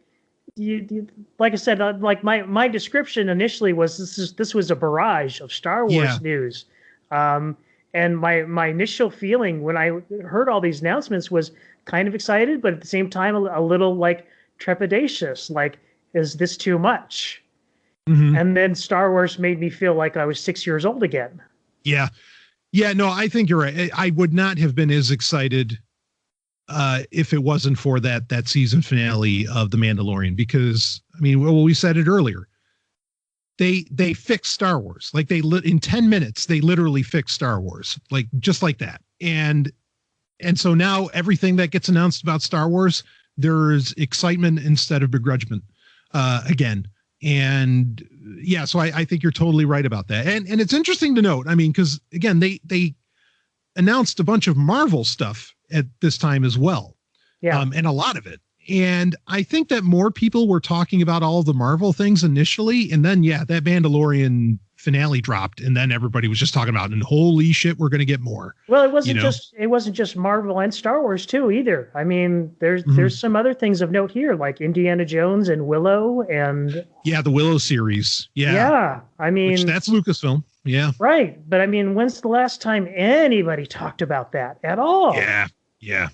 [SPEAKER 3] I said, like my description initially was this was a barrage of Star Wars news, and my initial feeling when I heard all these announcements was kind of excited, but at the same time a little like trepidatious, like, is this too much? Mm-hmm. And then Star Wars made me feel like I was 6 years old again.
[SPEAKER 2] Yeah. Yeah, no, I think you're right. I would not have been as excited if it wasn't for that season finale of The Mandalorian, because, I mean, well, we said it earlier. They fixed Star Wars. Like, in 10 minutes, they literally fixed Star Wars, like, just like that. And so now everything that gets announced about Star Wars, there's excitement instead of begrudgment again. And yeah, so I think you're totally right about that. And it's interesting to note, I mean, because again, they announced a bunch of Marvel stuff at this time as well. Yeah. And a lot of it. And I think that more people were talking about all of the Marvel things initially. And then, that Mandalorian finale dropped. And then everybody was just talking about, and holy shit, we're going to get more.
[SPEAKER 3] Well, it wasn't just Marvel and Star Wars too, either. I mean, there's some other things of note here, like Indiana Jones and Willow and.
[SPEAKER 2] Yeah. The Willow series. Yeah.
[SPEAKER 3] Yeah. I mean,
[SPEAKER 2] that's Lucasfilm. Yeah.
[SPEAKER 3] Right. But I mean, when's the last time anybody talked about that at all?
[SPEAKER 2] Yeah. Yeah.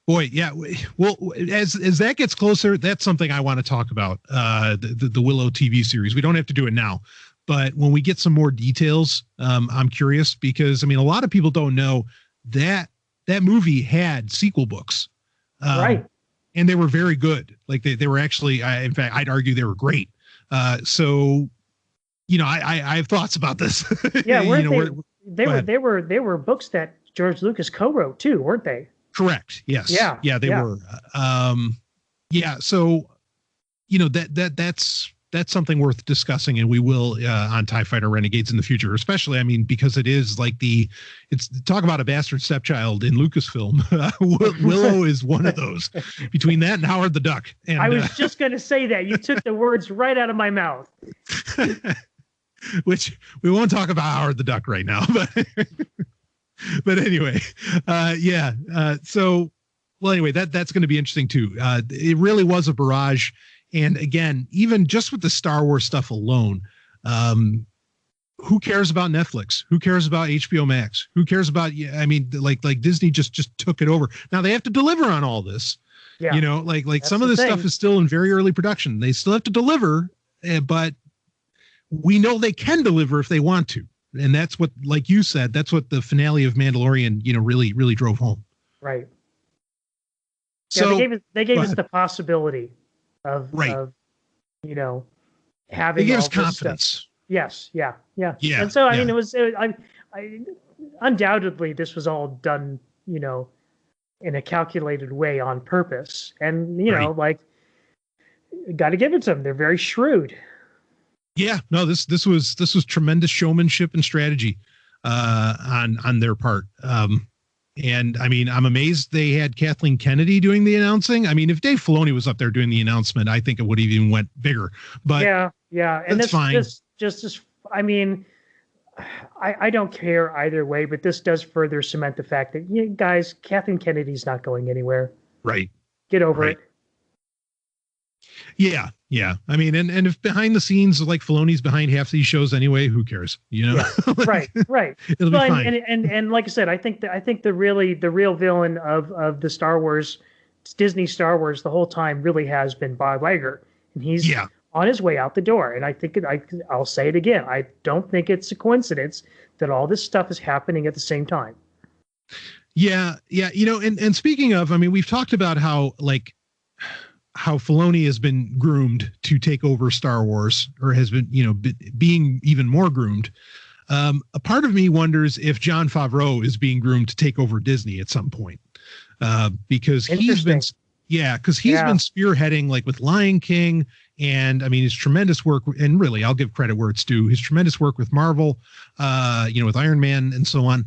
[SPEAKER 2] Boy, yeah. Well, as that gets closer, that's something I want to talk about. The Willow TV series. We don't have to do it now, but when we get some more details, I'm curious because, I mean, a lot of people don't know that movie had sequel books.
[SPEAKER 3] Right.
[SPEAKER 2] and they were very good. Like they were actually, in fact, I'd argue they were great. So, I have thoughts about this.
[SPEAKER 3] Yeah, they were books that George Lucas co-wrote too, weren't they?
[SPEAKER 2] Correct. Yes.
[SPEAKER 3] Yeah.
[SPEAKER 2] They were. So, that's something worth discussing, and we will on TIE Fighter Renegades in the future, especially, because it is like it's talk about a bastard stepchild in Lucasfilm. Willow is one of those. Between that and Howard the Duck. And,
[SPEAKER 3] I was just going to say that. You took the words right out of my mouth.
[SPEAKER 2] Which we won't talk about Howard the Duck right now, but anyway, so, well, anyway, that's going to be interesting too. It really was a barrage. And again, even just with the Star Wars stuff alone, who cares about Netflix? Who cares about HBO Max? Who cares about, like Disney just took it over. Now they have to deliver on all this. Yeah. Like some of this stuff is still in very early production. They still have to deliver, but we know they can deliver if they want to. And that's what, like you said, that's what the finale of Mandalorian, really, really drove home.
[SPEAKER 3] Right.
[SPEAKER 2] So
[SPEAKER 3] yeah, they gave us the possibility of having.
[SPEAKER 2] It gives confidence.
[SPEAKER 3] Stuff. Yes. Yeah. And so, undoubtedly this was all done, in a calculated way on purpose. And, got to give it to them. They're very shrewd.
[SPEAKER 2] Yeah, no, this was tremendous showmanship and strategy on their part. And I'm amazed they had Kathleen Kennedy doing the announcing. If Dave Filoni was up there doing the announcement, I think it would have even went bigger. But
[SPEAKER 3] yeah, and
[SPEAKER 2] that's fine.
[SPEAKER 3] I don't care either way, but this does further cement the fact that, guys, Kathleen Kennedy's not going anywhere.
[SPEAKER 2] Right.
[SPEAKER 3] Get over it.
[SPEAKER 2] Yeah. And if behind the scenes, like Filoni's behind half these shows anyway, who cares?
[SPEAKER 3] Yeah. Right.
[SPEAKER 2] It'll be fine.
[SPEAKER 3] And like I said, I think the real villain of the Star Wars, Disney Star Wars, the whole time really has been Bob Iger, and he's on his way out the door. And I think I'll say it again. I don't think it's a coincidence that all this stuff is happening at the same time.
[SPEAKER 2] Yeah. And speaking of, we've talked about how Filoni has been groomed to take over Star Wars, or has been, being even more groomed. A part of me wonders if Jon Favreau is being groomed to take over Disney at some point, because he's been spearheading, like with Lion King, and his tremendous work. And really, I'll give credit where it's due. His tremendous work with Marvel, with Iron Man and so on.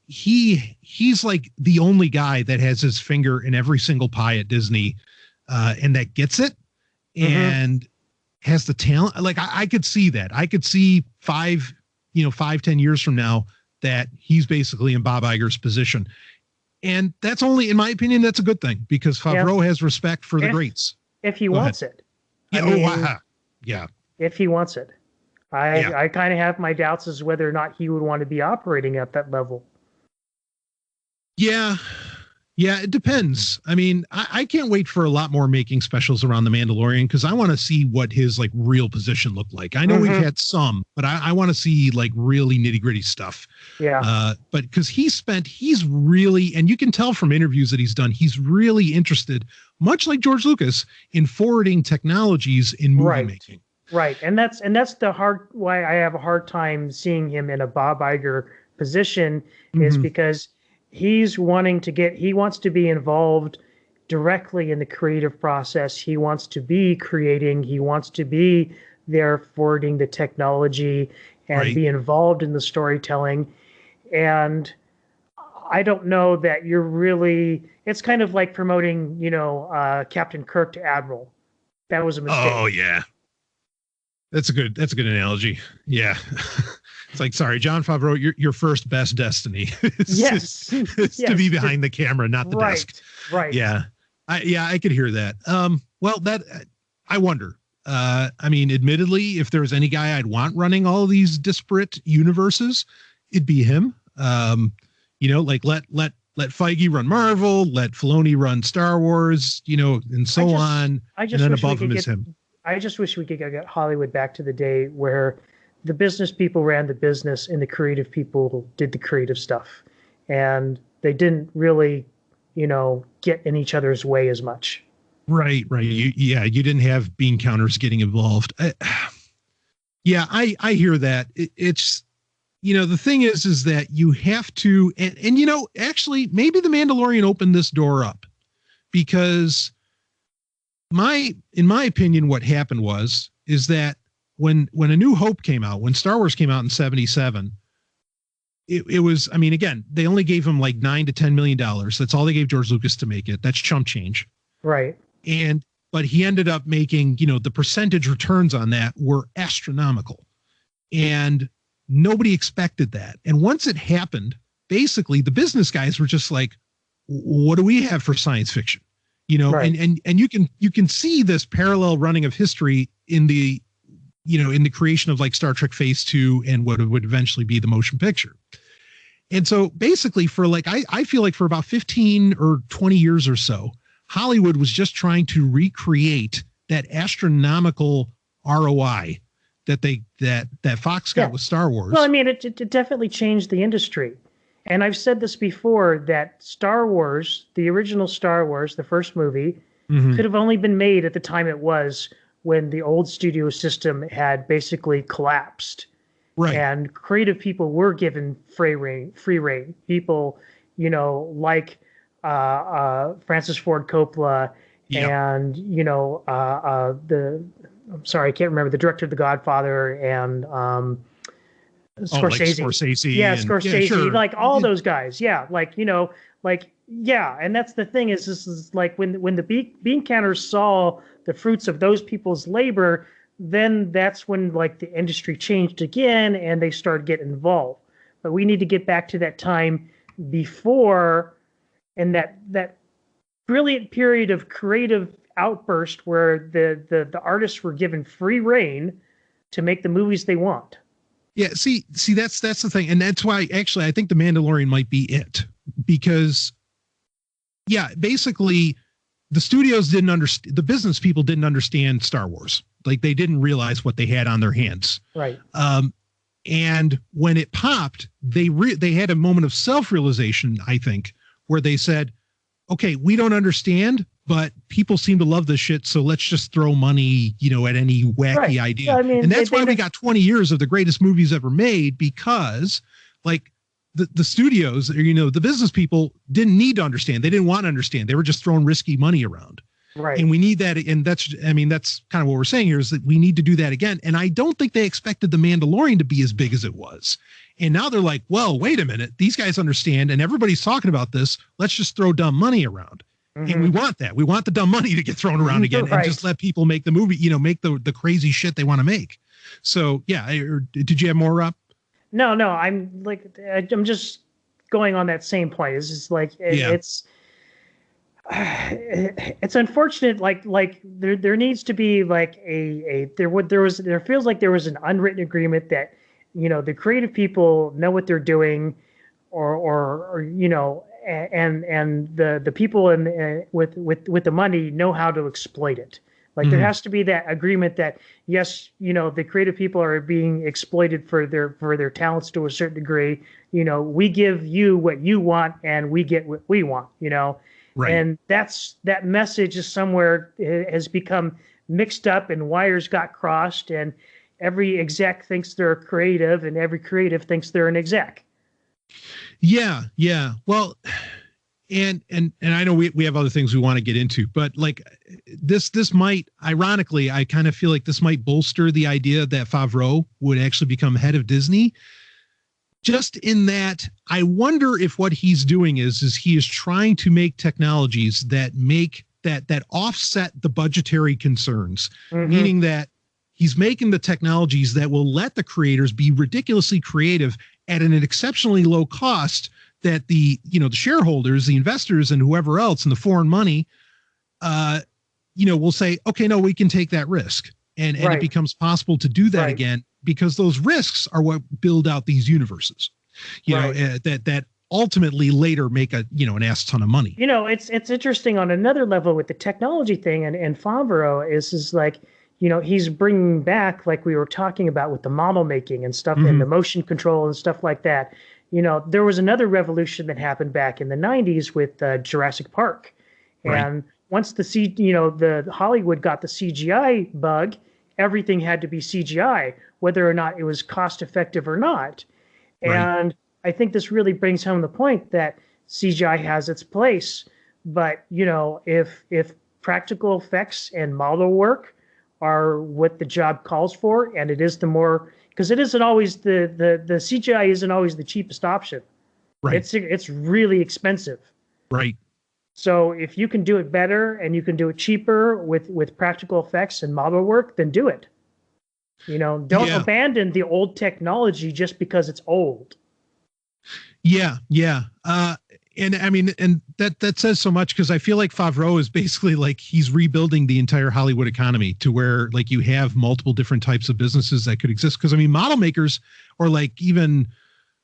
[SPEAKER 2] He's like the only guy that has his finger in every single pie at Disney. And that gets it, and has the talent. Like I could see that. I could see 5-10 years from now that he's basically in Bob Iger's position. And that's only, in my opinion, that's a good thing, because Favreau has respect for the greats.
[SPEAKER 3] If he wants it.
[SPEAKER 2] Yeah.
[SPEAKER 3] If he wants it. I kind of have my doubts as whether or not he would want to be operating at that level.
[SPEAKER 2] Yeah, it depends. I can't wait for a lot more making specials around the Mandalorian, because I want to see what his real position looked like. I know we've had some, but I want to see really nitty gritty stuff.
[SPEAKER 3] Yeah.
[SPEAKER 2] But because he's really, and you can tell from interviews that he's done, he's really interested, much like George Lucas, in forwarding technologies in movie making.
[SPEAKER 3] Right. And that's why I have a hard time seeing him in a Bob Iger position, is because he wants to be involved directly in the creative process. He wants to be creating. He wants to be there forwarding the technology and be involved in the storytelling. And I don't know that it's kind of like promoting, Captain Kirk to Admiral. That was a mistake.
[SPEAKER 2] Oh yeah. That's a good analogy. Yeah. It's like, sorry, Jon Favreau, your first best destiny is to be behind the camera, not the desk.
[SPEAKER 3] Right.
[SPEAKER 2] Yeah. I could hear that. Well, I wonder. Admittedly, if there's any guy I'd want running all these disparate universes, it'd be him. Let Feige run Marvel, let Filoni run Star Wars, and so on. And then above him is him.
[SPEAKER 3] I just wish we could get Hollywood back to the day where the business people ran the business and the creative people did the creative stuff. And they didn't really get in each other's way as much.
[SPEAKER 2] Right. You didn't have bean counters getting involved. I hear that. It's, the thing is that you have to, and actually maybe the Mandalorian opened this door up, because in my opinion, what happened is that when A New Hope came out, when Star Wars came out in 1977, it was, I mean, again, they only gave him like $9 to $10 million. That's all they gave George Lucas to make it. That's chump change.
[SPEAKER 3] Right.
[SPEAKER 2] But he ended up making, the percentage returns on that were astronomical, and nobody expected that. And once it happened, basically the business guys were just like, what do we have for science fiction?
[SPEAKER 3] Right.
[SPEAKER 2] And you can see this parallel running of history in the, in the creation of like Star Trek Phase 2 and what would eventually be the motion picture. And so basically for like, I feel like for about 15 or 20 years or so, Hollywood was just trying to recreate that astronomical ROI that Fox got with Star Wars.
[SPEAKER 3] Well, I mean, it definitely changed the industry. And I've said this before, that Star Wars, the original Star Wars, the first movie, could have only been made at the time it was, when the old studio system had basically collapsed.
[SPEAKER 2] Right.
[SPEAKER 3] And creative people were given free reign. People, like Francis Ford Coppola and, I'm sorry, I can't remember, the director of The Godfather and Scorsese.
[SPEAKER 2] Like Scorsese.
[SPEAKER 3] Yeah, Scorsese.
[SPEAKER 2] Yeah, sure.
[SPEAKER 3] Like all those guys. Yeah. And that's the thing is, this is like when the bean counters saw the fruits of those people's labor, then that's when like the industry changed again and they started getting involved. But we need to get back to that time before, and that brilliant period of creative outburst where the artists were given free reign to make the movies they want.
[SPEAKER 2] Yeah, see that's the thing, and that's why actually I think The Mandalorian might be it, because basically the studios didn't understand, the business people didn't understand Star Wars. Like they didn't realize what they had on their hands.
[SPEAKER 3] Right.
[SPEAKER 2] And when it popped, they had a moment of self-realization, I think, where they said, okay, we don't understand, but people seem to love this shit, so let's just throw money, at any wacky idea. Yeah, I mean, and that's why we got 20 years of the greatest movies ever made, because like the studios, the business people didn't need to understand. They didn't want to understand. They were just throwing risky money around.
[SPEAKER 3] Right.
[SPEAKER 2] And we need that. And that's kind of what we're saying here, is that we need to do that again. And I don't think they expected The Mandalorian to be as big as it was. And now they're like, well, wait a minute. These guys understand, and everybody's talking about this. Let's just throw dumb money around. And we want that. We want the dumb money to get thrown around again, and just let people make the movie, make the crazy shit they want to make. So yeah. Did you have more, Rob?
[SPEAKER 3] No, I'm just going on that same point. It's just like, it's unfortunate. Like there needs to be like there feels like there was an unwritten agreement that, the creative people know what they're doing, or and the people with the money know how to exploit it. Like there has to be that agreement that yes, the creative people are being exploited for their talents to a certain degree. We give you what you want and we get what we want, Right. And that message is somewhere has become mixed up and wires got crossed, and every exec thinks they're creative and every creative thinks they're an exec.
[SPEAKER 2] Yeah. Well, and I know we have other things we want to get into, but like this might, ironically, I kind of feel like this might bolster the idea that Favreau would actually become head of Disney. Just in that, I wonder if what he's doing is he is trying to make technologies that offset the budgetary concerns, meaning that he's making the technologies that will let the creators be ridiculously creative at an exceptionally low cost, that the shareholders, the investors, and whoever else, and the foreign money, will say, okay, no, we can take that risk. And it becomes possible to do that again, because those risks are what build out these universes, that ultimately later make an ass ton of money.
[SPEAKER 3] It's interesting on another level with the technology thing, and Favreau is like, he's bringing back, like we were talking about with the model making and stuff, and the motion control and stuff like that. there was another revolution that happened back in the 90s with Jurassic Park. And once the Hollywood got the CGI bug, everything had to be CGI, whether or not it was cost effective or not.
[SPEAKER 2] Right.
[SPEAKER 3] And I think this really brings home the point that CGI has its place, but if practical effects and model work are what the job calls for, and it is because it isn't always the CGI isn't always the cheapest option.
[SPEAKER 2] Right.
[SPEAKER 3] It's really expensive.
[SPEAKER 2] Right.
[SPEAKER 3] So if you can do it better and you can do it cheaper with practical effects and model work, then do it. Don't abandon the old technology just because it's old.
[SPEAKER 2] Yeah. And I mean, and that says so much, because I feel like Favreau is basically like he's rebuilding the entire Hollywood economy to where like you have multiple different types of businesses that could exist. Because I mean, model makers or like even,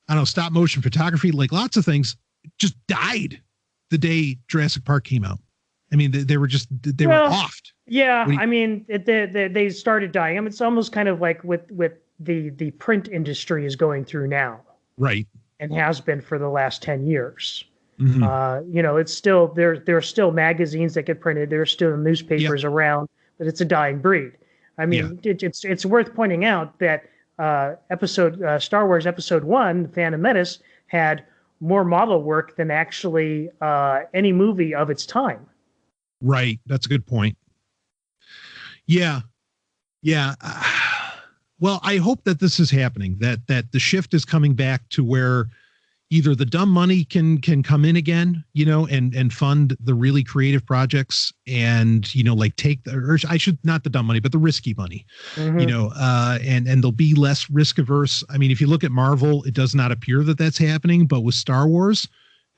[SPEAKER 2] I don't know, stop motion photography, like lots of things just died the day Jurassic Park came out. I mean, they were offed.
[SPEAKER 3] Yeah, I mean, they started dying. I mean, it's almost kind of like with the print industry is going through now.
[SPEAKER 2] Right.
[SPEAKER 3] And has been for the last 10 years.
[SPEAKER 2] Mm-hmm.
[SPEAKER 3] It's still there are still magazines that get printed. There are still newspapers around, but it's a dying breed. I mean, it's worth pointing out that Star Wars Episode 1, The Phantom Menace, had more model work than actually any movie of its time.
[SPEAKER 2] Right. That's a good point. Yeah. Well, I hope that this is happening, that the shift is coming back to where either the dumb money can come in again, and fund the really creative projects and, like not the dumb money, but the risky money, and they'll be less risk averse. I mean, if you look at Marvel, it does not appear that that's happening, but with Star Wars,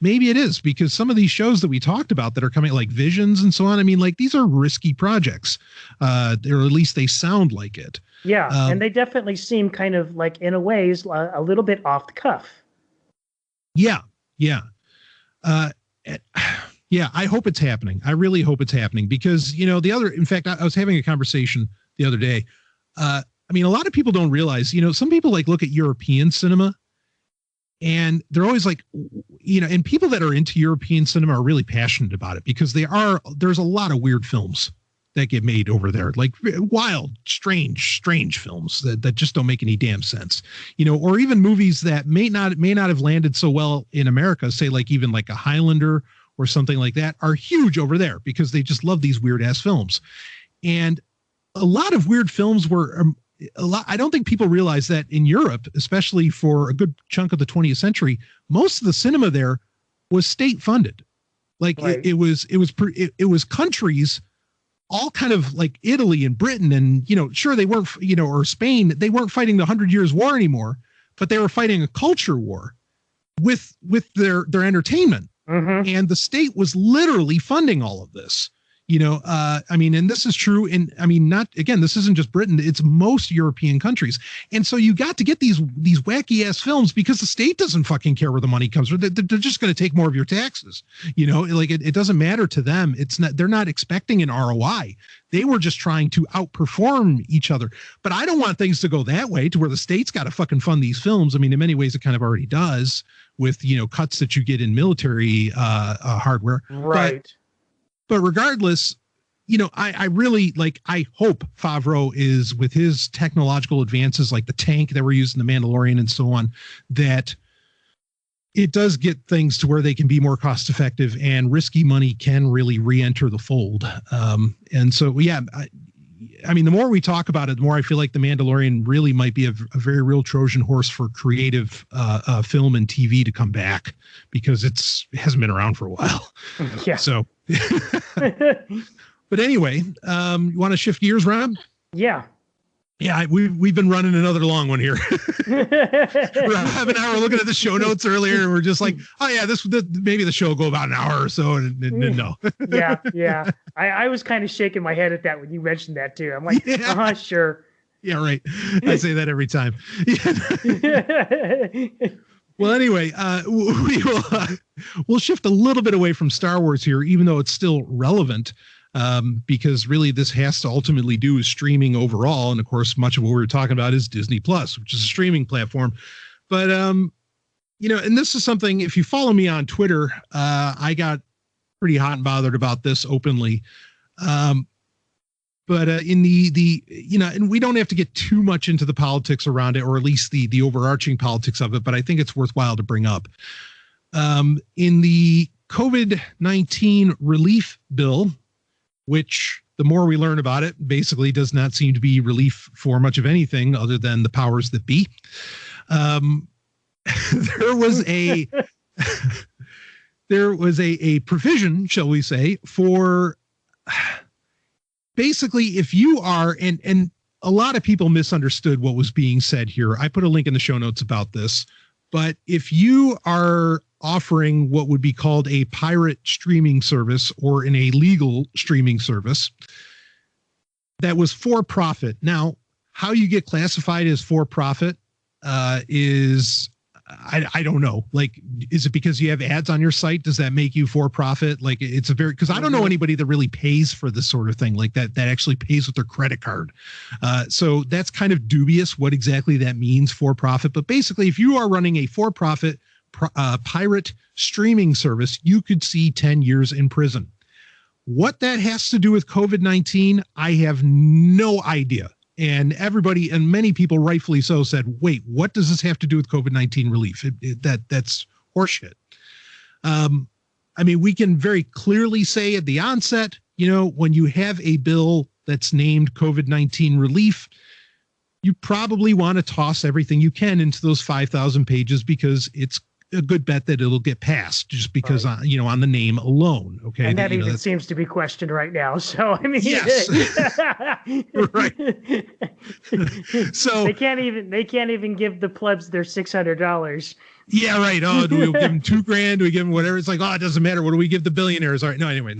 [SPEAKER 2] maybe it is, because some of these shows that we talked about that are coming, like Visions and so on, I mean, like these are risky projects, or at least they sound like it.
[SPEAKER 3] Yeah. And they definitely seem kind of like, in a ways, a little bit off the cuff. Yeah.
[SPEAKER 2] I hope it's happening. I really hope it's happening, because, in fact, I was having a conversation the other day. I mean, a lot of people don't realize, some people like look at European cinema and they're always like, and people that are into European cinema are really passionate about it, because there's a lot of weird films that get made over there, like wild, strange films that just don't make any damn sense, or even movies that may not have landed so well in America, say like even like a Highlander or something like that, are huge over there because they just love these weird ass films. And a lot of weird films were I don't think people realize that in Europe, especially for a good chunk of the 20th century, most of the cinema there was state funded. Like right. it was countries, all kind of like Italy and Britain, and sure, they weren't, or Spain, they weren't fighting the 100 Years' War anymore, but they were fighting a culture war with their entertainment. Mm-hmm. And the state was literally funding all of this. I mean, and this is true this isn't just Britain, it's most European countries. And so you got to get these wacky ass films because the state doesn't fucking care where the money comes from. They're just going to take more of your taxes. Like it doesn't matter to them. They're not expecting an ROI. They were just trying to outperform each other. But I don't want things to go that way, to where the state's got to fucking fund these films. I mean, in many ways it kind of already does with, cuts that you get in military hardware.
[SPEAKER 3] Right.
[SPEAKER 2] But regardless, I really I hope Favreau is, with his technological advances, like the tank that we're using, the Mandalorian and so on, that it does get things to where they can be more cost effective and risky money can really re-enter the fold. And so, I mean, the more we talk about it, the more I feel like the Mandalorian really might be a very real Trojan horse for creative film and TV to come back, because it hasn't been around for a while.
[SPEAKER 3] Yeah.
[SPEAKER 2] So, but anyway, you want to shift gears, Rob?
[SPEAKER 3] Yeah.
[SPEAKER 2] Yeah, we've been running another long one here. Rob and I were looking at the show notes earlier, and we're just like, oh yeah, maybe the show will go about an hour or so, and no.
[SPEAKER 3] Yeah. I was kind of shaking my head at that when you mentioned that too. I'm like, sure.
[SPEAKER 2] Yeah, right. I say that every time. Well, anyway, we'll shift a little bit away from Star Wars here, even though it's still relevant. Because really this has to ultimately do with streaming overall. And of course, much of what we're talking about is Disney Plus, which is a streaming platform. But, and this is something, if you follow me on Twitter, I got pretty hot and bothered about this openly. But in the and we don't have to get too much into the politics around it, or at least the overarching politics of it, but I think it's worthwhile to bring up. In the COVID-19 relief bill, which the more we learn about it, basically does not seem to be relief for much of anything other than the powers that be. There was a provision, shall we say, for basically if you are, and a lot of people misunderstood what was being said here. I put a link in the show notes about this, but if you are offering what would be called a pirate streaming service or an illegal streaming service that was for profit. Now, how you get classified as for profit is, I don't know. Like, is it because you have ads on your site? Does that make you for profit? Like, it's a very, because I don't know anybody that really pays for this sort of thing like that actually pays with their credit card. So that's kind of dubious what exactly that means, for profit. But basically, if you are running a for profit pirate streaming service, you could see 10 years in prison. What that has to do with COVID-19, I have no idea. And everybody, and many people rightfully so, said, wait, what does this have to do with COVID-19 relief? That's horseshit. I mean, we can very clearly say at the onset, when you have a bill that's named COVID-19 relief, you probably want to toss everything you can into those 5,000 pages because it's a good bet that it'll get passed just because, right, on the name alone. Okay.
[SPEAKER 3] And that even seems to be questioned right now. So, I mean,
[SPEAKER 2] yes. Right. So
[SPEAKER 3] they can't even give the plebs their $600.
[SPEAKER 2] Yeah. Right. Oh, do we give them $2,000? Do we give them whatever? It's like, oh, it doesn't matter. What do we give the billionaires? All right. No, anyway.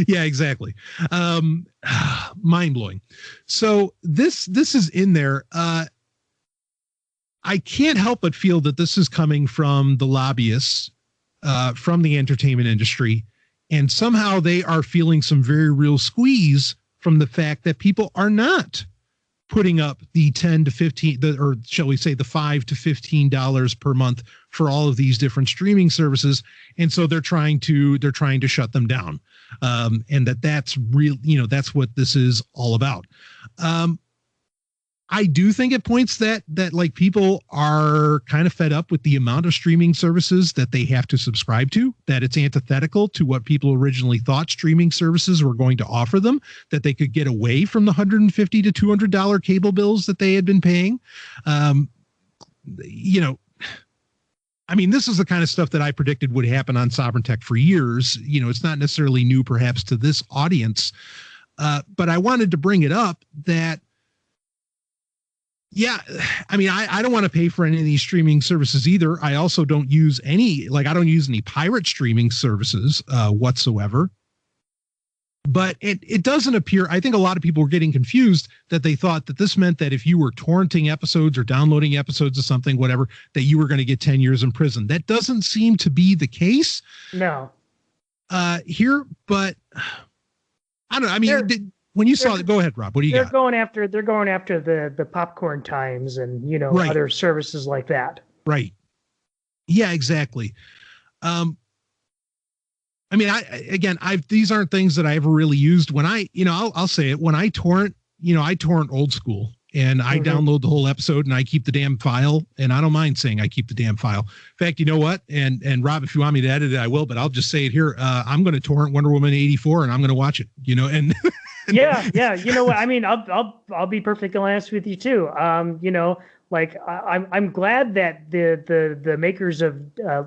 [SPEAKER 2] Yeah, exactly. Mind blowing. So this is in there. I can't help but feel that this is coming from the lobbyists, from the entertainment industry, and somehow they are feeling some very real squeeze from the fact that people are not putting up the 10 to 15, or shall we say the $5 to $15 per month for all of these different streaming services, and so they're trying to shut them down, and that's real. That's what this is all about. I do think it points that like people are kind of fed up with the amount of streaming services that they have to subscribe to, that it's antithetical to what people originally thought streaming services were going to offer them, that they could get away from the $150 to $200 cable bills that they had been paying. I mean, this is the kind of stuff that I predicted would happen on Sovryn Tech for years. It's not necessarily new perhaps to this audience, but I wanted to bring it up that, yeah, I mean, I don't want to pay for any of these streaming services either. I also don't use any pirate streaming services whatsoever. But it doesn't appear, I think a lot of people were getting confused that they thought that this meant that if you were torrenting episodes or downloading episodes of something, whatever, that you were going to get 10 years in prison. That doesn't seem to be the case.
[SPEAKER 3] No.
[SPEAKER 2] Here, but I don't know. I mean, when you saw it, go ahead, Rob. What do you got?
[SPEAKER 3] They're going after the popcorn times and
[SPEAKER 2] right,
[SPEAKER 3] other services like that.
[SPEAKER 2] Right. Yeah, exactly. I mean, these aren't things that I ever really used. When I'll say it, when I torrent old school, and I download the whole episode and I keep the damn file, and I don't mind saying I keep the damn file. In fact, you know what? And Rob, if you want me to edit it, I will, but I'll just say it here. I'm going to torrent Wonder Woman 84 and I'm going to watch it, and
[SPEAKER 3] yeah. You know what? I mean, I'll be perfectly honest with you too. Like I'm glad that the makers of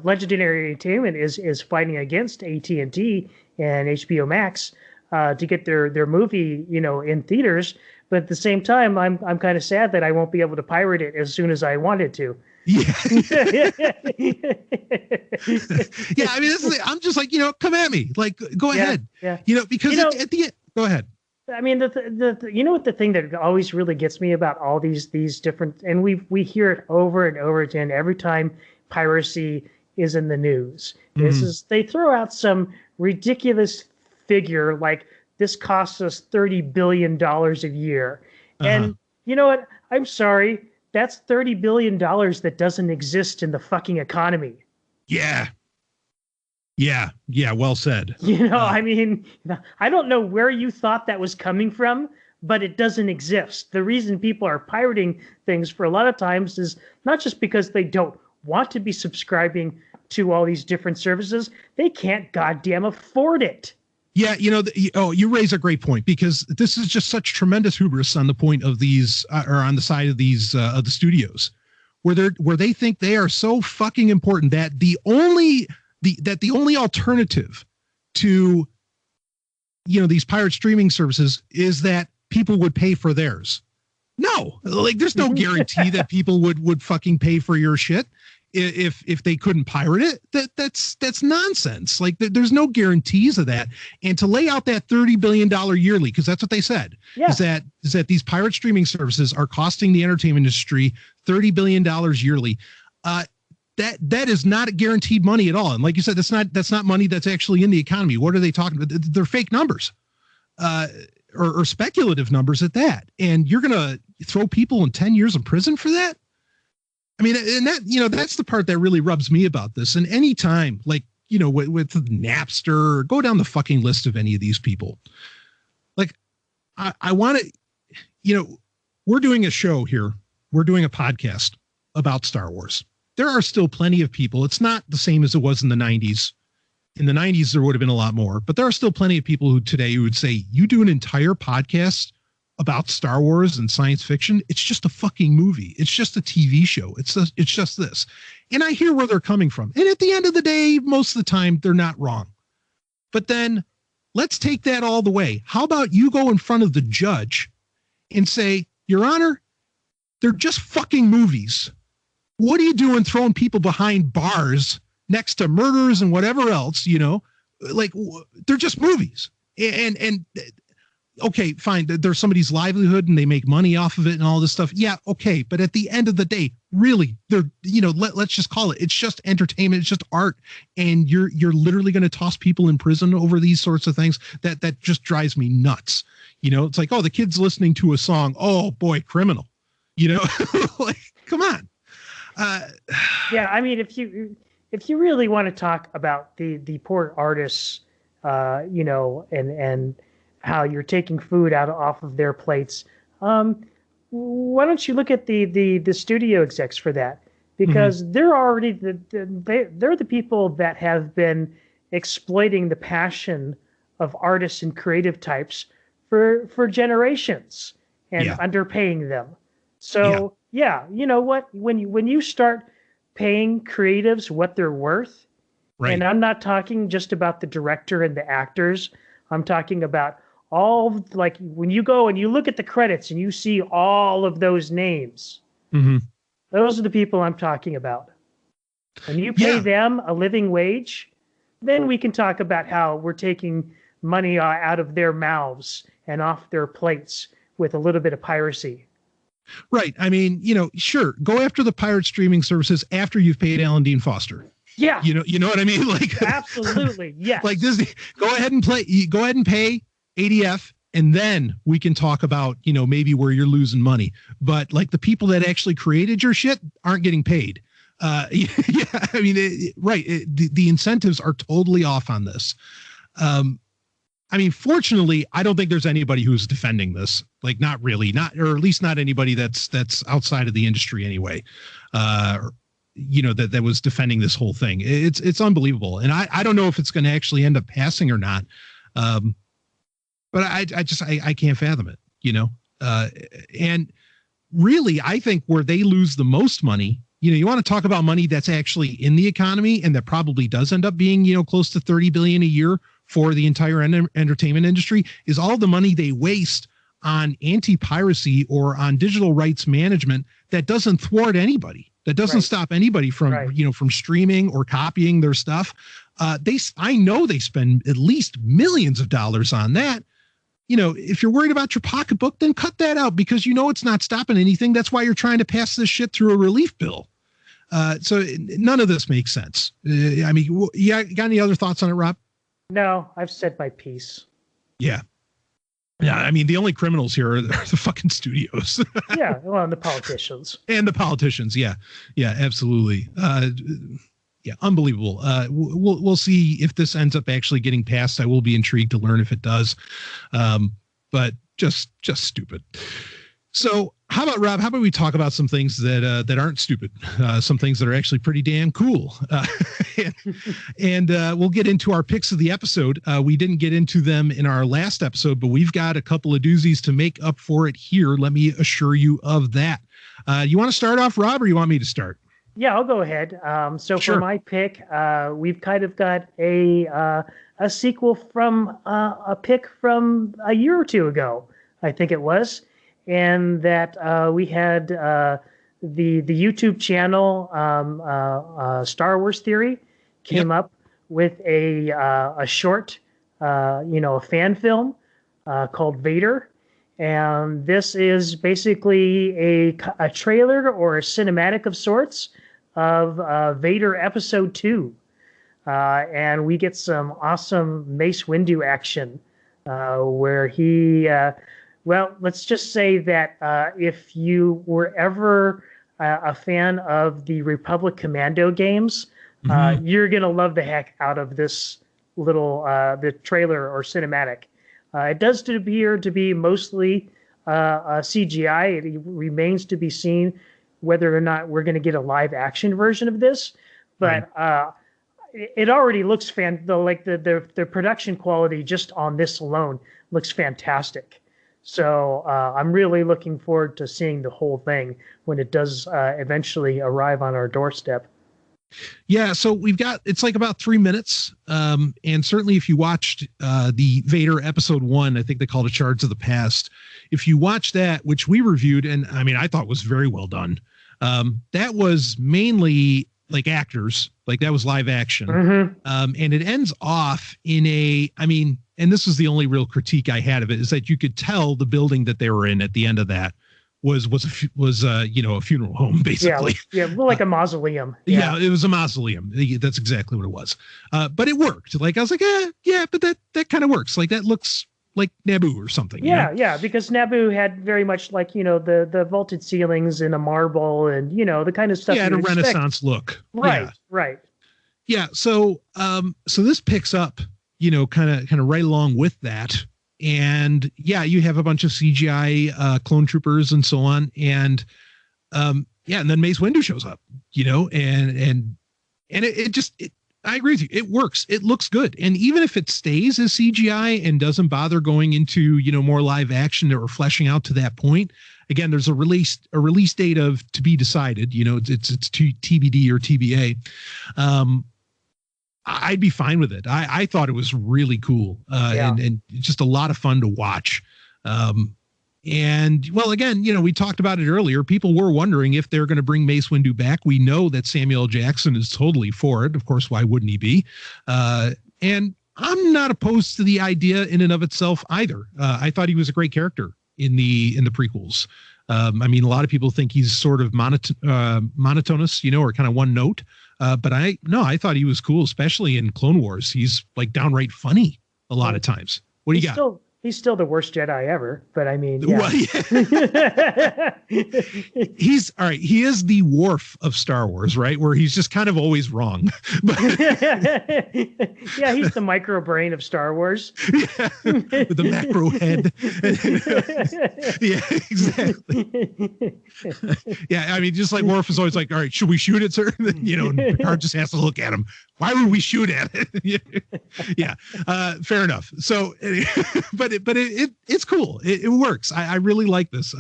[SPEAKER 3] Legendary Entertainment is fighting against AT&T and HBO Max to get their movie in theaters. But at the same time, I'm kind of sad that I won't be able to pirate it as soon as I wanted to.
[SPEAKER 2] Yeah. Yeah. I mean, I'm just like, come at me, like, go ahead.
[SPEAKER 3] Yeah.
[SPEAKER 2] Because at the end, go ahead.
[SPEAKER 3] I mean, the thing that always really gets me about all these different, and we hear it over and over again every time piracy is in the news. Mm-hmm. They throw out some ridiculous figure like this costs us $30 billion a year, and you know what? I'm sorry, that's $30 billion that doesn't exist in the fucking economy.
[SPEAKER 2] Yeah. Well said.
[SPEAKER 3] I mean, I don't know where you thought that was coming from, but it doesn't exist. The reason people are pirating things for a lot of times is not just because they don't want to be subscribing to all these different services. They can't goddamn afford it.
[SPEAKER 2] Yeah, you raise a great point, because this is just such tremendous hubris on the point of these, or on the side of these of the studios, where they think they are so fucking important that the only alternative to these pirate streaming services is that people would pay for theirs. No, like there's no guarantee that people would fucking pay for your shit if they couldn't pirate it. That's nonsense. Like there's no guarantees of that. And to lay out that $30 billion yearly, because that's what they said, is that these pirate streaming services are costing the entertainment industry $30 billion yearly. That is not guaranteed money at all. And like you said, that's not money that's actually in the economy. What are they talking about? They're fake numbers, or speculative numbers at that. And you're going to throw people in 10 years in prison for that? I mean, and that, that's the part that really rubs me about this. And any time, like, with Napster, go down the fucking list of any of these people. Like, I want to, we're doing a show here. We're doing a podcast about Star Wars. There are still plenty of people. It's not the same as it was in the 90s. In the 90s, there would have been a lot more, but there are still plenty of people who today would say, you do an entire podcast about Star Wars and science fiction. It's just a fucking movie. It's just a TV show. It's just this. And I hear where they're coming from. And at the end of the day, most of the time they're not wrong. But then let's take that all the way. How about you go in front of the judge and say, Your Honor, they're just fucking movies. What are you doing throwing people behind bars next to murders and whatever else, like they're just movies. And okay, fine. There's somebody's livelihood and they make money off of it and all this stuff. Yeah. Okay. But at the end of the day, really, they're, let's just call it, it's just entertainment. It's just art. And you're literally going to toss people in prison over these sorts of things. That just drives me nuts. It's like, oh, the kid's listening to a song. Oh boy, criminal, like, come on.
[SPEAKER 3] Yeah. I mean, if you really want to talk about the poor artists, and how you're taking food off of their plates, why don't you look at the studio execs for that? Because they're already they're the people that have been exploiting the passion of artists and creative types for generations and underpaying them. So you know what? When you start paying creatives what they're worth, and I'm not talking just about the director and the actors. I'm talking about all, like, when you go and you look at the credits and you see all of those names, those are the people I'm talking about. When you pay them a living wage, then we can talk about how we're taking money out of their mouths and off their plates with a little bit of piracy.
[SPEAKER 2] Right. I mean, sure, go after the pirate streaming services after you've paid Alan Dean Foster.
[SPEAKER 3] Yeah.
[SPEAKER 2] You know what I mean? Like,
[SPEAKER 3] absolutely. Yes.
[SPEAKER 2] Like Disney, go ahead and pay ADF, and then we can talk about, maybe where you're losing money. But like the people that actually created your shit aren't getting paid. I mean, the incentives are totally off on this. I mean, fortunately, I don't think there's anybody who's defending this. Like, not really, or at least not anybody that's outside of the industry anyway. That was defending this whole thing. It's unbelievable. And I don't know if it's going to actually end up passing or not. But I can't fathom it, and really, I think where they lose the most money, you want to talk about money that's actually in the economy and that probably does end up being, close to $30 billion a year for the entire entertainment industry, is all the money they waste on anti-piracy or on digital rights management that doesn't thwart anybody. That doesn't stop anybody from, from streaming or copying their stuff. I know they spend at least millions of dollars on that. If you're worried about your pocketbook, then cut that out, because it's not stopping anything. That's why you're trying to pass this shit through a relief bill. So none of this makes sense. I mean, got any other thoughts on it, Rob?
[SPEAKER 3] No, I've said my piece.
[SPEAKER 2] Yeah. Yeah, I mean, the only criminals here are the fucking studios.
[SPEAKER 3] Yeah, well, and the politicians.
[SPEAKER 2] And the politicians, yeah. Yeah, absolutely. Yeah, unbelievable. We'll see if this ends up actually getting passed. I will be intrigued to learn if it does. But just stupid. So how about, Rob, how about we talk about some things that aren't stupid, some things that are actually pretty damn cool. And we'll get into our picks of the episode. We didn't get into them in our last episode, but we've got a couple of doozies to make up for it here. Let me assure you of that. You want to start off, Rob, or you want me to start?
[SPEAKER 3] Yeah, I'll go ahead. So
[SPEAKER 2] Sure.
[SPEAKER 3] for my pick, we've kind of got a sequel from a pick from a year or two ago, I think it was. And that we had the YouTube channel Star Wars Theory came up with a short, a fan film called Vader, and this is basically a trailer or a cinematic of sorts of Vader Episode 2, and we get some awesome Mace Windu action where he. Well, let's just say that if you were ever a fan of the Republic Commando games, you're going to love the heck out of this little the trailer or cinematic. It does appear to be mostly CGI. It remains to be seen whether or not we're going to get a live action version of this. But it already looks like the production quality just on this alone looks fantastic. So I'm really looking forward to seeing the whole thing when it does eventually arrive on our doorstep.
[SPEAKER 2] Yeah, so it's like about 3 minutes. And certainly if you watched the Vader Episode 1, I think they called it Shards of the Past. If you watch that, which we reviewed, and I mean, I thought was very well done. That was mainly like actors, like that was live action. And it ends off in and this was the only real critique I had of it, is that you could tell the building that they were in at the end of that was a funeral home, basically.
[SPEAKER 3] Yeah, like a mausoleum.
[SPEAKER 2] Yeah, it was a mausoleum. That's exactly what it was. But it worked. Like I was like, yeah, but that kind of works. Like that looks like Naboo or something.
[SPEAKER 3] Yeah, because Naboo had very much like, the vaulted ceilings and a marble and, the kind of stuff.
[SPEAKER 2] Yeah, and a Renaissance look.
[SPEAKER 3] Right.
[SPEAKER 2] Yeah, so this picks up, kind of right along with that. And yeah, you have a bunch of CGI clone troopers and so on. And and then Mace Windu shows up, and I agree with you. It works. It looks good. And even if it stays as CGI and doesn't bother going into, more live action or fleshing out to that point, again, there's a release date of to be decided, it's TBD or TBA. I'd be fine with it. I thought it was really cool and just a lot of fun to watch. And well, again, we talked about it earlier. People were wondering if they're going to bring Mace Windu back. We know that Samuel L. Jackson is totally for it. Of course, why wouldn't he be? And I'm not opposed to the idea in and of itself either. I thought he was a great character in the prequels. A lot of people think he's sort of monotonous, or kind of one note. But I thought he was cool, especially in Clone Wars. He's like downright funny a lot of times. What do you got?
[SPEAKER 3] He's still the worst Jedi ever, but I mean,
[SPEAKER 2] yeah. Well, he's all right. He is the Worf of Star Wars, right? Where he's just kind of always wrong.
[SPEAKER 3] Yeah, he's the micro brain of Star Wars.
[SPEAKER 2] Yeah, with the macro head. Yeah, exactly. Yeah, just like Worf is always like, all right, should we shoot it, sir? And Picard just has to look at him. Why would we shoot at it? Yeah, fair enough. So, but it's cool. It works. I really like this.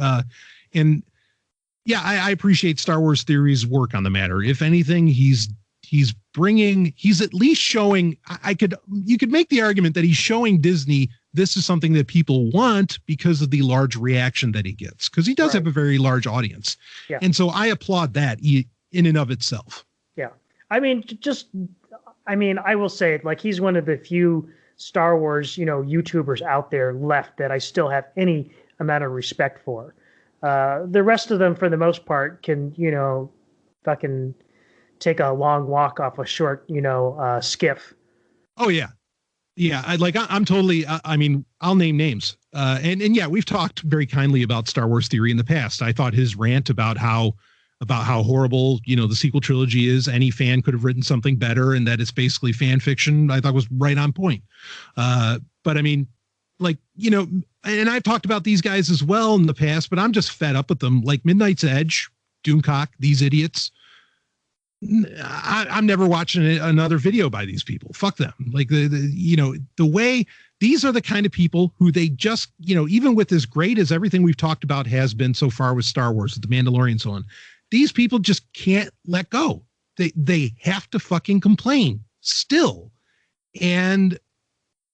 [SPEAKER 2] And yeah, I appreciate Star Wars Theory's work on the matter. If anything, he's at least showing, you could make the argument that he's showing Disney this is something that people want because of the large reaction that he gets, because he does have a very large audience. Yeah. And so I applaud that in and of itself. Yeah.
[SPEAKER 3] I will say it, like, he's one of the few Star Wars, YouTubers out there left that I still have any amount of respect for. The rest of them, for the most part, can, fucking take a long walk off a short, skiff.
[SPEAKER 2] Oh yeah. Yeah, I'm totally. I mean, I'll name names. And yeah, we've talked very kindly about Star Wars Theory in the past. I thought his rant about how horrible, the sequel trilogy is. Any fan could have written something better, and that it's basically fan fiction. I thought was right on point. But I mean, and I've talked about these guys as well in the past, but I'm just fed up with them. Like Midnight's Edge, Doomcock, these idiots. I'm never watching another video by these people. Fuck them. Like the way these are the kind of people who they just, even with as great as everything we've talked about has been so far with Star Wars, with the Mandalorian and so on, these people just can't let go. They have to fucking complain still. And,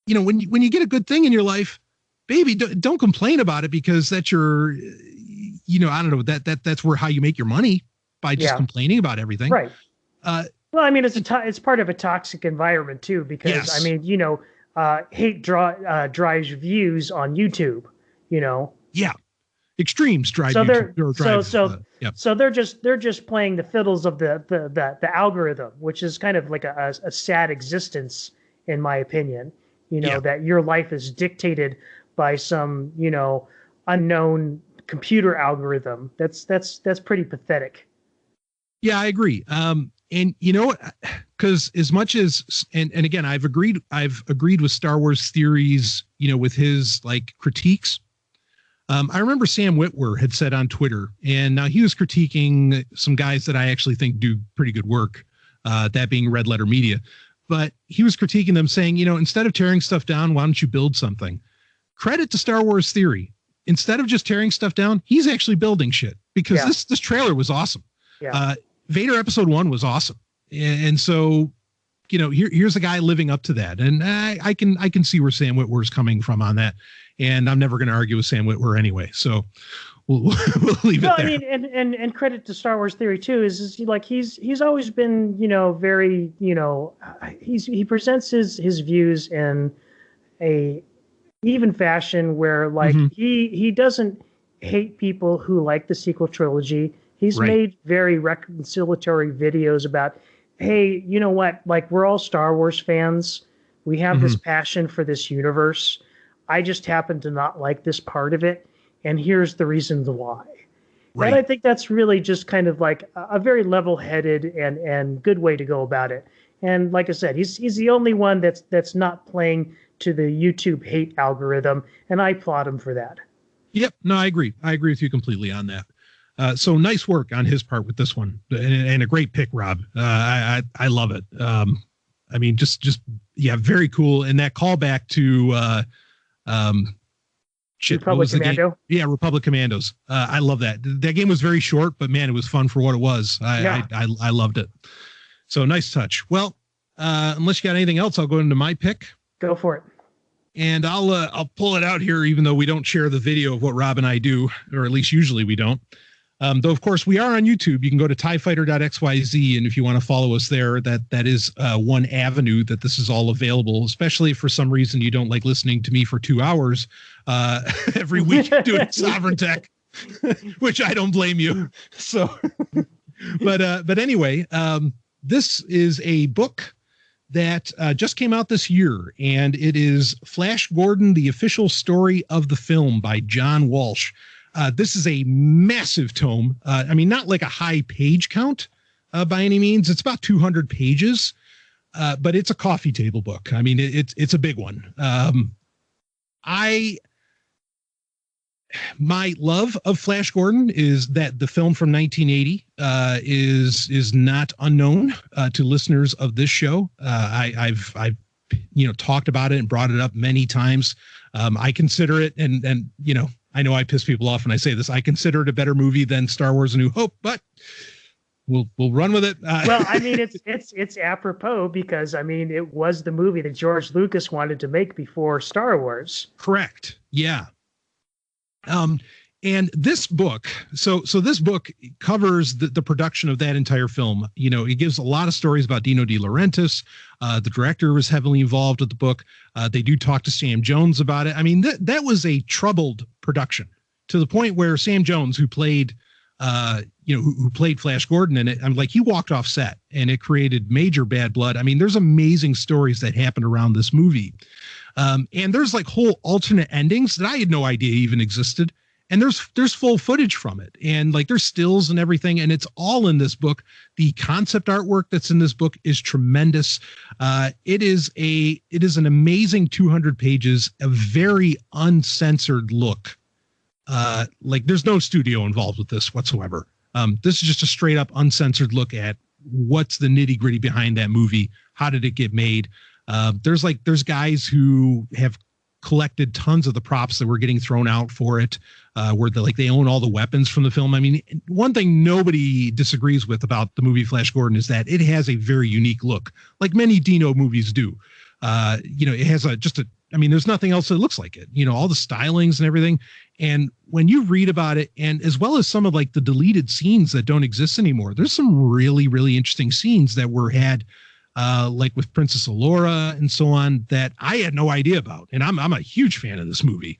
[SPEAKER 2] when you get a good thing in your life, baby, don't complain about it, because that's your, I don't know, that's how you make your money, by just complaining about everything. Right.
[SPEAKER 3] Well, I mean, it's part of a toxic environment too, because yes. I mean, hate drives views on YouTube,
[SPEAKER 2] Yeah. Extremes drive.
[SPEAKER 3] So
[SPEAKER 2] YouTube,
[SPEAKER 3] so they're just playing the fiddles of the algorithm, which is kind of like a sad existence, in my opinion. That your life is dictated by some, unknown computer algorithm. That's pretty pathetic.
[SPEAKER 2] Yeah, I agree. And because as much as, and again, I've agreed with Star Wars Theories, with his critiques. I remember Sam Witwer had said on Twitter, and now he was critiquing some guys that I actually think do pretty good work, that being Red Letter Media, but he was critiquing them saying, instead of tearing stuff down, why don't you build something? Credit to Star Wars Theory. Instead of just tearing stuff down, he's actually building shit, because this trailer was awesome. Yeah. Vader Episode 1 was awesome. And so, here's a guy living up to that. And I can see where Sam Witwer's coming from on that. And I'm never going to argue with Sam Witwer anyway. So we'll leave it there. I mean,
[SPEAKER 3] and credit to Star Wars Theory too, is he's always been, very, he presents his views in a even fashion where he doesn't hate people who like the sequel trilogy. He's made very reconciliatory videos about, hey, you know what? We're all Star Wars fans. We have this passion for this universe. I just happen to not like this part of it. And here's the reasons why. Right. And I think that's really just kind of a very level-headed and good way to go about it. And like I said, he's the only one that's not playing to the YouTube hate algorithm. And I applaud him for that.
[SPEAKER 2] Yep. No, I agree. I agree with you completely on that. So nice work on his part with this one, and a great pick, Rob. I love it. I mean, just very cool. And that callback to
[SPEAKER 3] Republic Commando.
[SPEAKER 2] Yeah, Republic Commandos. I love that. That game was very short, but man, it was fun for what it was. I loved it. So nice touch. Well, unless you got anything else, I'll go into my pick.
[SPEAKER 3] Go for it.
[SPEAKER 2] And I'll pull it out here, even though we don't share the video of what Rob and I do, or at least usually we don't. Though, of course, we are on YouTube. You can go to tiefighter.xyz, and if you want to follow us there, that is one avenue that this is all available, especially if for some reason you don't like listening to me for 2 hours every week doing Sovryn Tech, which I don't blame you. So, but anyway, this is a book that just came out this year, and it is Flash Gordon, the official story of the film by John Walsh. This is a massive tome. I mean, not like a high page count by any means. It's about 200 pages, but it's a coffee table book. I mean, it's a big one. My love of Flash Gordon is that the film from 1980 is not unknown to listeners of this show. I've talked about it and brought it up many times. I consider it, and I know I piss people off when I say this, I consider it a better movie than Star Wars: A New Hope, but we'll run with it.
[SPEAKER 3] Well, I mean, it's apropos because I mean, it was the movie that George Lucas wanted to make before Star Wars.
[SPEAKER 2] Correct. Yeah. And this book, so this book covers the production of that entire film. It gives a lot of stories about Dino De Laurentiis. The director was heavily involved with the book. They do talk to Sam Jones about it. I mean, that was a troubled production, to the point where Sam Jones, who played who played Flash Gordon in it. I'm like, he walked off set and it created major bad blood. I mean, there's amazing stories that happened around this movie. And there's like whole alternate endings that I had no idea even existed. And there's full footage from it, and like there's stills and everything, and it's all in this book. The concept artwork that's in this book is tremendous. It is an amazing 200 pages, a very uncensored look. Like there's no studio involved with this whatsoever. This is just a straight up uncensored look at what's the nitty gritty behind that movie. How did it get made? There's guys who have collected tons of the props that were getting thrown out for it, where they own all the weapons from the film. I mean, one thing nobody disagrees with about the movie Flash Gordon is that it has a very unique look, like many Dino movies do. It has there's nothing else that looks like it, all the stylings and everything. And when you read about it, and as well as some of like the deleted scenes that don't exist anymore, there's some really, really interesting scenes that had like with Princess Allura and so on that I had no idea about. And I'm a huge fan of this movie.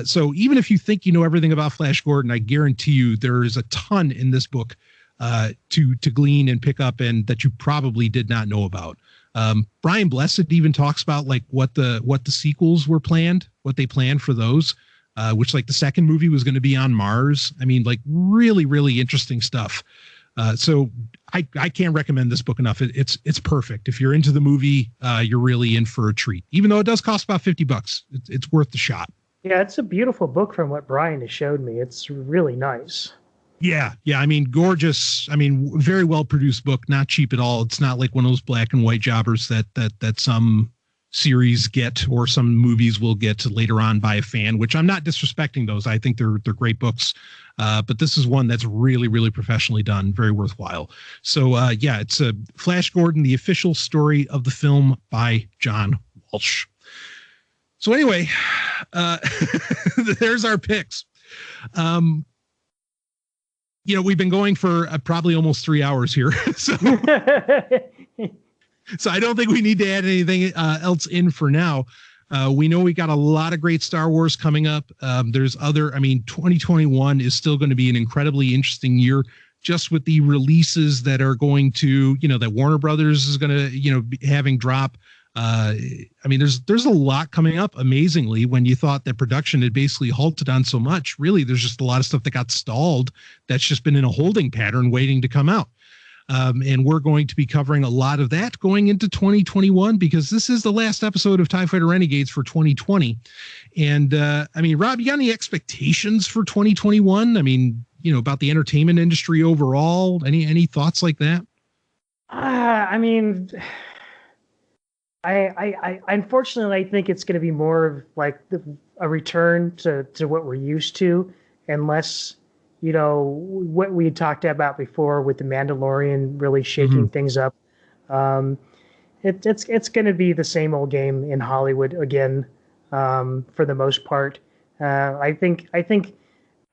[SPEAKER 2] So even if you think you know everything about Flash Gordon, I guarantee you there is a ton in this book to glean and pick up, and that you probably did not know about. Brian Blessed even talks about like what the sequels were planned, what they planned for those, which like the second movie was going to be on Mars. I mean, like really, really interesting stuff. So I can't recommend this book enough. It's perfect. If you're into the movie, you're really in for a treat, even though it does cost about $50. It's worth the shot.
[SPEAKER 3] Yeah, it's a beautiful book from what Brian has showed me. It's really nice.
[SPEAKER 2] Yeah. I mean, gorgeous. I mean, very well produced book, not cheap at all. It's not like one of those black and white jobbers that some series get or some movies will get later on by a fan, which I'm not disrespecting those. I think they're great books. But this is one that's really, really professionally done. Very worthwhile. So it's a Flash Gordon, the official story of the film by John Walsh. So anyway, there's our picks. We've been going for probably almost 3 hours here. So I don't think we need to add anything else in for now. We know we got a lot of great Star Wars coming up. 2021 is still going to be an incredibly interesting year, just with the releases that are going to, that Warner Brothers is going to, be having drop. There's a lot coming up. Amazingly, when you thought that production had basically halted on so much, really, there's just a lot of stuff that got stalled that's just been in a holding pattern waiting to come out. And we're going to be covering a lot of that going into 2021, because this is the last episode of TIE Fighter Renegades for 2020. And Rob, you got any expectations for 2021? I mean, about the entertainment industry overall? Any thoughts like that?
[SPEAKER 3] I unfortunately, I think it's going to be more of like a return to what we're used to, unless, what we had talked about before with the Mandalorian really shaking things up. It's going to be the same old game in Hollywood again, for the most part. I think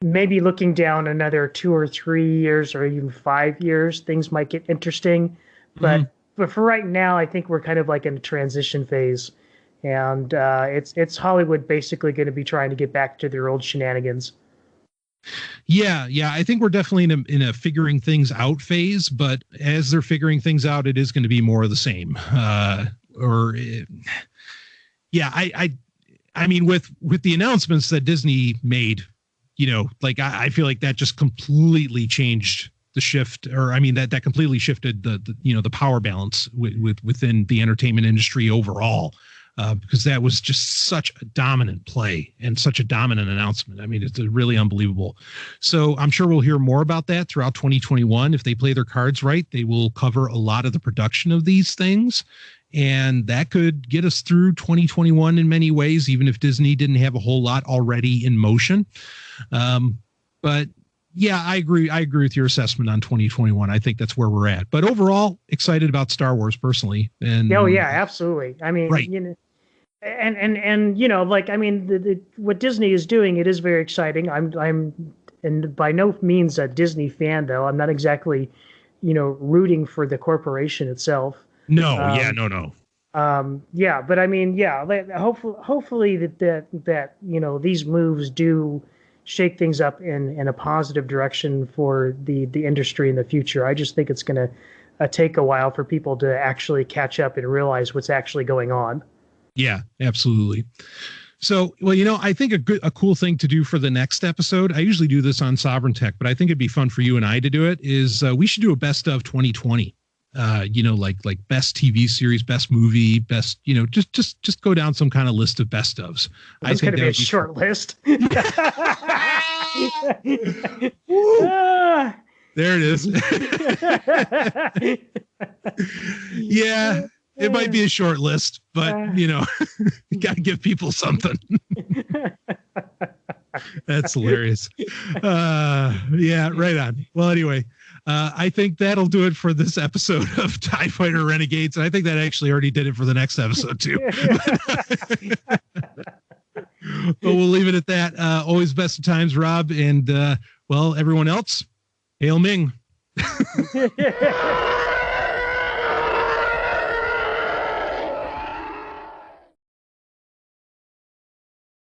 [SPEAKER 3] maybe looking down another 2 or 3 years or even 5 years, things might get interesting, but for right now, I think we're kind of like in a transition phase, and it's Hollywood basically going to be trying to get back to their old shenanigans.
[SPEAKER 2] Yeah. I think we're definitely in a figuring things out phase, but as they're figuring things out, it is going to be more of the same. With the announcements that Disney made, I feel like that just completely changed the shift, that completely shifted the power balance within the entertainment industry overall, because that was just such a dominant play and such a dominant announcement. I mean, it's really unbelievable. So I'm sure we'll hear more about that throughout 2021. If they play their cards right, they will cover a lot of the production of these things, and that could get us through 2021 in many ways, even if Disney didn't have a whole lot already in motion. But yeah, I agree with your assessment on 2021. I think that's where we're at. But overall, excited about Star Wars personally. And
[SPEAKER 3] oh yeah, absolutely. I mean,
[SPEAKER 2] right.
[SPEAKER 3] What Disney is doing, it is very exciting. I'm and by no means a Disney fan, though. I'm not exactly, rooting for the corporation itself.
[SPEAKER 2] No.
[SPEAKER 3] Hopefully that these moves do shake things up in a positive direction for the industry in the future. I just think it's going to take a while for people to actually catch up and realize what's actually going on.
[SPEAKER 2] Yeah, absolutely. So, well, I think a cool thing to do for the next episode, I usually do this on Sovryn Tech, but I think it'd be fun for you and I to do it, is we should do a best of 2020. Like best TV series, best movie, best, just go down some kind of list of best ofs.
[SPEAKER 3] It's going to be a short list.
[SPEAKER 2] There it is. Yeah, it might be a short list, but you got to give people something. That's hilarious. Yeah, right on. Well, anyway, I think that'll do it for this episode of TIE Fighter Renegades. And I think that actually already did it for the next episode too. But we'll leave it at that. Always best of times, Rob. And well, everyone else, Hail Ming.